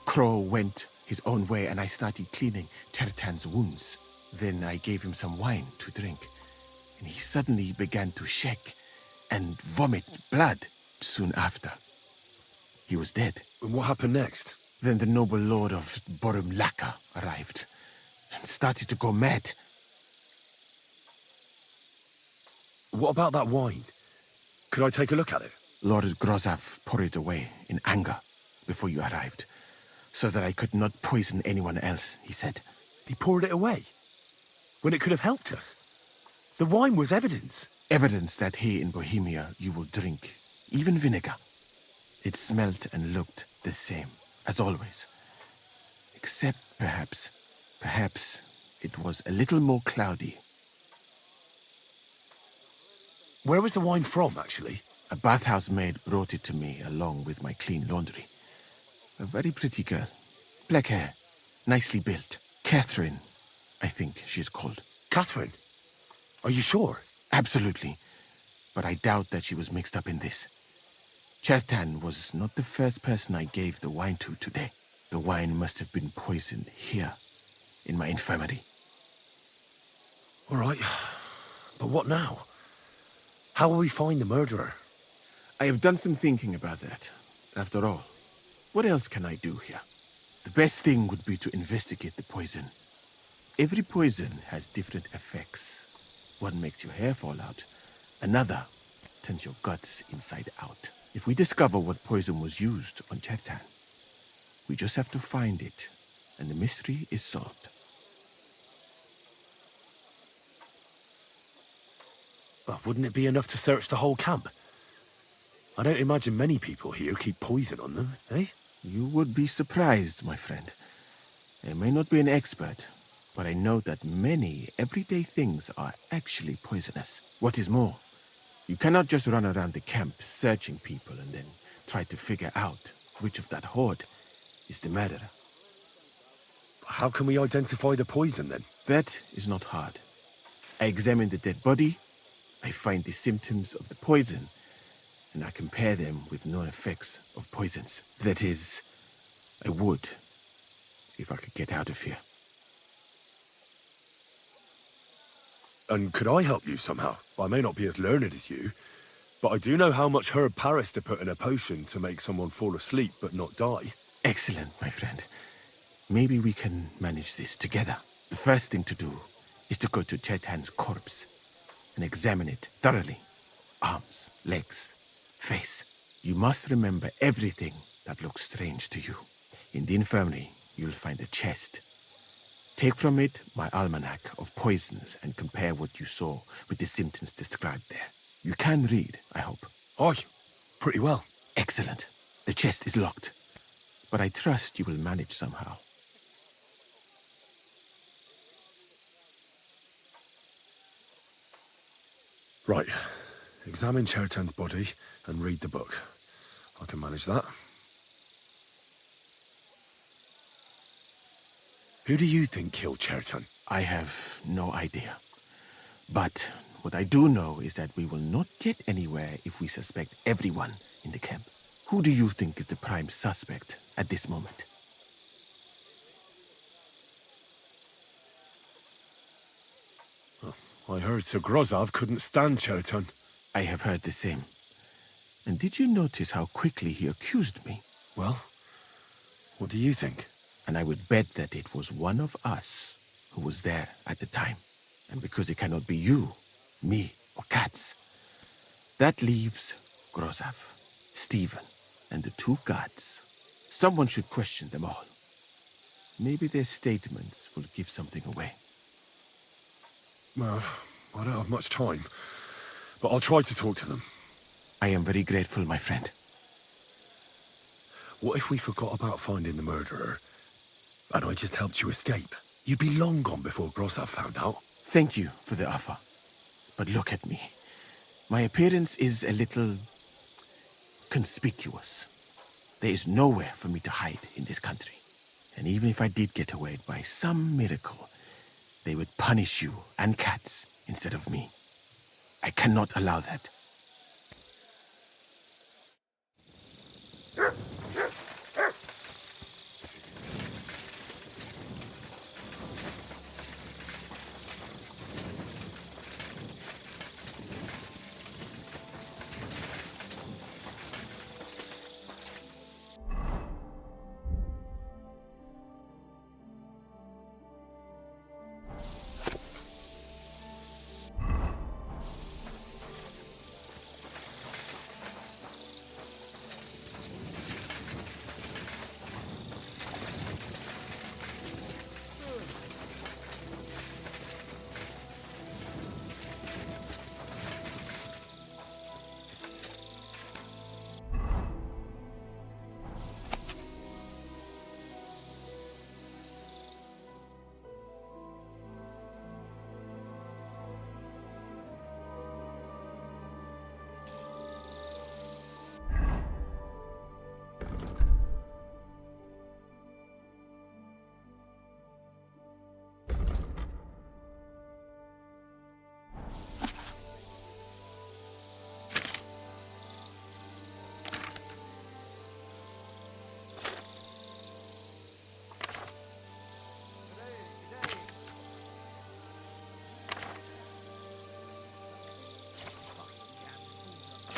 Crow went his own way and I started cleaning Chertan's wounds. Then I gave him some wine to drink. And he suddenly began to shake and vomit blood soon after. He was dead. And what happened next? Then the noble lord of Borumlaka arrived and started to go mad. What about that wine? Could I take a look at it? Lord Grozav poured it away in anger before you arrived, so that I could not poison anyone else, he said. He poured it away? When it could have helped us? The wine was evidence. Evidence that here in Bohemia you will drink, even vinegar. It smelt and looked the same, as always. Except perhaps it was a little more cloudy. Where was the wine from, actually? A bathhouse maid brought it to me along with my clean laundry. A very pretty girl. Black hair, nicely built. Catherine, I think she's called. Catherine? Are you sure? Absolutely. But I doubt that she was mixed up in this. Chertan was not the first person I gave the wine to today. The wine must have been poisoned here, in my infirmary. All right. But what now? How will we find the murderer? I have done some thinking about that. After all, what else can I do here? The best thing would be to investigate the poison. Every poison has different effects. One makes your hair fall out. Another turns your guts inside out. If we discover what poison was used on Chertan, we just have to find it, and the mystery is solved. Well, wouldn't it be enough to search the whole camp? I don't imagine many people here keep poison on them, eh? You would be surprised, my friend. I may not be an expert, but I know that many everyday things are actually poisonous. What is more, you cannot just run around the camp searching people and then try to figure out which of that horde is the murderer. How can we identify the poison, then? That is not hard. I examine the dead body, I find the symptoms of the poison, and I compare them with known effects of poisons. That is, I would, if I could get out of here. And could I help you somehow? I may not be as learned as you, but I do know how much herb Paris to put in a potion to make someone fall asleep but not die. Excellent, my friend. Maybe we can manage this together. The first thing to do is to go to Chertan's corpse and examine it thoroughly. Arms, legs, face. You must remember everything that looks strange to you. In the infirmary, you'll find a chest. Take from it my almanac of poisons and compare what you saw with the symptoms described there. You can read, I hope. Aye, pretty well. Excellent. The chest is locked, but I trust you will manage somehow. Right. Examine Chertan's body and read the book. I can manage that. Who do you think killed Chertan? I have no idea. But what I do know is that we will not get anywhere if we suspect everyone in the camp. Who do you think is the prime suspect at this moment? I heard Sir Grozov couldn't stand Chertan. I have heard the same. And did you notice how quickly he accused me? Well, what do you think? And I would bet that it was one of us who was there at the time. And because it cannot be you, me, or Katz, that leaves Grozov, Stephen, and the two guards. Someone should question them all. Maybe their statements will give something away. Well, I don't have much time, but I'll try to talk to them. I am very grateful, my friend. What if we forgot about finding the murderer, and I just helped you escape? You'd be long gone before Grozov found out. Thank you for the offer. But look at me. My appearance is a little conspicuous. There is nowhere for me to hide in this country. And even if I did get away by some miracle, they would punish you and Katz instead of me. I cannot allow that.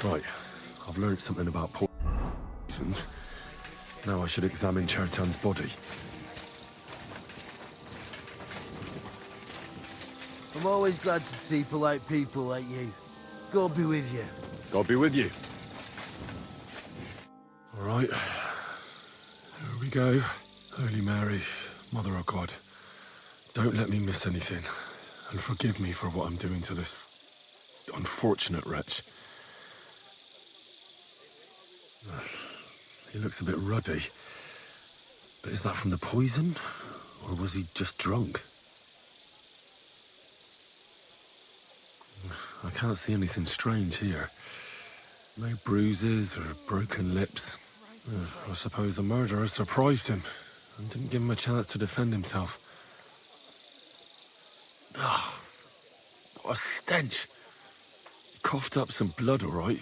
Right, I've learned something about poisons. Now I should examine Chertan's body. I'm always glad to see polite people like you. God be with you. God be with you. All right, here we go. Holy Mary, Mother of God, don't let me miss anything, and forgive me for what I'm doing to this unfortunate wretch. He looks a bit ruddy. But is that from the poison? Or was he just drunk? I can't see anything strange here. No bruises or broken lips. I suppose the murderer surprised him and didn't give him a chance to defend himself. Ah, what a stench. He coughed up some blood, all right.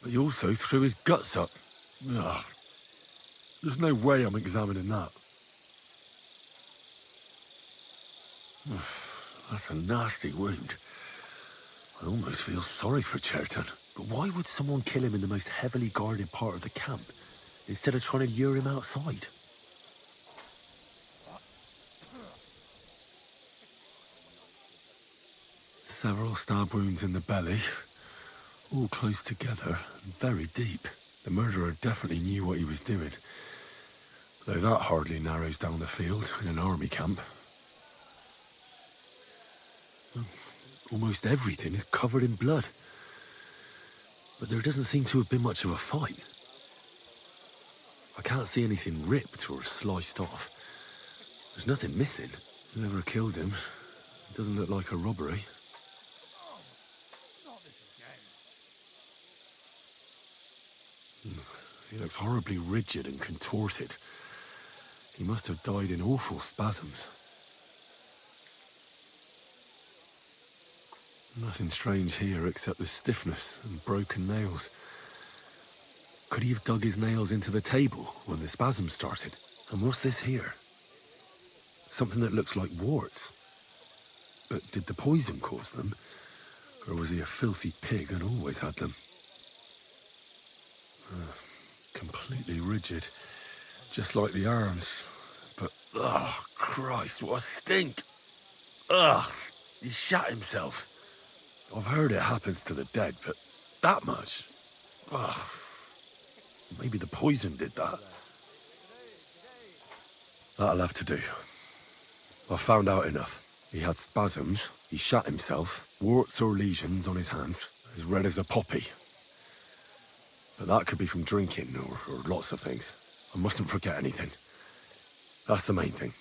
But he also threw his guts up. Ugh. There's no way I'm examining that. That's a nasty wound. I almost feel sorry for Chertan. But why would someone kill him in the most heavily guarded part of the camp, instead of trying to lure him outside? Several stab wounds in the belly. All close together and very deep. The murderer definitely knew what he was doing. Though that hardly narrows down the field in an army camp. Almost everything is covered in blood. But there doesn't seem to have been much of a fight. I can't see anything ripped or sliced off. There's nothing missing. Whoever killed him, it doesn't look like a robbery. He looks horribly rigid and contorted. He must have died in awful spasms. Nothing strange here except the stiffness and broken nails. Could he have dug his nails into the table when the spasms started? And what's this here? Something that looks like warts. But did the poison cause them? Or was he a filthy pig and always had them? Completely rigid. Just like the arms. But, oh, Christ, what a stink! Ugh, he shat himself. I've heard it happens to the dead, but that much? Ugh. Maybe the poison did that. That'll have to do. I've found out enough. He had spasms, he shat himself, warts or lesions on his hands, as red as a poppy. But that could be from drinking, or lots of things. I mustn't forget anything. That's the main thing.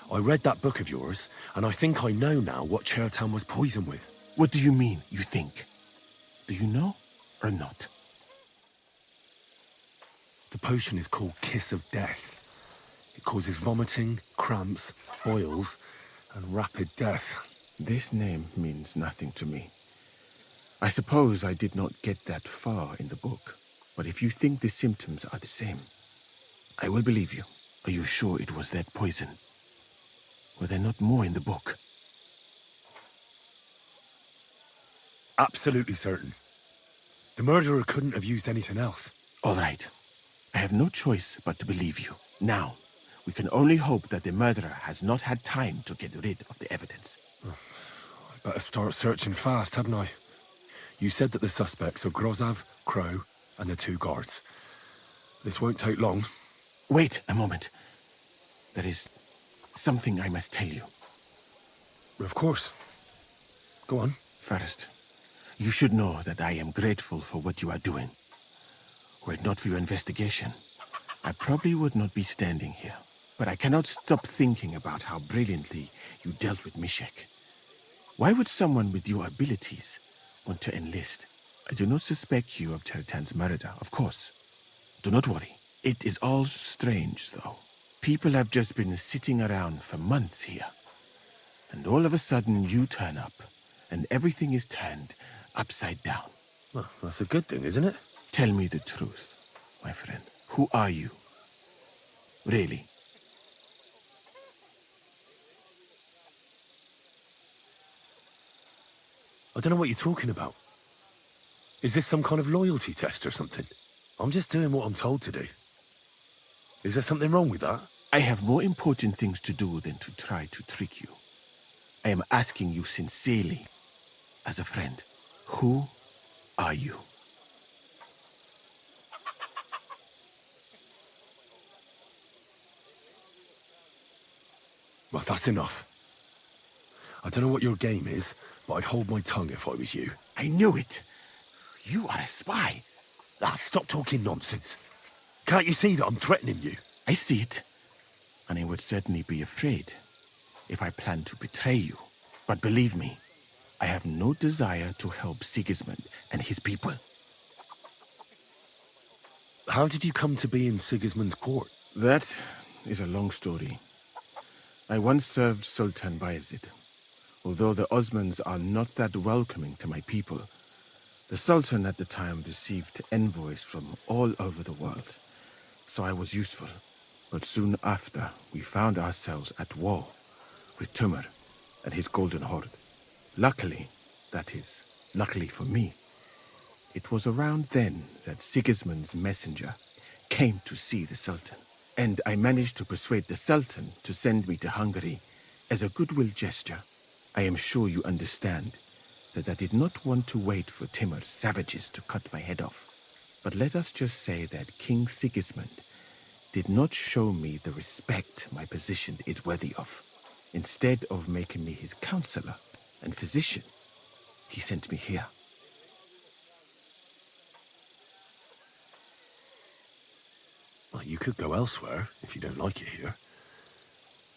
I read that book of yours, and I think I know now what Chertown was poisoned with. What do you mean, you think? Do you know or not? The potion is called Kiss of Death. It causes vomiting, cramps, boils, and rapid death. This name means nothing to me. I suppose I did not get that far in the book, but if you think the symptoms are the same, I will believe you. Are you sure it was that poison? Were there not more in the book? Absolutely certain. The murderer couldn't have used anything else. All right. I have no choice but to believe you. Now, we can only hope that the murderer has not had time to get rid of the evidence. I better start searching fast, hadn't I? You said that the suspects are Grozav, Crow, and the 2 guards. This won't take long. Wait a moment. There is something I must tell you. Of course. Go on. First, you should know that I am grateful for what you are doing. Were it not for your investigation, I probably would not be standing here. But I cannot stop thinking about how brilliantly you dealt with Mishek. Why would someone with your abilities want to enlist? I do not suspect you of Chertan's murder, of course. Do not worry. It is all strange, though. People have just been sitting around for months here. And all of a sudden you turn up, and everything is turned upside down. Well, that's a good thing, isn't it? Tell me the truth, my friend. Who are you? Really? I don't know what you're talking about. Is this some kind of loyalty test or something? I'm just doing what I'm told to do. Is there something wrong with that? I have more important things to do than to try to trick you. I am asking you sincerely, as a friend. Who are you? Well, that's enough. I don't know what your game is, but I'd hold my tongue if I was you. I knew it. You are a spy. Ah, stop talking nonsense. Can't you see that I'm threatening you? I see it. And I would certainly be afraid if I planned to betray you. But believe me, I have no desire to help Sigismund and his people. How did you come to be in Sigismund's court? That is a long story. I once served Sultan Bayezid. Although the Osmans are not that welcoming to my people, the Sultan at the time received envoys from all over the world, so I was useful. But soon after, we found ourselves at war with Timur and his Golden Horde. Luckily, that is, luckily for me, it was around then that Sigismund's messenger came to see the Sultan. And I managed to persuade the Sultan to send me to Hungary as a goodwill gesture. I am sure you understand that I did not want to wait for Timur's savages to cut my head off. But let us just say that King Sigismund did not show me the respect my position is worthy of. Instead of making me his counselor and physician, He sent me here. Well, you could go elsewhere if you don't like it here.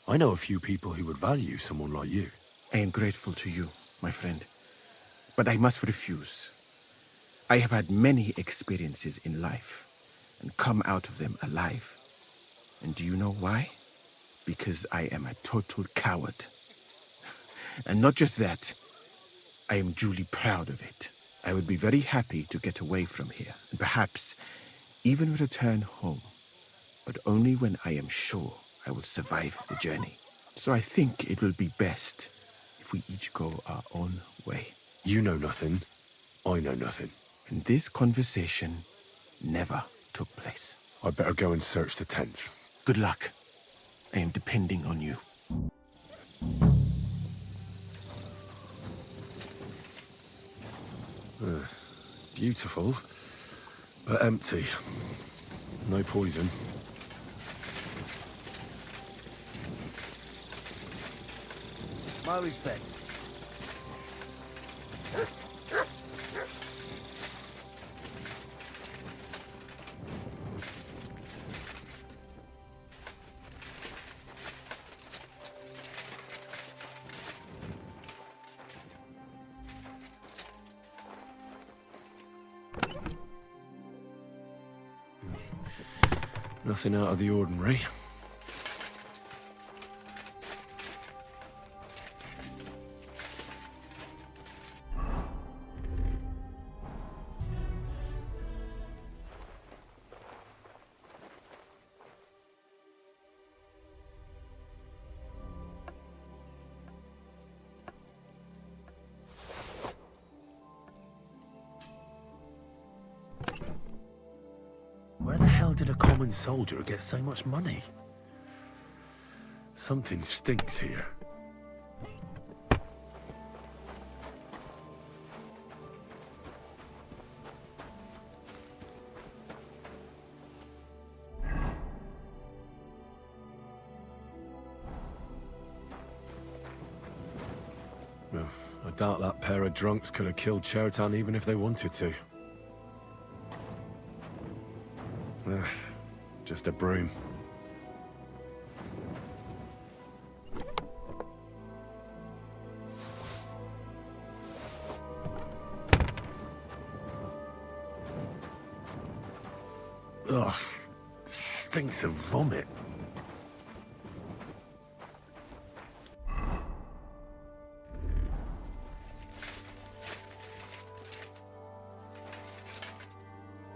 I know a few people who would value someone like you. I am grateful to you, my friend. But I must refuse. I have had many experiences in life and come out of them alive. And do you know why? Because I am a total coward. And not just that, I am duly proud of it. I would be very happy to get away from here, and perhaps even return home, but only when I am sure I will survive the journey. So I think it will be best if we each go our own way. You know nothing. I know nothing. And this conversation never took place. I better go and search the tents. Good luck. I am depending on you. Beautiful, but empty. No poison. My respect. Nothing out of the ordinary. Where the hell did a common soldier get so much money? Something stinks here. Well, I doubt that pair of drunks could have killed Chertan even if they wanted to. Just a broom. Ugh, stinks of vomit.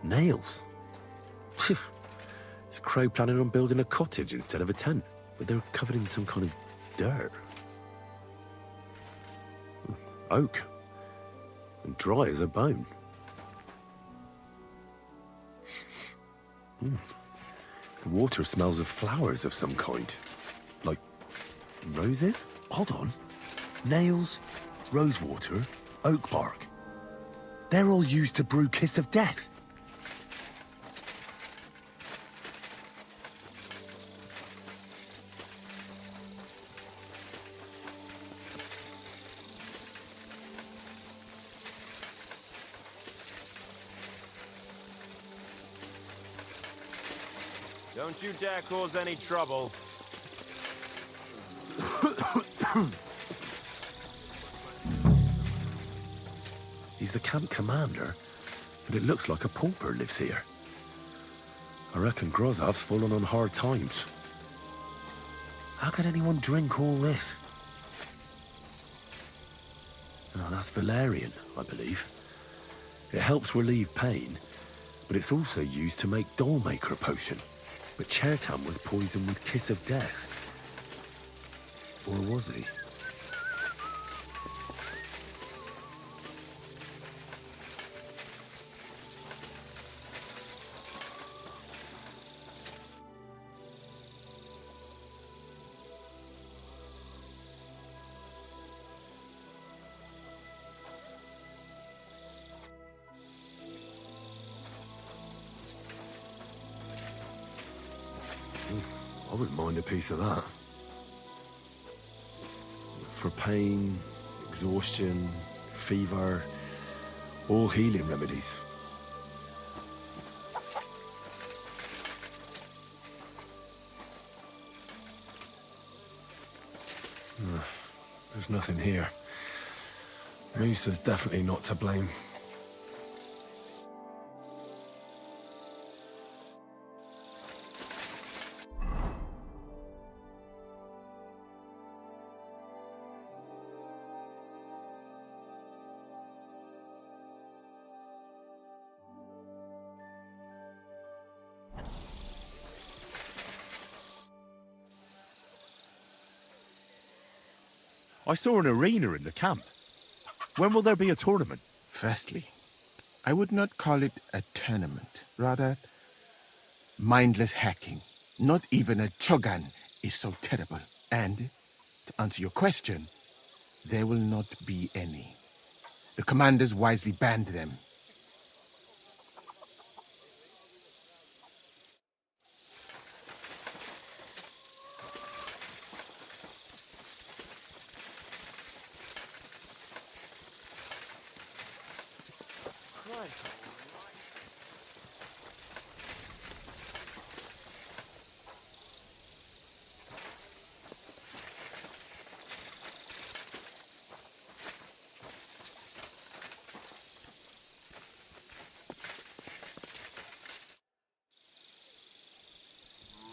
Nails. Is Crow planning on building a cottage instead of a tent? But they're covered in some kind of dirt. Oak. And dry as a bone. The water smells of flowers of some kind. Like roses? Hold on. Nails, rosewater, oak bark. They're all used to brew Kiss of Death. Don't you dare cause any trouble. He's the camp commander, but it looks like a pauper lives here. I reckon Grozov's fallen on hard times. How could anyone drink all this? Oh, that's valerian, I believe. It helps relieve pain, but it's also used to make Dollmaker potion. But Chertan was poisoned with Kiss of Death. Or was he? I wouldn't mind a piece of that. For pain, exhaustion, fever, all healing remedies. There's nothing here. Moose is definitely not to blame. I saw an arena in the camp. When will there be a tournament? Firstly, I would not call it a tournament. Rather, mindless hacking. Not even a chogan is so terrible. And, to answer your question, there will not be any. The commanders wisely banned them.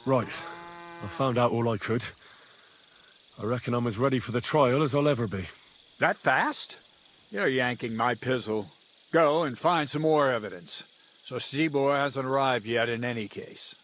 Right. I found out all I could. I reckon I'm as ready for the trial as I'll ever be. That fast? You're yanking my pizzle. Go and find some more evidence. So Stibor hasn't arrived yet in any case.